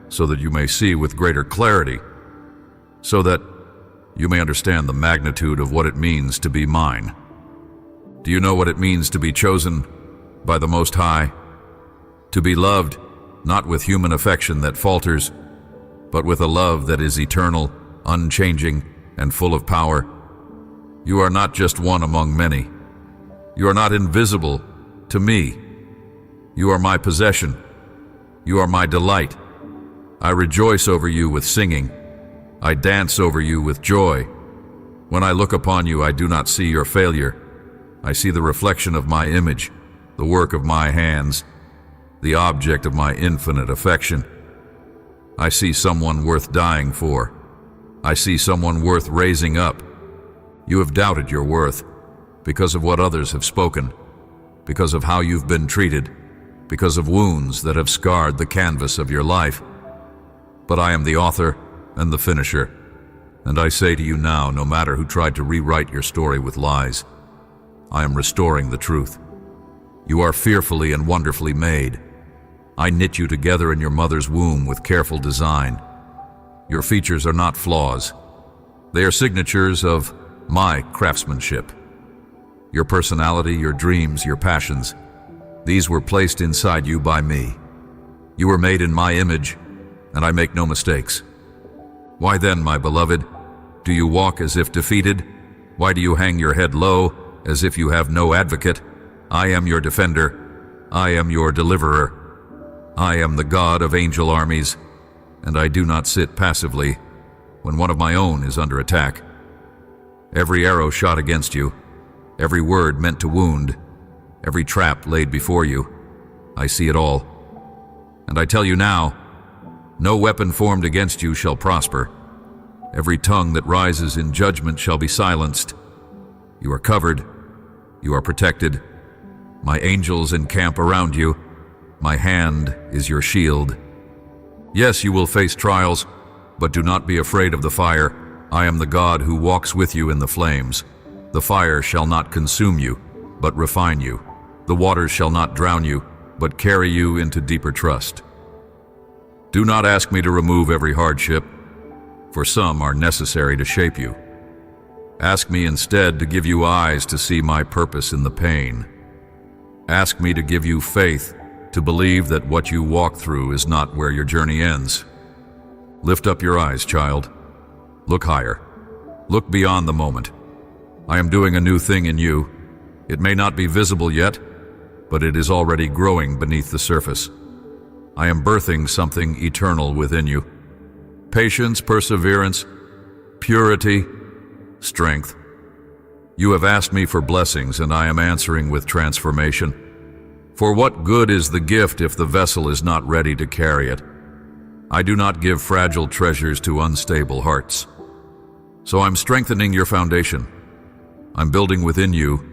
so that you may see with greater clarity, so that you may understand the magnitude of what it means to be mine. Do you know what it means to be chosen by the Most High? To be loved, not with human affection that falters, but with a love that is eternal, unchanging, and full of power. You are not just one among many. You are not invisible to me. You are my possession. You are my delight. I rejoice over you with singing. I dance over you with joy. When I look upon you, I do not see your failure. I see the reflection of my image, the work of my hands, the object of my infinite affection. I see someone worth dying for. I see someone worth raising up. You have doubted your worth because of what others have spoken, because of how you've been treated, because of wounds that have scarred the canvas of your life. But I am the author and the finisher, and I say to you now, no matter who tried to rewrite your story with lies, I am restoring the truth. You are fearfully and wonderfully made. I knit you together in your mother's womb with careful design. Your features are not flaws. They are signatures of my craftsmanship. Your personality, your dreams, your passions, these were placed inside you by me. You were made in my image, and I make no mistakes. Why then, my beloved, do you walk as if defeated? Why do you hang your head low, as if you have no advocate? I am your defender. I am your deliverer. I am the God of angel armies, and I do not sit passively when one of my own is under attack. Every arrow shot against you, every word meant to wound, every trap laid before you, I see it all. And I tell you now, no weapon formed against you shall prosper. Every tongue that rises in judgment shall be silenced. You are covered. You are protected. My angels encamp around you. My hand is your shield. Yes, you will face trials, but do not be afraid of the fire. I am the God who walks with you in the flames. The fire shall not consume you, but refine you. The waters shall not drown you, but carry you into deeper trust. Do not ask me to remove every hardship, for some are necessary to shape you. Ask me instead to give you eyes to see my purpose in the pain. Ask me to give you faith to believe that what you walk through is not where your journey ends. Lift up your eyes, child. Look higher. Look beyond the moment. I am doing a new thing in you. It may not be visible yet, but it is already growing beneath the surface. I am birthing something eternal within you. Patience, perseverance, purity, strength. You have asked me for blessings, and I am answering with transformation. For what good is the gift if the vessel is not ready to carry it? I do not give fragile treasures to unstable hearts. So I'm strengthening your foundation. I'm building within you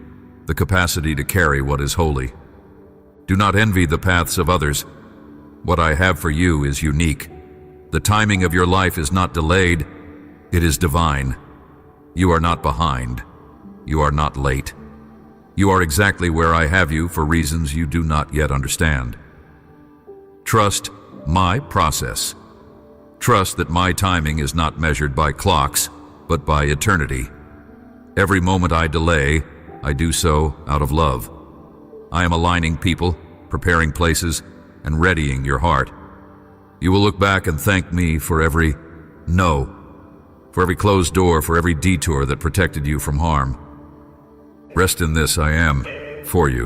the capacity to carry what is holy. Do not envy the paths of others. What I have for you is unique. The timing of your life is not delayed, it is divine. You are not behind. You are not late. You are exactly where I have you for reasons you do not yet understand. Trust my process. Trust that my timing is not measured by clocks, but by eternity. Every moment I delay, I do so out of love. I am aligning people, preparing places, and readying your heart. You will look back and thank me for every no, for every closed door, for every detour that protected you from harm. Rest in this, I am for you.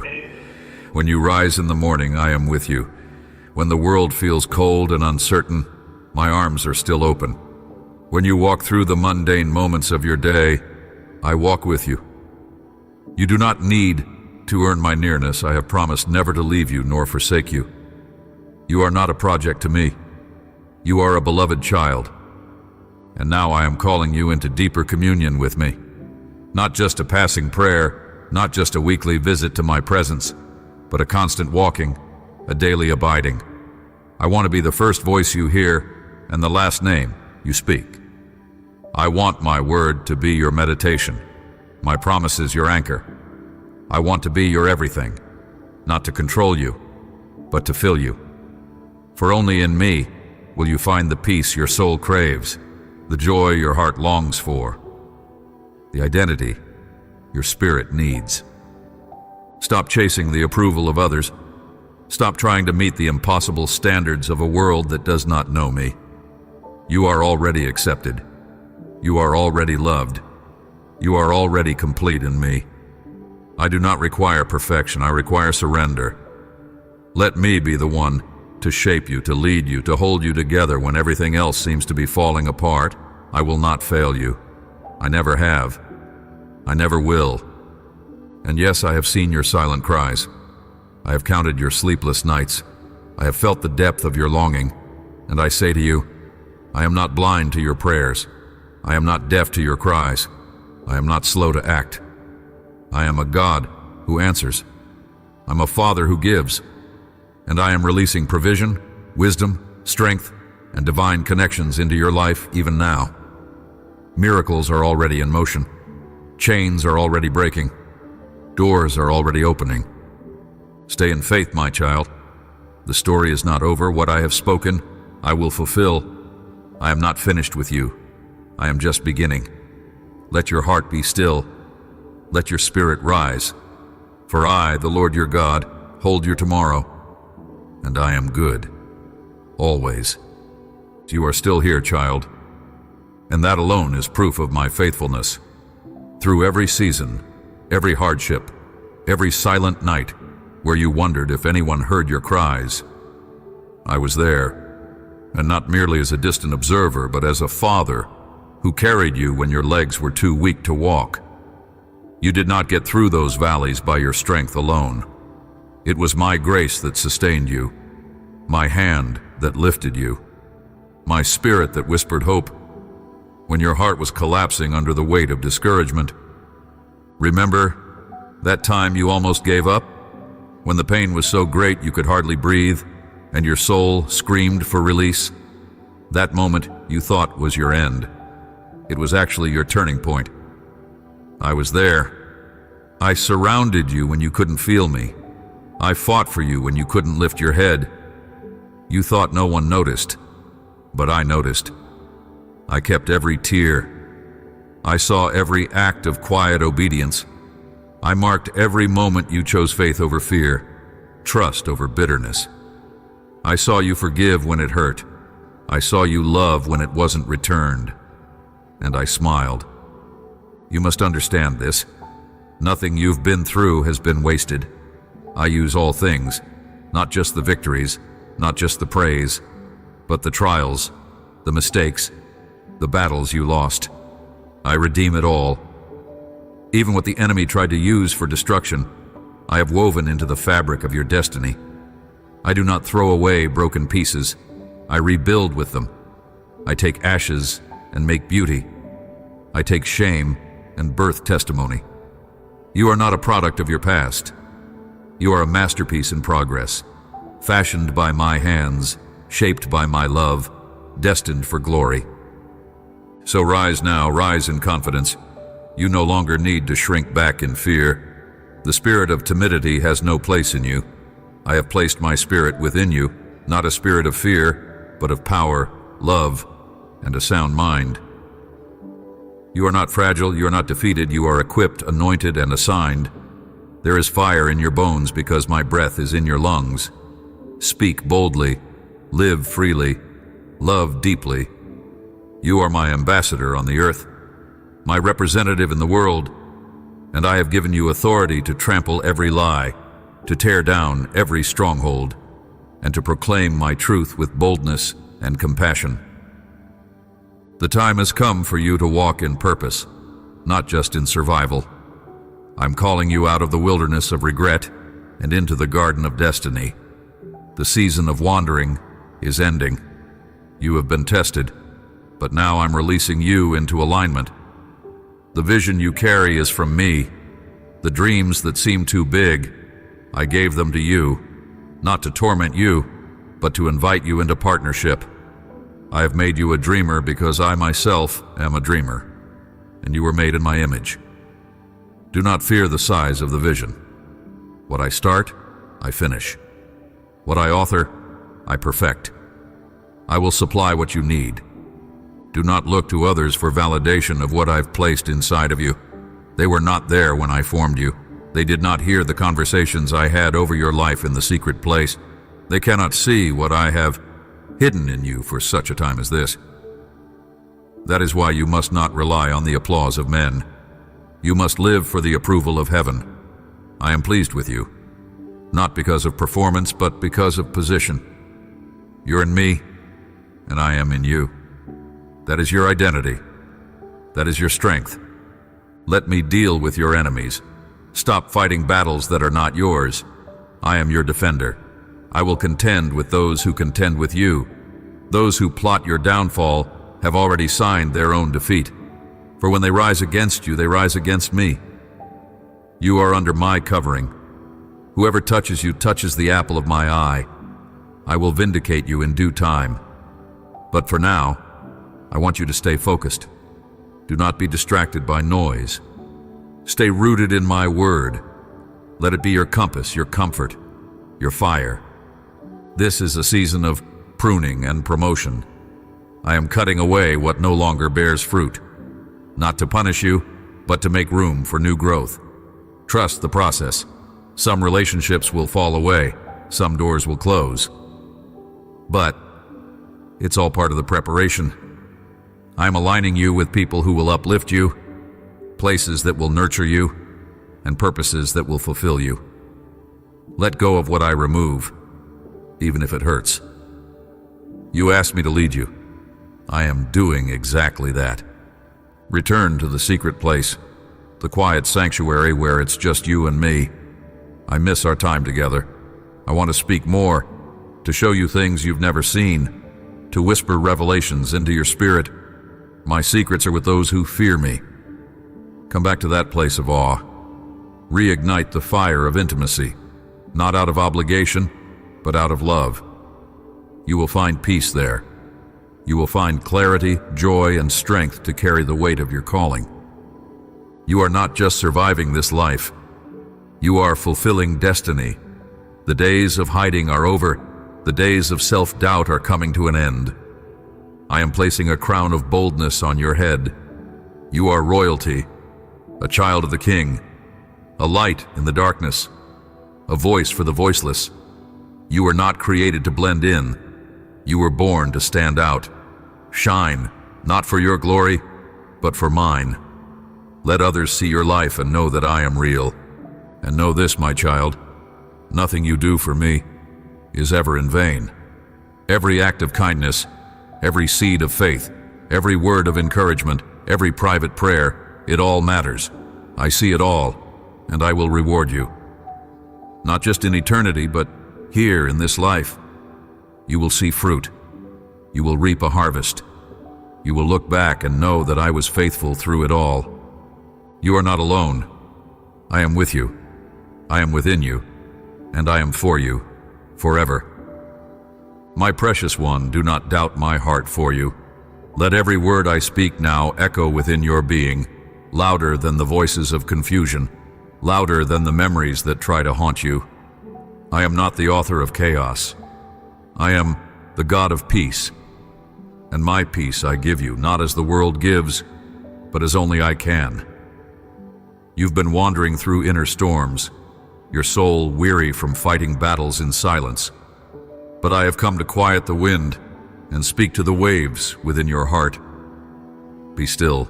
When you rise in the morning, I am with you. When the world feels cold and uncertain, my arms are still open. When you walk through the mundane moments of your day, I walk with you. You do not need to earn my nearness. I have promised never to leave you nor forsake you. You are not a project to me. You are a beloved child. And now I am calling you into deeper communion with me. Not just a passing prayer, not just a weekly visit to my presence, but a constant walking, a daily abiding. I want to be the first voice you hear and the last name you speak. I want my word to be your meditation, my promises your anchor. I want to be your everything, not to control you, but to fill you. For only in me will you find the peace your soul craves, the joy your heart longs for, the identity your spirit needs. Stop chasing the approval of others. Stop trying to meet the impossible standards of a world that does not know me. You are already accepted. You are already loved. You are already complete in me. I do not require perfection. I require surrender. Let me be the one to shape you, to lead you, to hold you together when everything else seems to be falling apart. I will not fail you. I never have. I never will. And yes, I have seen your silent cries. I have counted your sleepless nights. I have felt the depth of your longing. And I say to you, I am not blind to your prayers. I am not deaf to your cries. I am not slow to act. I am a God who answers. I'm a Father who gives. And I am releasing provision, wisdom, strength, and divine connections into your life even now. Miracles are already in motion. Chains are already breaking. Doors are already opening. Stay in faith, my child. The story is not over. What I have spoken, I will fulfill. I am not finished with you. I am just beginning. Let your heart be still. Let your spirit rise. For I, the Lord your God, hold your tomorrow. And I am good. Always. You are still here, child. And that alone is proof of my faithfulness. Through every season, every hardship, every silent night where you wondered if anyone heard your cries, I was there, and not merely as a distant observer, but as a father who carried you when your legs were too weak to walk. You did not get through those valleys by your strength alone. It was my grace that sustained you, my hand that lifted you, my spirit that whispered hope when your heart was collapsing under the weight of discouragement. Remember that time you almost gave up? When the pain was so great you could hardly breathe and your soul screamed for release? That moment you thought was your end. It was actually your turning point. I was there. I surrounded you when you couldn't feel me. I fought for you when you couldn't lift your head. You thought no one noticed, but I noticed. I kept every tear. I saw every act of quiet obedience. I marked every moment you chose faith over fear. trust over bitterness. I saw you forgive when it hurt. I saw you love when it wasn't returned. And I smiled. You must understand this. Nothing you've been through has been wasted. I use all things, not just the victories, not just the praise, but the trials, the mistakes, the battles you lost. I redeem it all. Even what the enemy tried to use for destruction, I have woven into the fabric of your destiny. I do not throw away broken pieces. I rebuild with them. I take ashes and make beauty. I take shame and birth testimony. You are not a product of your past. You are a masterpiece in progress, fashioned by my hands, shaped by my love, destined for glory. So rise now, rise in confidence. You no longer need to shrink back in fear. The spirit of timidity has no place in you. I have placed my spirit within you, not a spirit of fear, but of power, love, and a sound mind. You are not fragile, you are not defeated, you are equipped, anointed, and assigned. There is fire in your bones because my breath is in your lungs. Speak boldly, live freely, love deeply. You are my ambassador on the earth, my representative in the world, and I have given you authority to trample every lie, to tear down every stronghold, and to proclaim my truth with boldness and compassion. The time has come for you to walk in purpose, not just in survival. I'm calling you out of the wilderness of regret and into the garden of destiny. The season of wandering is ending. You have been tested, but now I'm releasing you into alignment. The vision you carry is from me. The dreams that seem too big, I gave them to you, not to torment you, but to invite you into partnership. I have made you a dreamer because I myself am a dreamer, and you were made in my image. Do not fear the size of the vision. What I start, I finish. What I author, I perfect. I will supply what you need. Do not look to others for validation of what I've placed inside of you. They were not there when I formed you. They did not hear the conversations I had over your life in the secret place. They cannot see what I have hidden in you for such a time as this. That is why you must not rely on the applause of men. You must live for the approval of heaven. I am pleased with you, not because of performance, but because of position. You're in me, and I am in you. That is your identity. That is your strength. Let me deal with your enemies. Stop fighting battles that are not yours. I am your defender. I will contend with those who contend with you. Those who plot your downfall have already signed their own defeat. For when they rise against you, they rise against me. You are under my covering. Whoever touches you touches the apple of my eye. I will vindicate you in due time. But for now, I want you to stay focused. Do not be distracted by noise. Stay rooted in my word. Let it be your compass, your comfort, your fire. This is a season of pruning and promotion. I am cutting away what no longer bears fruit, not to punish you, but to make room for new growth. Trust the process. Some relationships will fall away, some doors will close. But it's all part of the preparation. I'm aligning you with people who will uplift you, places that will nurture you, and purposes that will fulfill you. Let go of what I remove, even if it hurts. You asked me to lead you. I am doing exactly that. Return to the secret place, the quiet sanctuary where it's just you and me. I miss our time together. I want to speak more, to show you things you've never seen, to whisper revelations into your spirit. My secrets are with those who fear me. Come back to that place of awe. Reignite the fire of intimacy, not out of obligation, but out of love. You will find peace there. You will find clarity, joy, and strength to carry the weight of your calling. You are not just surviving this life. You are fulfilling destiny. The days of hiding are over. The days of self-doubt are coming to an end. I am placing a crown of boldness on your head. You are royalty, a child of the King, a light in the darkness. a voice for the voiceless. You were not created to blend in. You were born to stand out. Shine, not for your glory, but for mine. Let others see your life and know that I am real. And know this, my child, nothing you do for me is ever in vain. Every act of kindness, every seed of faith, every word of encouragement, every private prayer, it all matters. I see it all, and I will reward you. Not just in eternity, but here in this life. You will see fruit. You will reap a harvest. You will look back and know that I was faithful through it all. You are not alone. I am with you. I am within you, and I am for you, forever. My precious one, do not doubt my heart for you. Let every word I speak now echo within your being, louder than the voices of confusion, louder than the memories that try to haunt you. I am not the author of chaos. I am the God of peace. And my peace I give you, not as the world gives, but as only I can. You've been wandering through inner storms, your soul weary from fighting battles in silence. But I have come to quiet the wind and speak to the waves within your heart. Be still.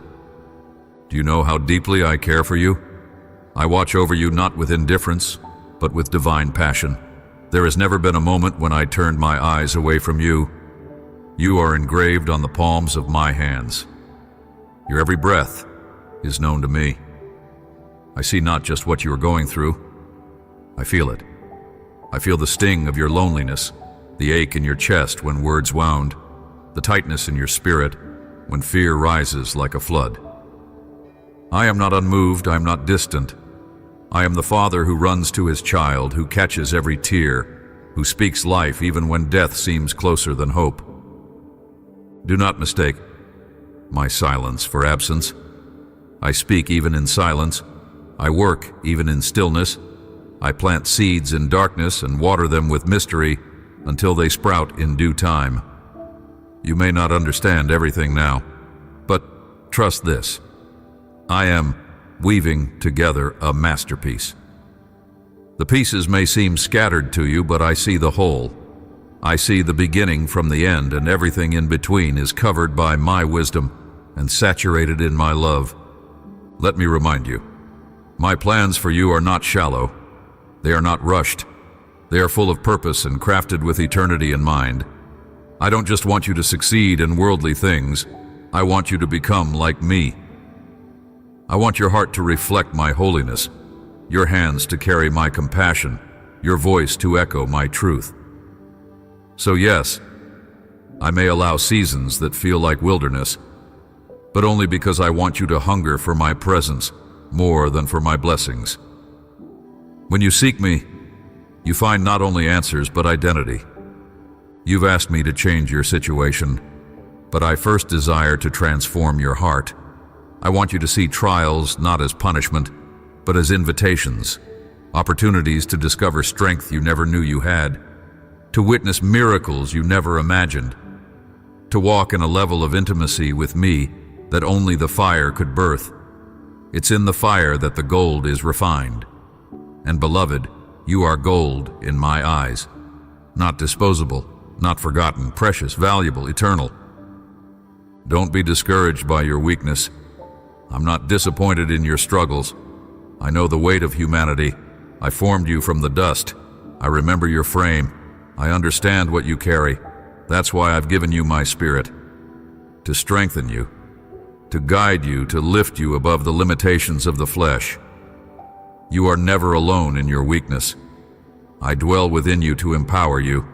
Do you know how deeply I care for you? I watch over you not with indifference, but with divine passion. There has never been a moment when I turned my eyes away from you. You are engraved on the palms of my hands. Your every breath is known to me. I see not just what you are going through. I feel it. I feel the sting of your loneliness, the ache in your chest when words wound, the tightness in your spirit when fear rises like a flood. I am not unmoved, I am not distant. I am the father who runs to his child, who catches every tear, who speaks life even when death seems closer than hope. Do not mistake my silence for absence. I speak even in silence. I work even in stillness. I plant seeds in darkness and water them with mystery until they sprout in due time. You may not understand everything now, but trust this. I am weaving together a masterpiece. The pieces may seem scattered to you, but I see the whole. I see the beginning from the end, and everything in between is covered by my wisdom and saturated in my love. Let me remind you, my plans for you are not shallow. They are not rushed. They are full of purpose and crafted with eternity in mind. I don't just want you to succeed in worldly things. I want you to become like me. I want your heart to reflect my holiness, your hands to carry my compassion, your voice to echo my truth. So yes, I may allow seasons that feel like wilderness, but only because I want you to hunger for my presence more than for my blessings. When you seek me, you find not only answers but identity. You've asked me to change your situation, but I first desire to transform your heart. I want you to see trials not as punishment, but as invitations, opportunities to discover strength you never knew you had, to witness miracles you never imagined, to walk in a level of intimacy with me that only the fire could birth. It's in the fire that the gold is refined. And beloved, you are gold in my eyes, not disposable, not forgotten, precious, valuable, eternal. Don't be discouraged by your weakness. I'm not disappointed in your struggles. I know the weight of humanity. I formed you from the dust. I remember your frame. I understand what you carry. That's why I've given you my spirit, to strengthen you, to guide you, to lift you above the limitations of the flesh. You are never alone in your weakness. I dwell within you to empower you.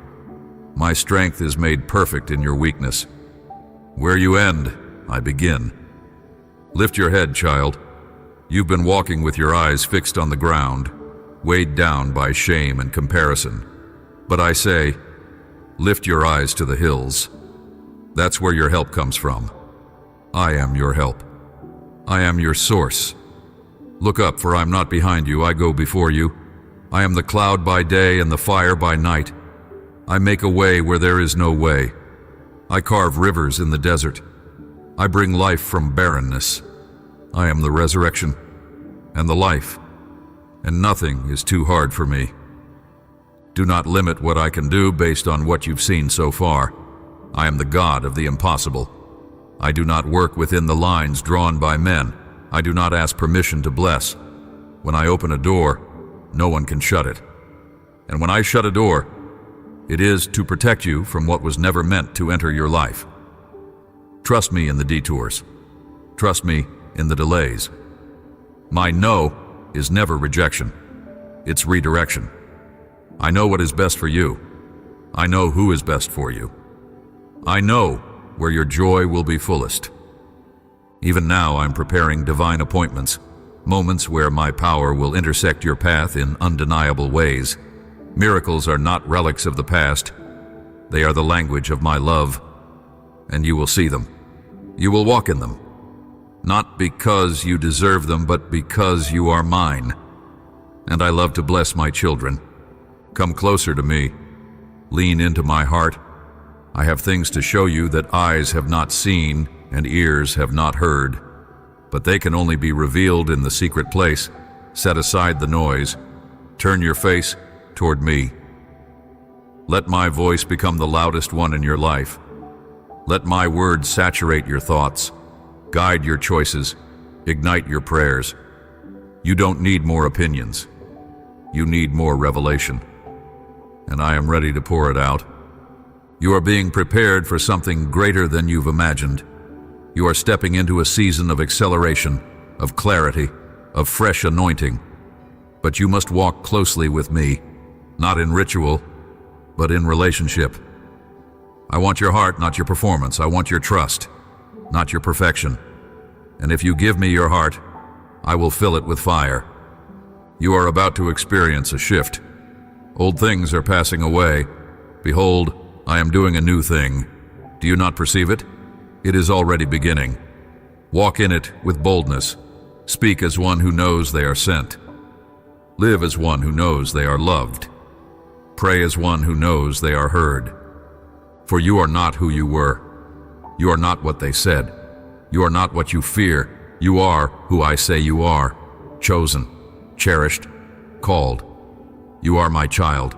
My strength is made perfect in your weakness. Where you end, I begin. Lift your head, child. You've been walking with your eyes fixed on the ground, weighed down by shame and comparison. But I say, lift your eyes to the hills. That's where your help comes from. I am your help. I am your source. Look up, for I'm not behind you, I go before you. I am the cloud by day and the fire by night. I make a way where there is no way. I carve rivers in the desert. I bring life from barrenness. I am the resurrection and the life, and nothing is too hard for me. Do not limit what I can do based on what you've seen so far. I am the God of the impossible. I do not work within the lines drawn by men. I do not ask permission to bless. When I open a door, no one can shut it. And when I shut a door, it is to protect you from what was never meant to enter your life. Trust me in the detours. Trust me in the delays. My no is never rejection. It's redirection. I know what is best for you. I know who is best for you. I know where your joy will be fullest. Even now I'm preparing divine appointments, moments where my power will intersect your path in undeniable ways. Miracles are not relics of the past. They are the language of my love, and you will see them. You will walk in them, not because you deserve them, but because you are mine. And I love to bless my children. Come closer to me. Lean into my heart. I have things to show you that eyes have not seen and ears have not heard, but they can only be revealed in the secret place. Set aside the noise. Turn your face toward me. Let my voice become the loudest one in your life. Let my words saturate your thoughts, guide your choices, ignite your prayers. You don't need more opinions. You need more revelation. And I am ready to pour it out. You are being prepared for something greater than you've imagined. You are stepping into a season of acceleration, of clarity, of fresh anointing. But you must walk closely with me, not in ritual, but in relationship. I want your heart, not your performance. I want your trust, not your perfection. And if you give me your heart, I will fill it with fire. You are about to experience a shift. Old things are passing away. Behold, I am doing a new thing. Do you not perceive it? It is already beginning. Walk in it with boldness. Speak as one who knows they are sent. Live as one who knows they are loved. Pray as one who knows they are heard. For you are not who you were. You are not what they said. You are not what you fear. You are who I say you are. Chosen, cherished, called. You are my child,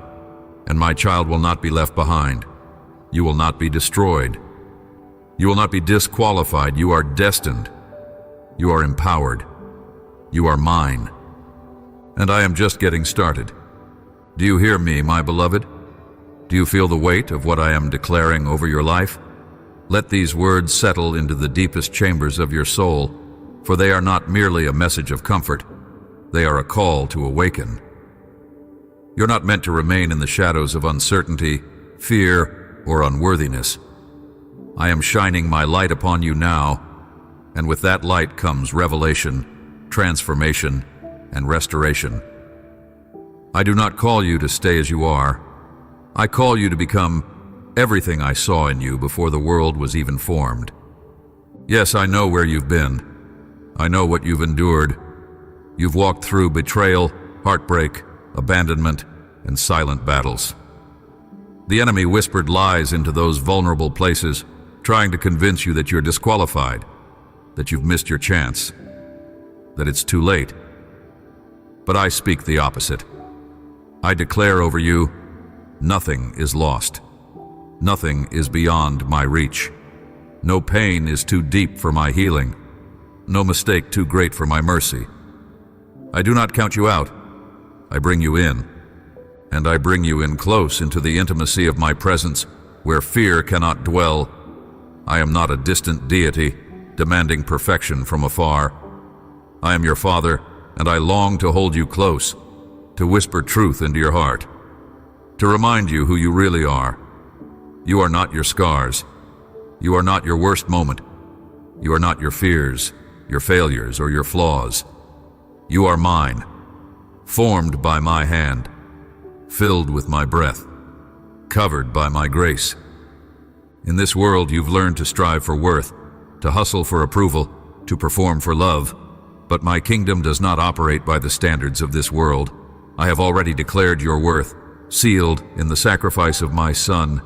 and my child will not be left behind. You will not be destroyed. You will not be disqualified. You are destined. You are empowered. You are mine. And I am just getting started. Do you hear me, my beloved? Do you feel the weight of what I am declaring over your life? Let these words settle into the deepest chambers of your soul, for they are not merely a message of comfort. They are a call to awaken. You're not meant to remain in the shadows of uncertainty, fear, or unworthiness. I am shining my light upon you now, and with that light comes revelation, transformation, and restoration. I do not call you to stay as you are. I call you to become everything I saw in you before the world was even formed. Yes, I know where you've been. I know what you've endured. You've walked through betrayal, heartbreak, abandonment, and silent battles. The enemy whispered lies into those vulnerable places, trying to convince you that you're disqualified, that you've missed your chance, that it's too late. But I speak the opposite. I declare over you, nothing is lost. Nothing is beyond my reach. No pain is too deep for my healing. No mistake too great for my mercy. I do not count you out. I bring you in. And I bring you in close into the intimacy of my presence, where fear cannot dwell. I am not a distant deity, demanding perfection from afar. I am your Father, and I long to hold you close, to whisper truth into your heart, to remind you who you really are. You are not your scars. You are not your worst moment. You are not your fears, your failures, or your flaws. You are mine, formed by my hand, filled with my breath, covered by my grace. In this world, you've learned to strive for worth, to hustle for approval, to perform for love. But my kingdom does not operate by the standards of this world. I have already declared your worth, sealed in the sacrifice of my Son,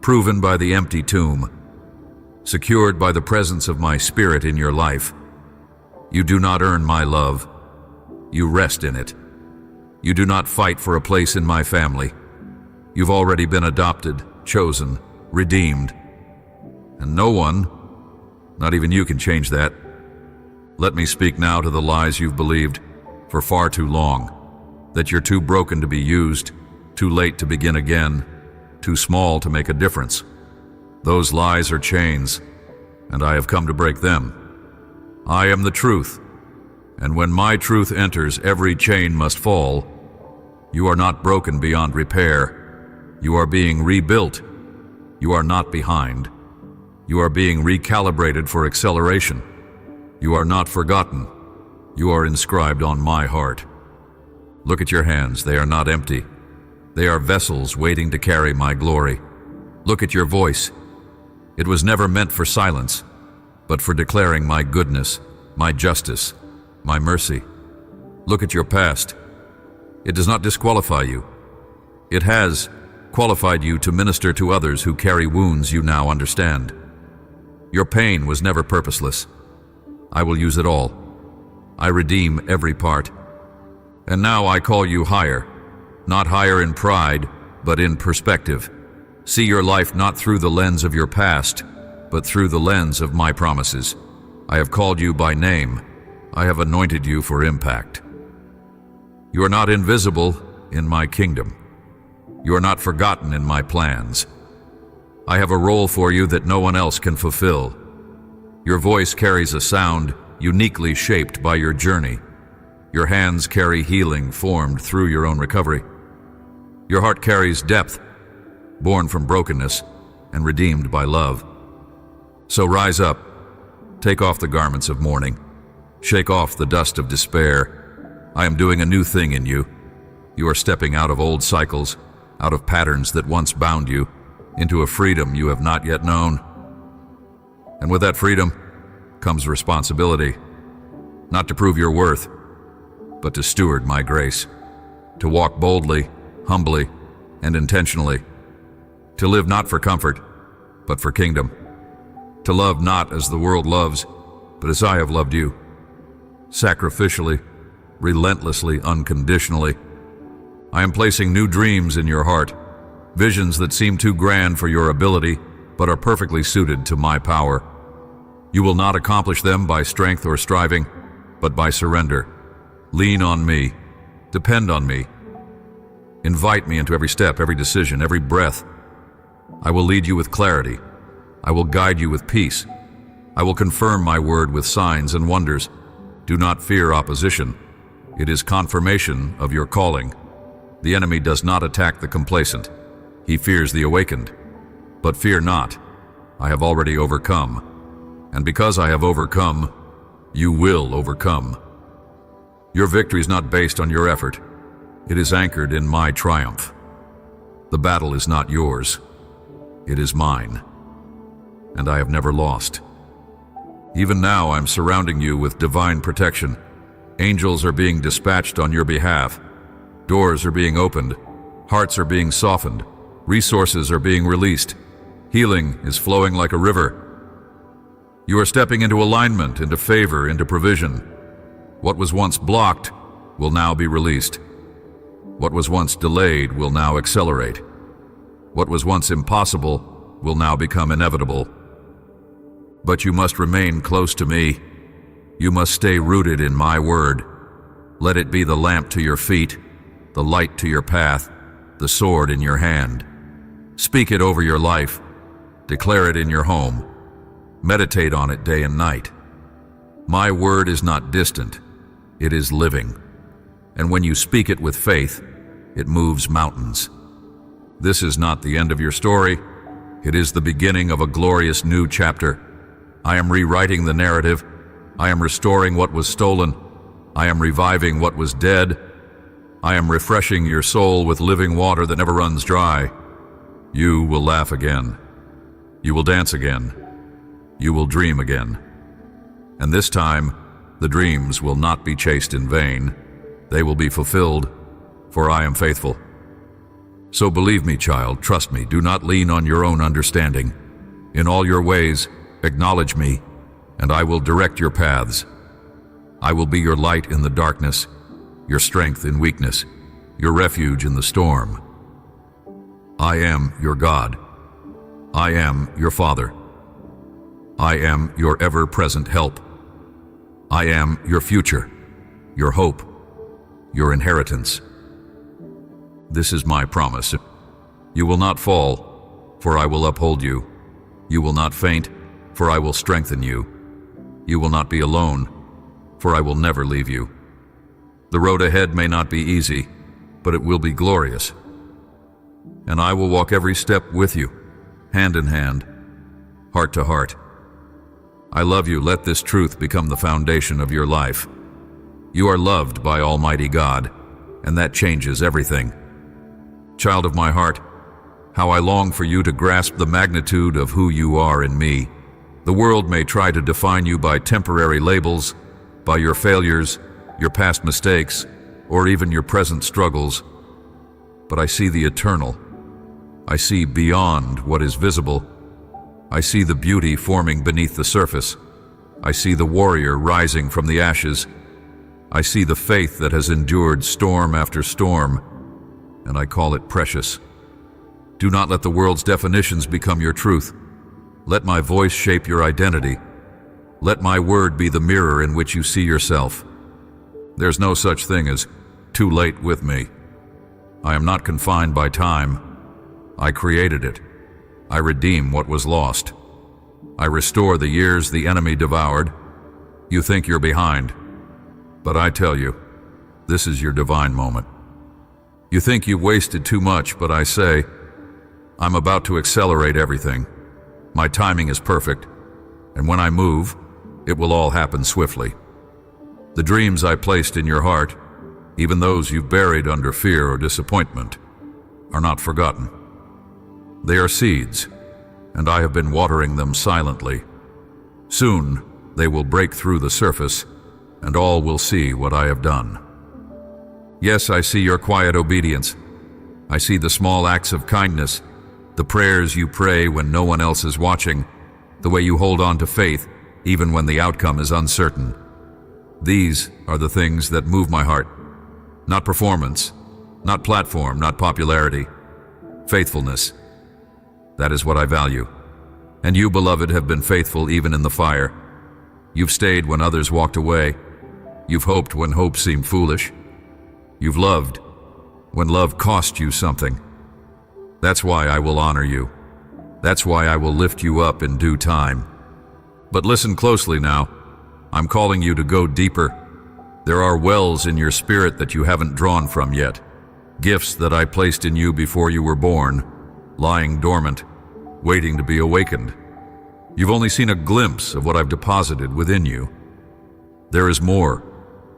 proven by the empty tomb, secured by the presence of my Spirit in your life. You do not earn my love. You rest in it. You do not fight for a place in my family. You've already been adopted, chosen, redeemed. And no one, not even you, can change that. Let me speak now to the lies you've believed for far too long, that you're too broken to be used, too late to begin again, too small to make a difference. Those lies are chains, and I have come to break them. I am the truth, and when my truth enters, every chain must fall. You are not broken beyond repair. You are being rebuilt. You are not behind. You are being recalibrated for acceleration. You are not forgotten. You are inscribed on my heart. Look at your hands. They are not empty. They are vessels waiting to carry my glory. Look at your voice. It was never meant for silence, but for declaring my goodness, my justice, my mercy. Look at your past. It does not disqualify you. It has qualified you to minister to others who carry wounds you now understand. Your pain was never purposeless. I will use it all. I redeem every part. And now I call you higher, not higher in pride, but in perspective. See your life not through the lens of your past, but through the lens of my promises. I have called you by name. I have anointed you for impact. You are not invisible in my kingdom. You are not forgotten in my plans. I have a role for you that no one else can fulfill. Your voice carries a sound uniquely shaped by your journey. Your hands carry healing formed through your own recovery. Your heart carries depth, born from brokenness and redeemed by love. So rise up, take off the garments of mourning, shake off the dust of despair. I am doing a new thing in you. You are stepping out of old cycles, out of patterns that once bound you, into a freedom you have not yet known. And with that freedom comes responsibility, not to prove your worth, but to steward my grace, to walk boldly, humbly, and intentionally, to live not for comfort, but for kingdom, to love not as the world loves, but as I have loved you, sacrificially, relentlessly, unconditionally. I am placing new dreams in your heart, visions that seem too grand for your ability, but are perfectly suited to my power. You will not accomplish them by strength or striving, but by surrender. Lean on me. Depend on me. Invite me into every step, every decision, every breath. I will lead you with clarity. I will guide you with peace. I will confirm my word with signs and wonders. Do not fear opposition. It is confirmation of your calling. The enemy does not attack the complacent. He fears the awakened. But fear not. I have already overcome. And because I have overcome, you will overcome. Your victory is not based on your effort. It is anchored in my triumph. The battle is not yours. It is mine. And I have never lost. Even now I'm surrounding you with divine protection. Angels are being dispatched on your behalf. Doors are being opened. Hearts are being softened. Resources are being released. Healing is flowing like a river. You are stepping into alignment, into favor, into provision. What was once blocked will now be released. What was once delayed will now accelerate. What was once impossible will now become inevitable. But you must remain close to me. You must stay rooted in my word. Let it be the lamp to your feet, the light to your path, the sword in your hand. Speak it over your life. Declare it in your home. Meditate on it day and night. My word is not distant. It is living. And when you speak it with faith, it moves mountains. This is not the end of your story. It is the beginning of a glorious new chapter. I am rewriting the narrative. I am restoring what was stolen. I am reviving what was dead. I am refreshing your soul with living water that never runs dry. You will laugh again. You will dance again. You will dream again. And this time, the dreams will not be chased in vain. They will be fulfilled, for I am faithful. So believe me, child, trust me, do not lean on your own understanding. In all your ways, acknowledge me, and I will direct your paths. I will be your light in the darkness, your strength in weakness, your refuge in the storm. I am your God. I am your Father. I am your ever-present help. I am your future, your hope, your inheritance. This is my promise. You will not fall, for I will uphold you. You will not faint, for I will strengthen you. You will not be alone, for I will never leave you. The road ahead may not be easy, but it will be glorious. And I will walk every step with you, hand in hand, heart to heart. I love you. Let this truth become the foundation of your life. You are loved by Almighty God, and that changes everything. Child of my heart, how I long for you to grasp the magnitude of who you are in me. The world may try to define you by temporary labels, by your failures, your past mistakes, or even your present struggles. But I see the eternal. I see beyond what is visible. I see the beauty forming beneath the surface. I see the warrior rising from the ashes. I see the faith that has endured storm after storm, and I call it precious. Do not let the world's definitions become your truth. Let my voice shape your identity. Let my word be the mirror in which you see yourself. There's no such thing as too late with me. I am not confined by time. I created it. I redeem what was lost. I restore the years the enemy devoured. You think you're behind, but I tell you, this is your divine moment. You think you've wasted too much, but I say, I'm about to accelerate everything. My timing is perfect, and when I move, it will all happen swiftly. The dreams I placed in your heart, even those you've buried under fear or disappointment, are not forgotten. They are seeds, and I have been watering them silently. Soon, they will break through the surface, and all will see what I have done. Yes, I see your quiet obedience. I see the small acts of kindness, the prayers you pray when no one else is watching, the way you hold on to faith even when the outcome is uncertain. These are the things that move my heart. Not performance, not platform, not popularity. Faithfulness. That is what I value. And you, beloved, have been faithful even in the fire. You've stayed when others walked away. You've hoped when hope seemed foolish. You've loved when love cost you something. That's why I will honor you. That's why I will lift you up in due time. But listen closely now. I'm calling you to go deeper. There are wells in your spirit that you haven't drawn from yet. Gifts that I placed in you before you were born, lying dormant, waiting to be awakened. You've only seen a glimpse of what I've deposited within you. There is more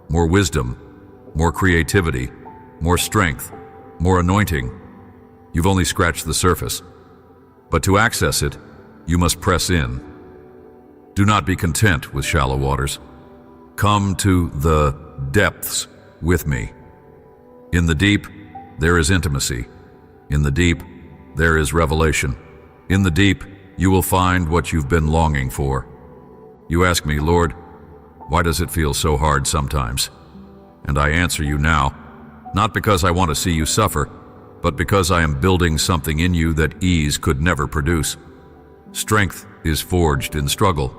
wisdom, more creativity, more strength, more anointing. You've only scratched the surface. But to access it, you must press in. Do not be content with shallow waters. Come to the depths with me. In the deep, there is intimacy. In the deep, there is revelation. In the deep, you will find what you've been longing for. You ask me, Lord, why does it feel so hard sometimes? And I answer you now, not because I want to see you suffer, but because I am building something in you that ease could never produce. Strength is forged in struggle.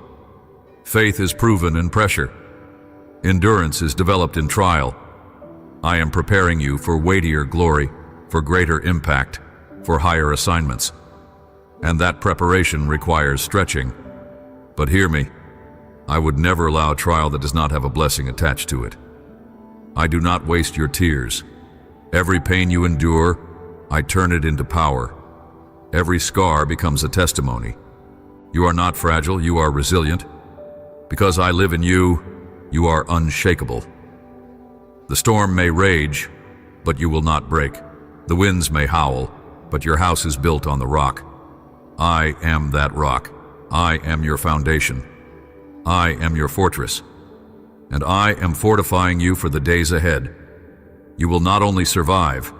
Faith is proven in pressure. Endurance is developed in trial. I am preparing you for weightier glory, for greater impact, for higher assignments. And that preparation requires stretching. But hear me, I would never allow a trial that does not have a blessing attached to it. I do not waste your tears. Every pain you endure, I turn it into power. Every scar becomes a testimony. You are not fragile, you are resilient. Because I live in you, you are unshakable. The storm may rage, but you will not break. The winds may howl, but your house is built on the rock. I am that rock. I am your foundation. I am your fortress. And I am fortifying you for the days ahead. You will not only survive,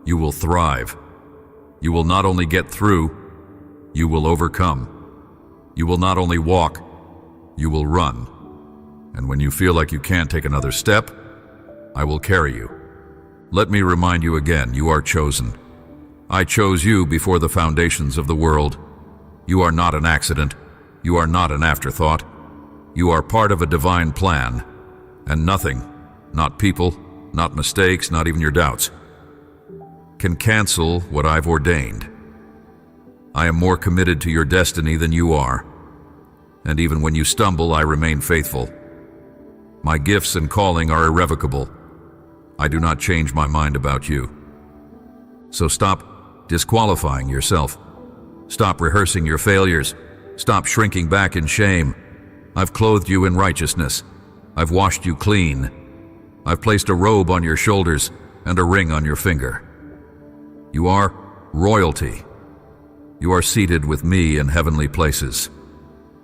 you will thrive. You will not only get through, you will overcome. You will not only walk, you will run. And when you feel like you can't take another step, I will carry you. Let me remind you again, you are chosen. I chose you before the foundations of the world. You are not an accident. You are not an afterthought. You are part of a divine plan, and nothing, not people, not mistakes, not even your doubts, can cancel what I've ordained. I am more committed to your destiny than you are, and even when you stumble, I remain faithful. My gifts and calling are irrevocable. I do not change my mind about you. So stop disqualifying yourself. Stop rehearsing your failures. Stop shrinking back in shame. I've clothed you in righteousness. I've washed you clean. I've placed a robe on your shoulders and a ring on your finger. You are royalty. You are seated with me in heavenly places.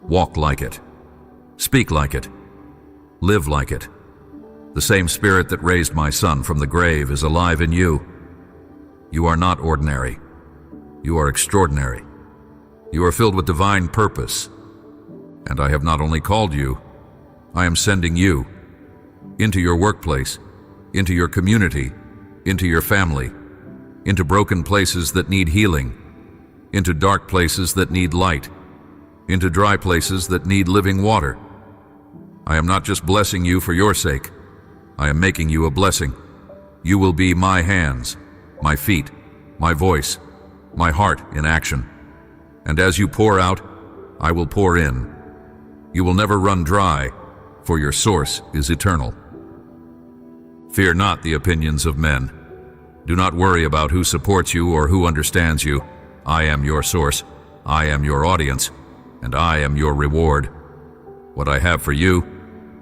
Walk like it. Speak like it. Live like it. The same spirit that raised my son from the grave is alive in you. You are not ordinary. You are extraordinary. You are filled with divine purpose. And I have not only called you, I am sending you into your workplace, into your community, into your family, into broken places that need healing, into dark places that need light, into dry places that need living water. I am not just blessing you for your sake. I am making you a blessing. You will be my hands, my feet, my voice, my heart in action. And as you pour out, I will pour in. You will never run dry, for your source is eternal. Fear not the opinions of men. Do not worry about who supports you or who understands you. I am your source. I am your audience, and I am your reward. What I have for you,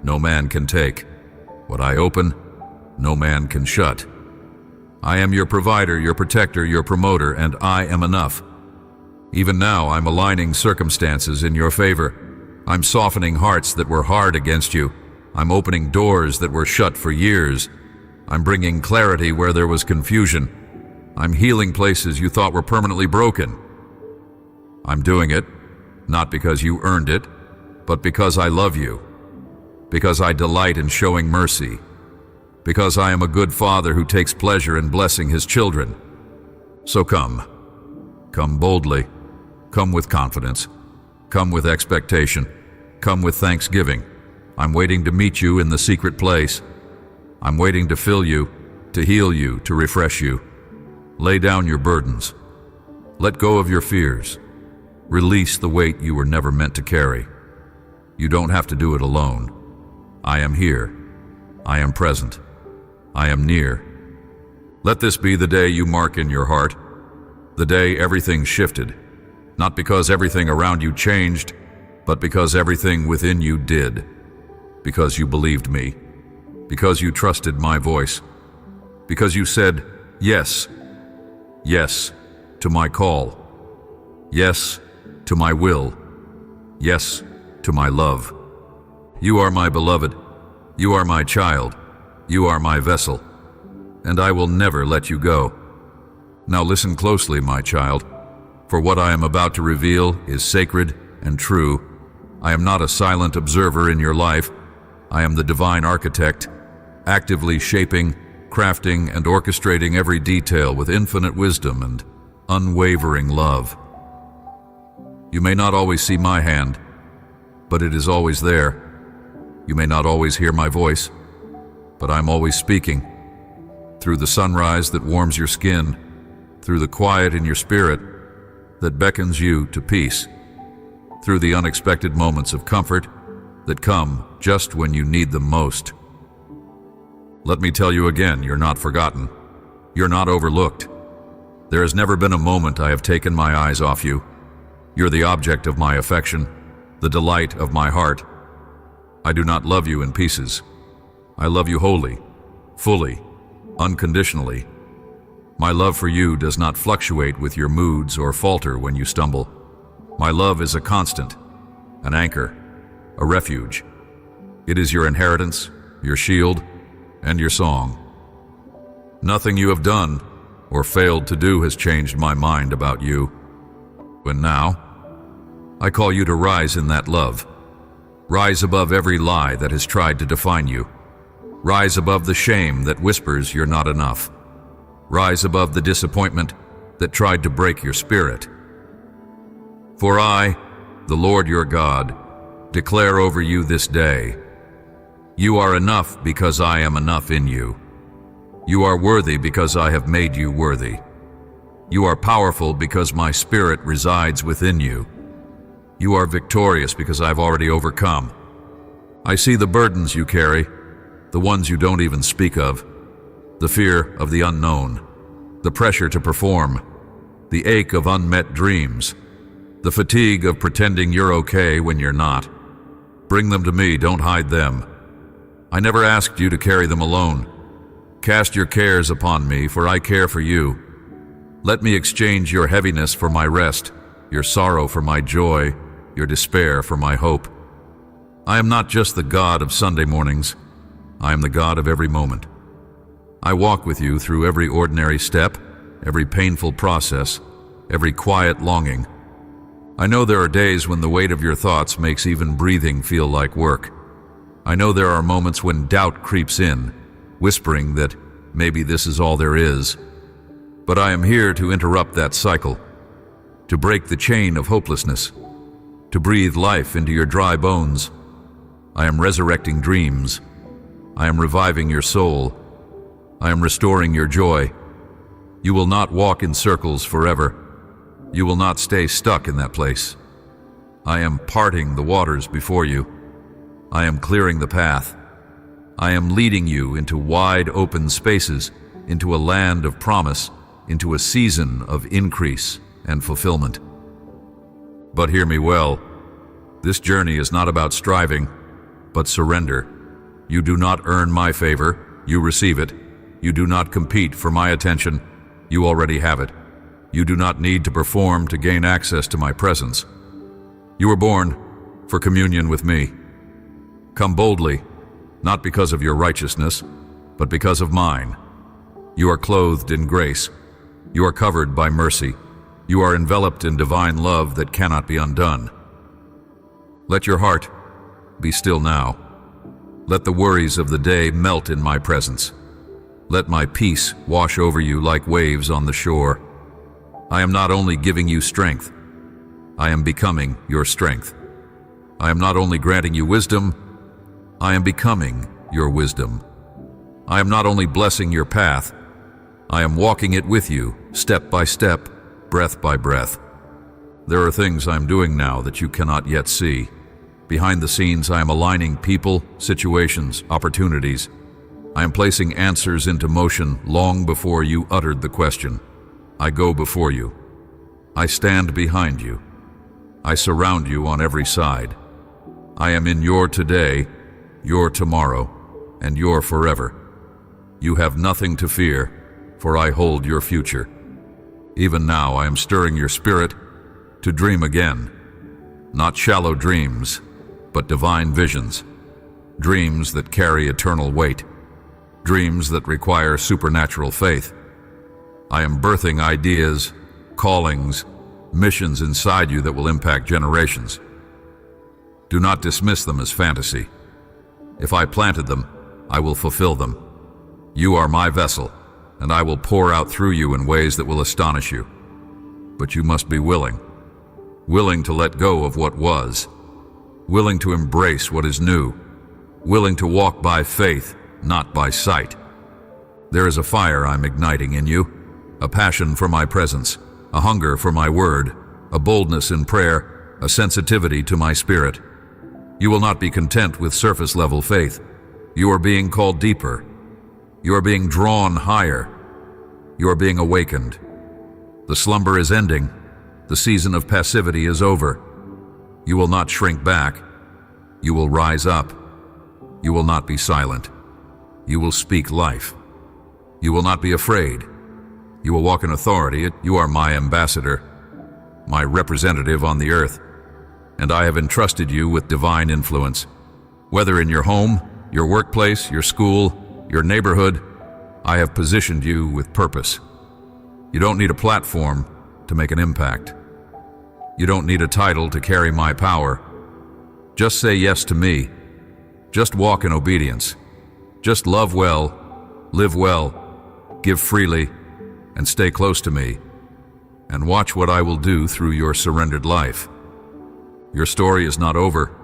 no man can take. What I open, no man can shut. I am your provider, your protector, your promoter, and I am enough. Even now, I'm aligning circumstances in your favor. I'm softening hearts that were hard against you. I'm opening doors that were shut for years. I'm bringing clarity where there was confusion. I'm healing places you thought were permanently broken. I'm doing it, not because you earned it, but because I love you, because I delight in showing mercy, because I am a good father who takes pleasure in blessing his children. So come boldly, come with confidence, come with expectation, come with thanksgiving. I'm waiting to meet you in the secret place. I'm waiting to fill you, to heal you, to refresh you. Lay down your burdens. Let go of your fears. Release the weight you were never meant to carry. You don't have to do it alone. I am here. I am present. I am near. Let this be the day you mark in your heart, the day everything shifted, not because everything around you changed, but because everything within you did, because you believed me, because you trusted my voice, because you said, yes, yes to my call, yes to my will, yes to my love. You are my beloved, you are my child, you are my vessel, and I will never let you go. Now listen closely, my child, for what I am about to reveal is sacred and true. I am not a silent observer in your life. I am the divine architect, actively shaping, crafting, and orchestrating every detail with infinite wisdom and unwavering love. You may not always see my hand, but it is always there. You may not always hear my voice, but I'm always speaking. Through the sunrise that warms your skin, through the quiet in your spirit that beckons you to peace, through the unexpected moments of comfort that come just when you need them most. Let me tell you again, you're not forgotten. You're not overlooked. There has never been a moment I have taken my eyes off you. You're the object of my affection, the delight of my heart. I do not love you in pieces. I love you wholly, fully, unconditionally. My love for you does not fluctuate with your moods or falter when you stumble. My love is a constant, an anchor, a refuge. It is your inheritance, your shield, and your song. Nothing you have done or failed to do has changed my mind about you. And now, I call you to rise in that love. Rise above every lie that has tried to define you. Rise above the shame that whispers you're not enough. Rise above the disappointment that tried to break your spirit. For I, the Lord your God, declare over you this day, you are enough because I am enough in you. You are worthy because I have made you worthy. You are powerful because my spirit resides within you. You are victorious because I've already overcome. I see the burdens you carry, the ones you don't even speak of, the fear of the unknown, the pressure to perform, the ache of unmet dreams, the fatigue of pretending you're okay when you're not. Bring them to me, don't hide them. I never asked you to carry them alone. Cast your cares upon me, for I care for you. Let me exchange your heaviness for my rest, your sorrow for my joy, your despair for my hope. I am not just the God of Sunday mornings. I am the God of every moment. I walk with you through every ordinary step, every painful process, every quiet longing. I know there are days when the weight of your thoughts makes even breathing feel like work. I know there are moments when doubt creeps in, whispering that maybe this is all there is. But I am here to interrupt that cycle, to break the chain of hopelessness, to breathe life into your dry bones. I am resurrecting dreams. I am reviving your soul. I am restoring your joy. You will not walk in circles forever. You will not stay stuck in that place. I am parting the waters before you. I am clearing the path. I am leading you into wide open spaces, into a land of promise, into a season of increase and fulfillment. But hear me well. This journey is not about striving, but surrender. You do not earn my favor, you receive it. You do not compete for my attention, you already have it. You do not need to perform to gain access to my presence. You were born for communion with me. Come boldly, not because of your righteousness, but because of mine. You are clothed in grace. You are covered by mercy. You are enveloped in divine love that cannot be undone. Let your heart be still now. Let the worries of the day melt in my presence. Let my peace wash over you like waves on the shore. I am not only giving you strength, I am becoming your strength. I am not only granting you wisdom, I am becoming your wisdom. I am not only blessing your path, I am walking it with you, step by step, breath by breath. There are things I am doing now that you cannot yet see. Behind the scenes, I am aligning people, situations, opportunities. I am placing answers into motion long before you uttered the question. I go before you. I stand behind you. I surround you on every side. I am in your today, your tomorrow, and your forever. You have nothing to fear, for I hold your future. Even now I am stirring your spirit to dream again. Not shallow dreams, but divine visions. Dreams that carry eternal weight. Dreams that require supernatural faith. I am birthing ideas, callings, missions inside you that will impact generations. Do not dismiss them as fantasy. If I planted them, I will fulfill them. You are my vessel, and I will pour out through you in ways that will astonish you. But you must be willing to let go of what was, willing to embrace what is new, willing to walk by faith, not by sight. There is a fire I'm igniting in you, a passion for my presence, a hunger for my word, a boldness in prayer, a sensitivity to my spirit. You will not be content with surface-level faith. You are being called deeper. You are being drawn higher. You are being awakened. The slumber is ending. The season of passivity is over. You will not shrink back. You will rise up. You will not be silent. You will speak life. You will not be afraid. You will walk in authority. You are my ambassador, my representative on the earth, and I have entrusted you with divine influence. Whether in your home, your workplace, your school, your neighborhood, I have positioned you with purpose. You don't need a platform to make an impact. You don't need a title to carry my power. Just say yes to me. Just walk in obedience. Just love well, live well, give freely, and stay close to me. and watch what I will do through your surrendered life. Your story is not over.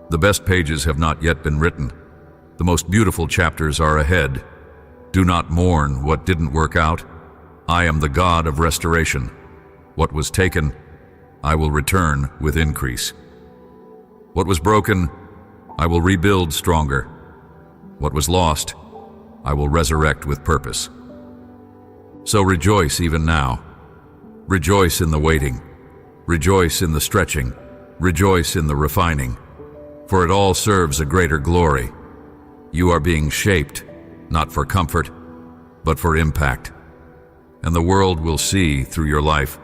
The best pages have not yet been written. The most beautiful chapters are ahead. Do not mourn what didn't work out. I am the God of restoration. What was taken, I will return with increase. What was broken, I will rebuild stronger. What was lost, I will resurrect with purpose. So rejoice even now. Rejoice in the waiting. Rejoice in the stretching. Rejoice in the refining. For it all serves a greater glory. You are being shaped, not for comfort, but for impact. And the world will see through your life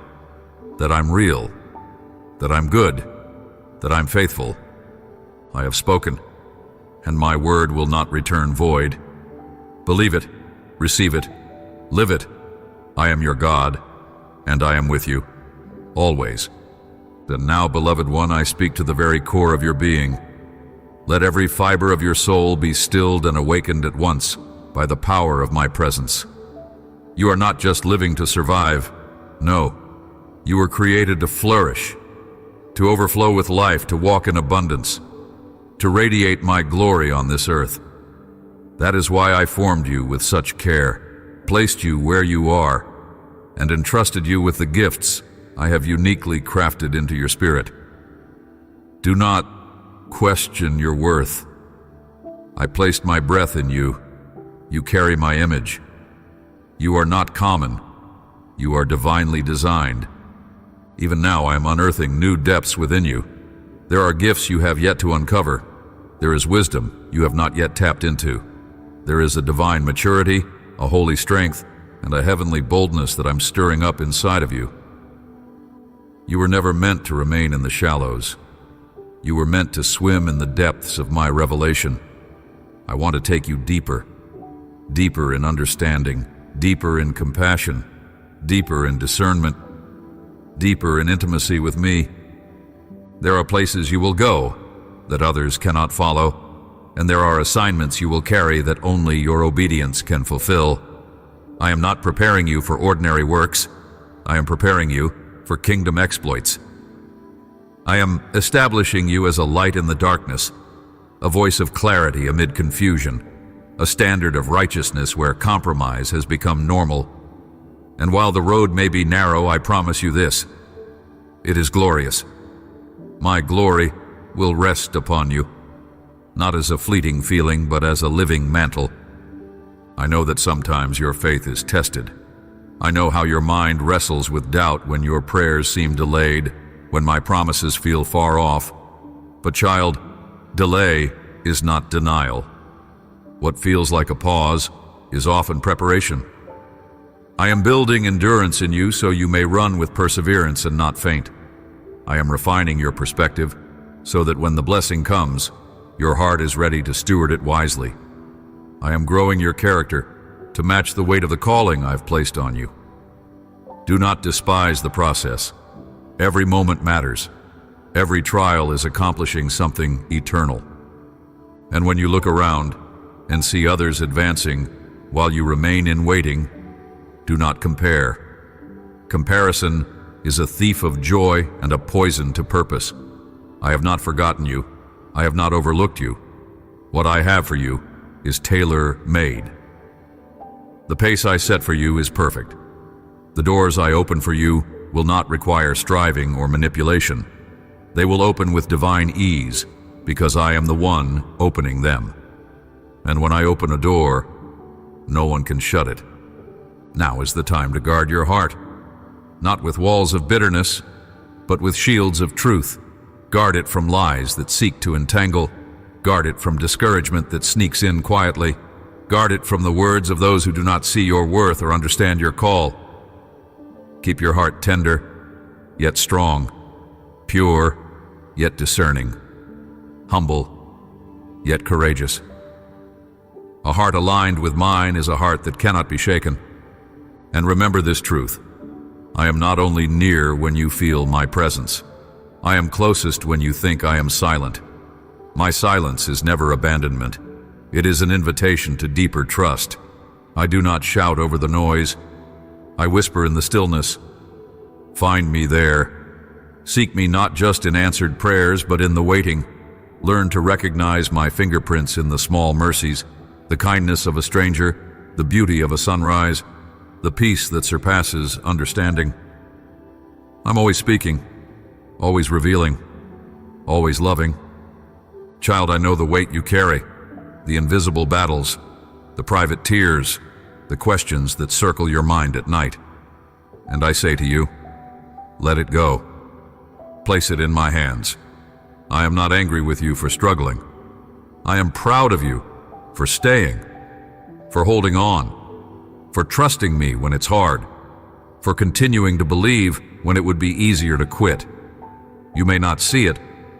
that I'm real, that I'm good, that I'm faithful. I have spoken, and my word will not return void. Believe it, receive it, live it. I am your God, and I am with you, always. And now, beloved one, I speak to the very core of your being. Let every fiber of your soul be stilled and awakened at once by the power of my presence. You are not just living to survive. No, you were created to flourish, to overflow with life, to walk in abundance, to radiate my glory on this earth. That is why I formed you with such care, placed you where you are, and entrusted you with the gifts I have uniquely crafted into your spirit. Do not question your worth. I placed my breath in you. You carry my image. You are not common. You are divinely designed. Even now I am unearthing new depths within you. There are gifts you have yet to uncover. There is wisdom you have not yet tapped into. There is a divine maturity, a holy strength, and a heavenly boldness that I'm stirring up inside of you. You were never meant to remain in the shallows. You were meant to swim in the depths of my revelation. I want to take you deeper, deeper in understanding, deeper in compassion, deeper in discernment, deeper in intimacy with me. There are places you will go that others cannot follow, and there are assignments you will carry that only your obedience can fulfill. I am not preparing you for ordinary works. I am preparing you for kingdom exploits. I am establishing you as a light in the darkness, a voice of clarity amid confusion, a standard of righteousness where compromise has become normal. And while the road may be narrow, I promise you this: it is glorious. My glory will rest upon you, not as a fleeting feeling, but as a living mantle. I know that sometimes your faith is tested. I know how your mind wrestles with doubt when your prayers seem delayed, when my promises feel far off. But child, delay is not denial. What feels like a pause is often preparation. I am building endurance in you so you may run with perseverance and not faint. I am refining your perspective so that when the blessing comes, your heart is ready to steward it wisely. I am growing your character to match the weight of the calling I've placed on you. Do not despise the process. Every moment matters. Every trial is accomplishing something eternal. And when you look around and see others advancing while you remain in waiting, do not compare. Comparison is a thief of joy and a poison to purpose. I have not forgotten you. I have not overlooked you. What I have for you is tailor-made. The pace I set for you is perfect. The doors I open for you will not require striving or manipulation. They will open with divine ease because I am the one opening them. And when I open a door, no one can shut it. Now is the time to guard your heart, not with walls of bitterness, but with shields of truth. Guard it from lies that seek to entangle. Guard it from discouragement that sneaks in quietly. Guard it from the words of those who do not see your worth or understand your call. Keep your heart tender, yet strong, pure, yet discerning, humble, yet courageous. A heart aligned with mine is a heart that cannot be shaken. And remember this truth: I am not only near when you feel my presence. I am closest when you think I am silent. My silence is never abandonment. It is an invitation to deeper trust. I do not shout over the noise. I whisper in the stillness. Find me there. Seek me not just in answered prayers, but in the waiting. Learn to recognize my fingerprints in the small mercies, the kindness of a stranger, the beauty of a sunrise, the peace that surpasses understanding. I'm always speaking, always revealing, always loving. Child, I know the weight you carry, the invisible battles, the private tears, the questions that circle your mind at night. And I say to you, let it go. Place it in my hands. I am not angry with you for struggling. I am proud of you for staying, for holding on, for trusting me when it's hard, for continuing to believe when it would be easier to quit. You may not see it,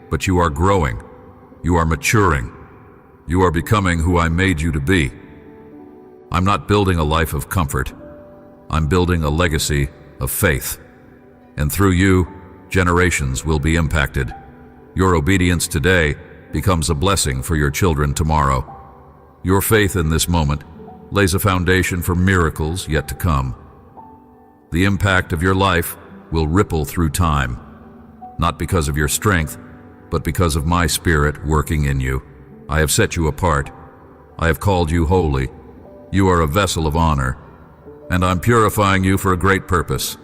but you are growing. You are maturing. You are becoming who I made you to be. I'm not building a life of comfort. I'm building a legacy of faith. And through you, generations will be impacted. Your obedience today becomes a blessing for your children tomorrow. Your faith in this moment lays a foundation for miracles yet to come. The impact of your life will ripple through time, not because of your strength, but because of my Spirit working in you. I have set you apart. I have called you holy. You are a vessel of honor, and I'm purifying you for a great purpose.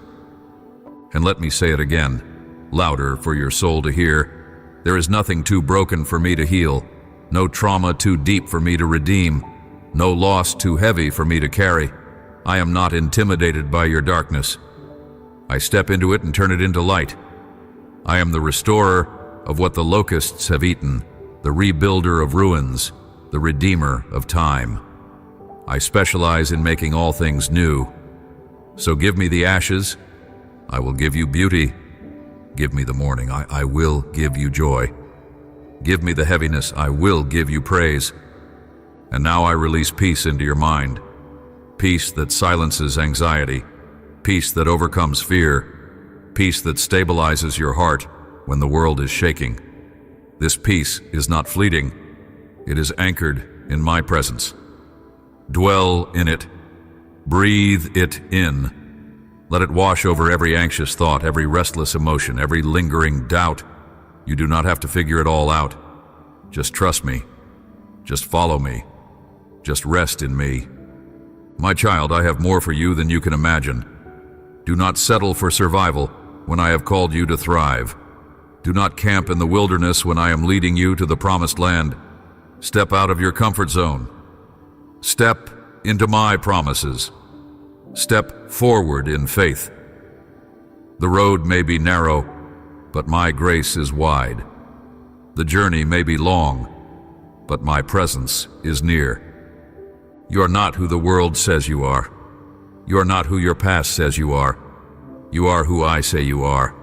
And let me say it again, louder for your soul to hear. There is nothing too broken for me to heal, no trauma too deep for me to redeem, no loss too heavy for me to carry. I am not intimidated by your darkness. I step into it and turn it into light. I am the restorer of what the locusts have eaten, the rebuilder of ruins, the redeemer of time. I specialize in making all things new. So give me the ashes, I will give you beauty. Give me the mourning, I will give you joy. Give me the heaviness, I will give you praise. And now I release peace into your mind. Peace that silences anxiety. Peace that overcomes fear. Peace that stabilizes your heart when the world is shaking. This peace is not fleeting. It is anchored in my presence. Dwell in it. Breathe it in. Let it wash over every anxious thought, every restless emotion, every lingering doubt. You do not have to figure it all out. Just trust me. Just follow me. Just rest in me. My child, I have more for you than you can imagine. Do not settle for survival when I have called you to thrive. Do not camp in the wilderness when I am leading you to the promised land. Step out of your comfort zone. Step into my promises. Step forward in faith. The road may be narrow, but my grace is wide. The journey may be long, but my presence is near. You are not who the world says you are. You are not who your past says you are. You are who I say you are.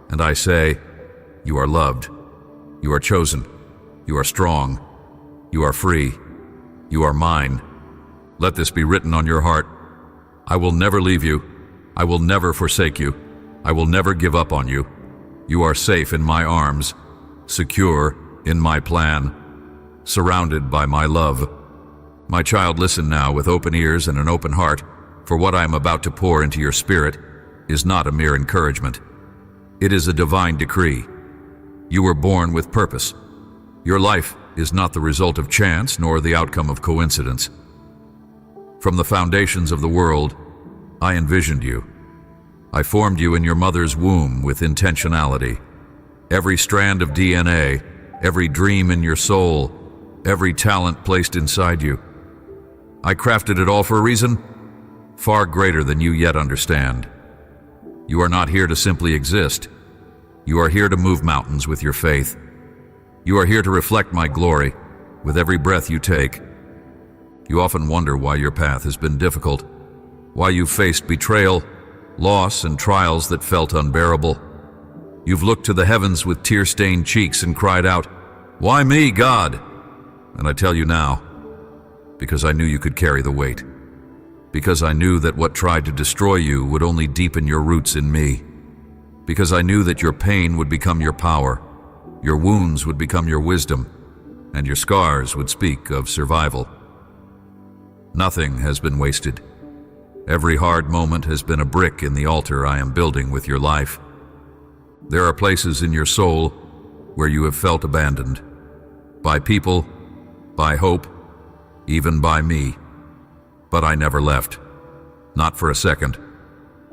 And I say, you are loved. You are chosen. You are strong. You are free. You are mine. Let this be written on your heart. I will never leave you. I will never forsake you. I will never give up on you. You are safe in my arms, secure in my plan, surrounded by my love. My child, listen now with open ears and an open heart, for what I am about to pour into your spirit is not a mere encouragement. It is a divine decree. You were born with purpose. Your life is not the result of chance nor the outcome of coincidence. From the foundations of the world, I envisioned you. I formed you in your mother's womb with intentionality. Every strand of DNA, every dream in your soul, every talent placed inside you. I crafted it all for a reason far greater than you yet understand. You are not here to simply exist. You are here to move mountains with your faith. You are here to reflect my glory with every breath you take. You often wonder why your path has been difficult, why you faced betrayal, loss, and trials that felt unbearable. You've looked to the heavens with tear-stained cheeks and cried out, "Why me, God?" And I tell you now, because I knew you could carry the weight. Because I knew that what tried to destroy you would only deepen your roots in me. Because I knew that your pain would become your power, your wounds would become your wisdom, and your scars would speak of survival. Nothing has been wasted. Every hard moment has been a brick in the altar I am building with your life. There are places in your soul where you have felt abandoned. By people, by hope, even by me. But I never left. Not for a second.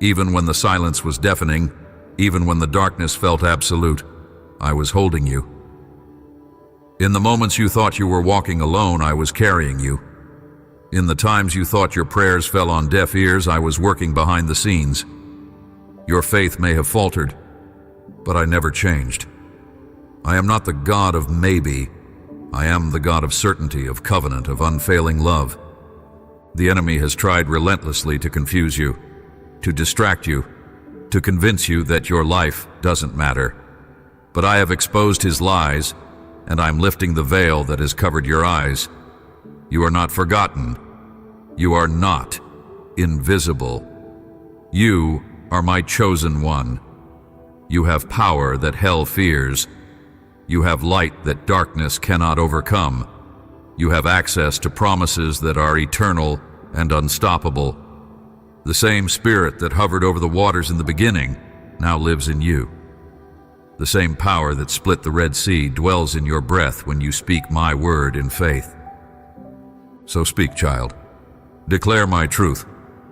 Even when the silence was deafening, even when the darkness felt absolute, I was holding you. In the moments you thought you were walking alone, I was carrying you. In the times you thought your prayers fell on deaf ears, I was working behind the scenes. Your faith may have faltered, but I never changed. I am not the God of maybe. I am the God of certainty, of covenant, of unfailing love. The enemy has tried relentlessly to confuse you, to distract you, to convince you that your life doesn't matter. But I have exposed his lies, and I'm lifting the veil that has covered your eyes. You are not forgotten. You are not invisible. You are my chosen one. You have power that hell fears. You have light that darkness cannot overcome. You have access to promises that are eternal and unstoppable. The same spirit that hovered over the waters in the beginning now lives in you. The same power that split the Red Sea dwells in your breath when you speak my word in faith. So speak, child. Declare my truth.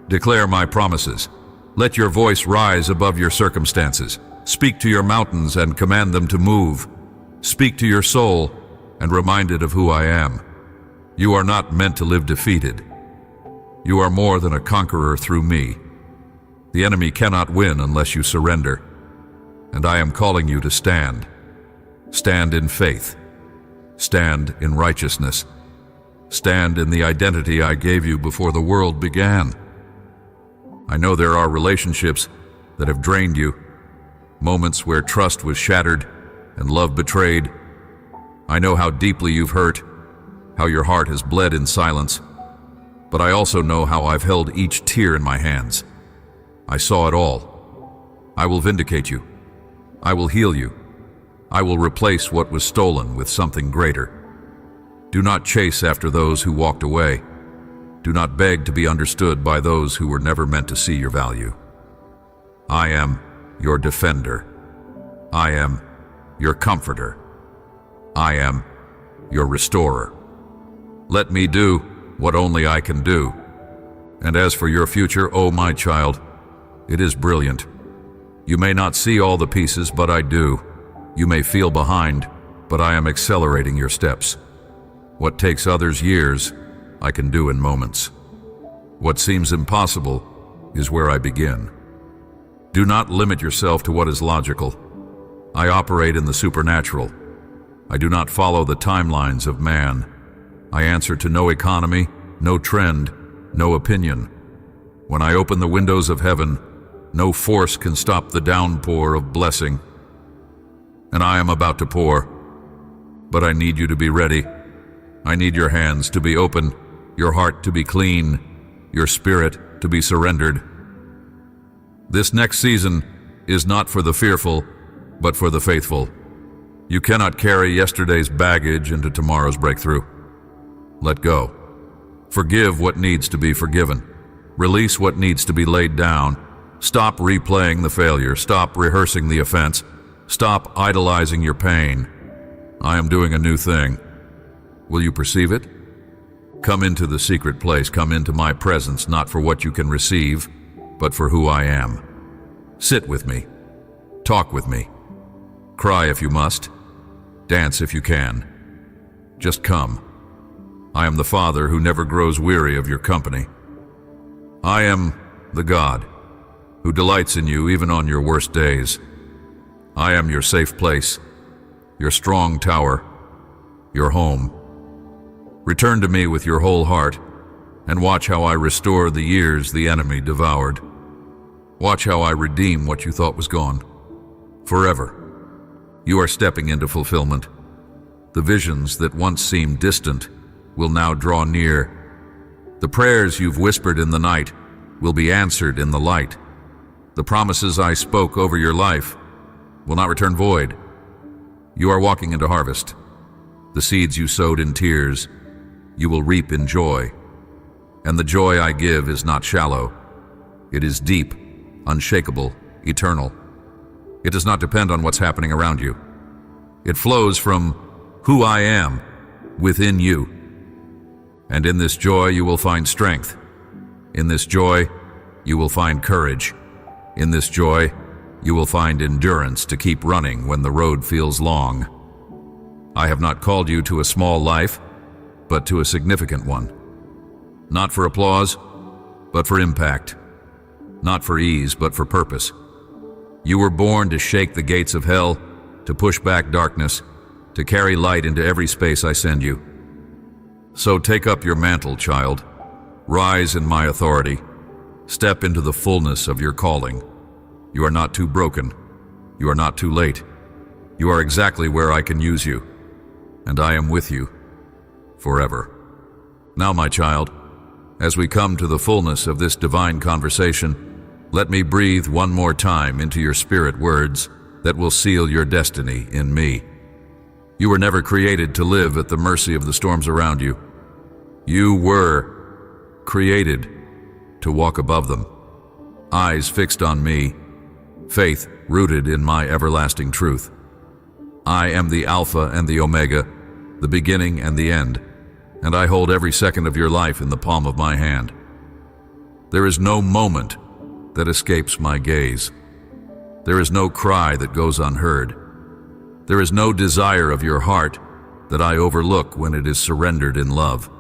Declare my promises. Let your voice rise above your circumstances. Speak to your mountains and command them to move. Speak to your soul and remind it of who I am. You are not meant to live defeated. You are more than a conqueror through me. The enemy cannot win unless you surrender. And I am calling you to stand. Stand in faith. Stand in righteousness. Stand in the identity I gave you before the world began. I know there are relationships that have drained you, moments where trust was shattered and love betrayed. I know how deeply you've hurt, how your heart has bled in silence, but I also know how I've held each tear in my hands. I saw it all. I will vindicate you. I will heal you. I will replace what was stolen with something greater. Do not chase after those who walked away. Do not beg to be understood by those who were never meant to see your value. I am your defender. I am your comforter. I am your restorer. Let me do what only I can do. And as for your future, oh my child, it is brilliant. You may not see all the pieces, but I do. You may feel behind, but I am accelerating your steps. What takes others years, I can do in moments. What seems impossible is where I begin. Do not limit yourself to what is logical. I operate in the supernatural. I do not follow the timelines of man. I answer to no economy, no trend, no opinion. When I open the windows of heaven, no force can stop the downpour of blessing. And I am about to pour. But I need you to be ready. I need your hands to be open, your heart to be clean, your spirit to be surrendered. This next season is not for the fearful, but for the faithful. You cannot carry yesterday's baggage into tomorrow's breakthrough. Let go. Forgive what needs to be forgiven. Release what needs to be laid down. Stop replaying the failure. Stop rehearsing the offense. Stop idolizing your pain. I am doing a new thing. Will you perceive it? Come into the secret place. Come into my presence, not for what you can receive, but for who I am. Sit with me. Talk with me. Cry if you must. Dance if you can. Just come. I am the Father who never grows weary of your company. I am the God who delights in you even on your worst days. I am your safe place, your strong tower, your home. Return to me with your whole heart, and watch how I restore the years the enemy devoured. Watch how I redeem what you thought was gone. Forever. You are stepping into fulfillment. The visions that once seemed distant will now draw near. The prayers you've whispered in the night will be answered in the light. The promises I spoke over your life will not return void. You are walking into harvest. The seeds you sowed in tears, you will reap in joy. And the joy I give is not shallow. It is deep, unshakable, eternal. It does not depend on what's happening around you. It flows from who I am within you. And in this joy you will find strength. In this joy you will find courage. In this joy you will find endurance to keep running when the road feels long. I have not called you to a small life, but to a significant one. Not for applause, but for impact. Not for ease, but for purpose. You were born to shake the gates of hell, to push back darkness, to carry light into every space I send you. So take up your mantle, child. Rise in my authority. Step into the fullness of your calling. You are not too broken. You are not too late. You are exactly where I can use you, and I am with you forever. Now, my child, as we come to the fullness of this divine conversation, let me breathe one more time into your spirit words that will seal your destiny in me. You were never created to live at the mercy of the storms around you. You were created to walk above them, eyes fixed on me, faith rooted in my everlasting truth. I am the Alpha and the Omega, the beginning and the end, and I hold every second of your life in the palm of my hand. There is no moment that escapes my gaze. There is no cry that goes unheard. There is no desire of your heart that I overlook when it is surrendered in love.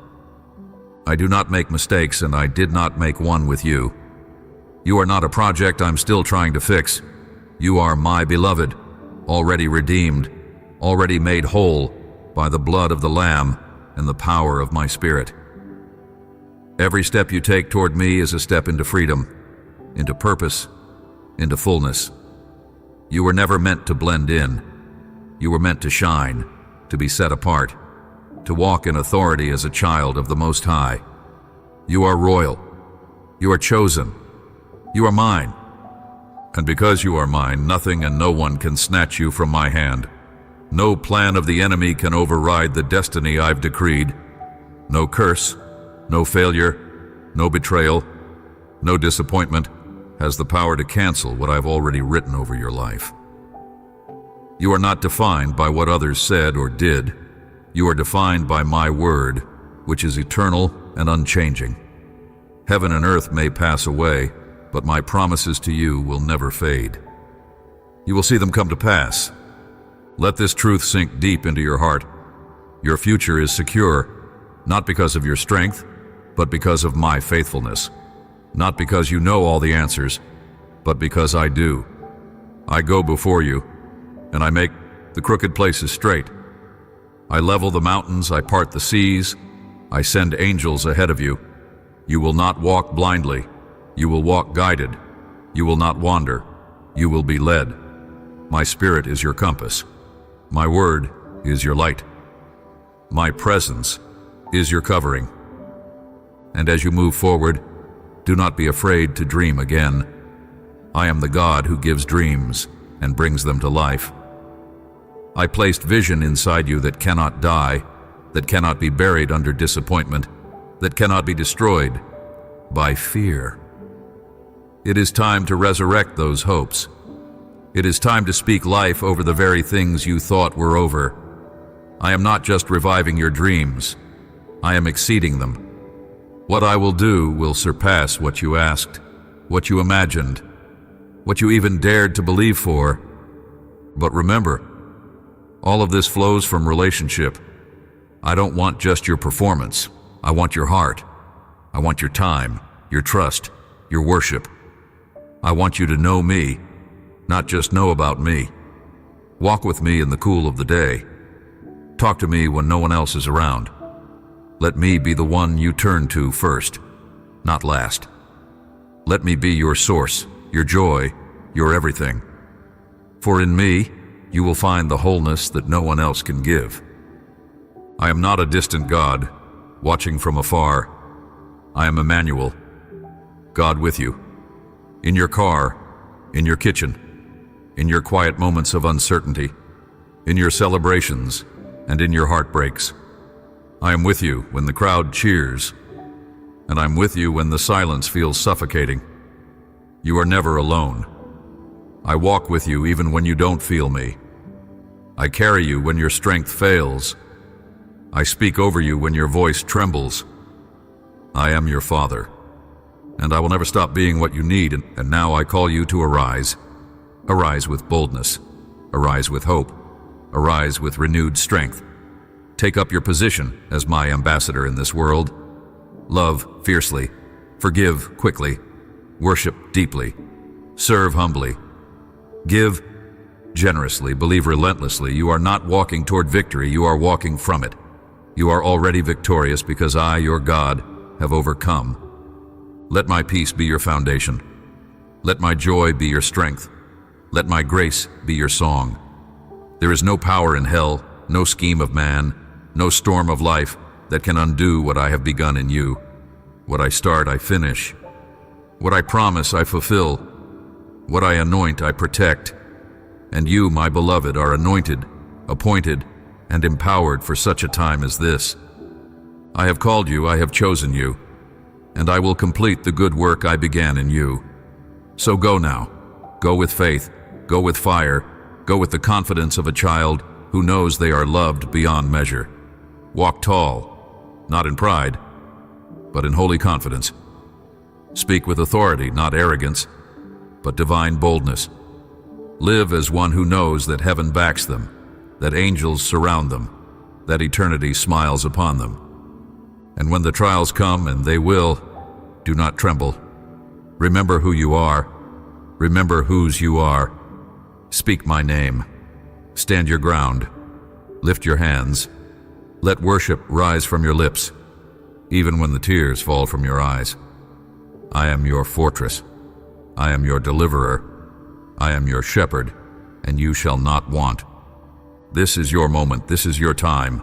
I do not make mistakes, and I did not make one with you. You are not a project I'm still trying to fix. You are my beloved, already redeemed, already made whole by the blood of the Lamb and the power of my Spirit. Every step you take toward me is a step into freedom, into purpose, into fullness. You were never meant to blend in. You were meant to shine, to be set apart, to walk in authority as a child of the Most High. You are royal. You are chosen. You are mine. And because you are mine, nothing and no one can snatch you from my hand. No plan of the enemy can override the destiny I've decreed. No curse, no failure, no betrayal, no disappointment has the power to cancel what I've already written over your life. You are not defined by what others said or did. You are defined by my word, which is eternal and unchanging. Heaven and earth may pass away, but my promises to you will never fade. You will see them come to pass. Let this truth sink deep into your heart. Your future is secure, not because of your strength, but because of my faithfulness. Not because you know all the answers, but because I do. I go before you, and I make the crooked places straight. I level the mountains, I part the seas, I send angels ahead of you. You will not walk blindly. You will walk guided. You will not wander. You will be led. My Spirit is your compass. My word is your light. My presence is your covering. And as you move forward, do not be afraid to dream again. I am the God who gives dreams and brings them to life. I placed vision inside you that cannot die, that cannot be buried under disappointment, that cannot be destroyed by fear. It is time to resurrect those hopes. It is time to speak life over the very things you thought were over. I am not just reviving your dreams. I am exceeding them. What I will do will surpass what you asked, what you imagined, what you even dared to believe for. But remember, all of this flows from relationship. I don't want just your performance. I want your heart. I want your time, your trust, your worship. I want you to know me, not just know about me. Walk with me in the cool of the day. Talk to me when no one else is around. Let me be the one you turn to first, not last. Let me be your source, your joy, your everything. For in me, you will find the wholeness that no one else can give. I am not a distant God, watching from afar. I am Emmanuel, God with you. In your car, in your kitchen, in your quiet moments of uncertainty, in your celebrations, and in your heartbreaks. I am with you when the crowd cheers, and I'm with you when the silence feels suffocating. You are never alone. I walk with you even when you don't feel me. I carry you when your strength fails. I speak over you when your voice trembles. I am your Father, and I will never stop being what you need, and now I call you to arise. Arise with boldness. Arise with hope. Arise with renewed strength. Take up your position as my ambassador in this world. Love fiercely. Forgive quickly. Worship deeply. Serve humbly. Give generously. Believe relentlessly. You are not walking toward victory, you are walking from it. You are already victorious because I, your God, have overcome. Let my peace be your foundation. Let my joy be your strength. Let my grace be your song. There is no power in hell, no scheme of man, no storm of life that can undo what I have begun in you. What I start, I finish. What I promise, I fulfill. What I anoint, I protect. And you, my beloved, are anointed, appointed, and empowered for such a time as this. I have called you, I have chosen you, and I will complete the good work I began in you. So go now. Go with faith. Go with fire. Go with the confidence of a child who knows they are loved beyond measure. Walk tall, not in pride, but in holy confidence. Speak with authority, not arrogance, but divine boldness. Live as one who knows that heaven backs them, that angels surround them, that eternity smiles upon them. And when the trials come, and they will, do not tremble. Remember who you are. Remember whose you are. Speak my name. Stand your ground. Lift your hands. Let worship rise from your lips, even when the tears fall from your eyes. I am your fortress. I am your deliverer. I am your shepherd, and you shall not want. This is your moment. This is your time.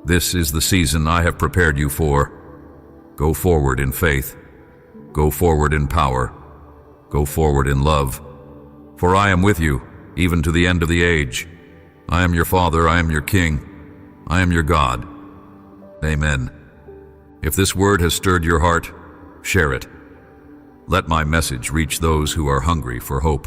This is the season I have prepared you for. Go forward in faith. Go forward in power. Go forward in love. For I am with you, even to the end of the age. I am your Father, I am your King, I am your God. Amen. If this word has stirred your heart, share it. Let my message reach those who are hungry for hope.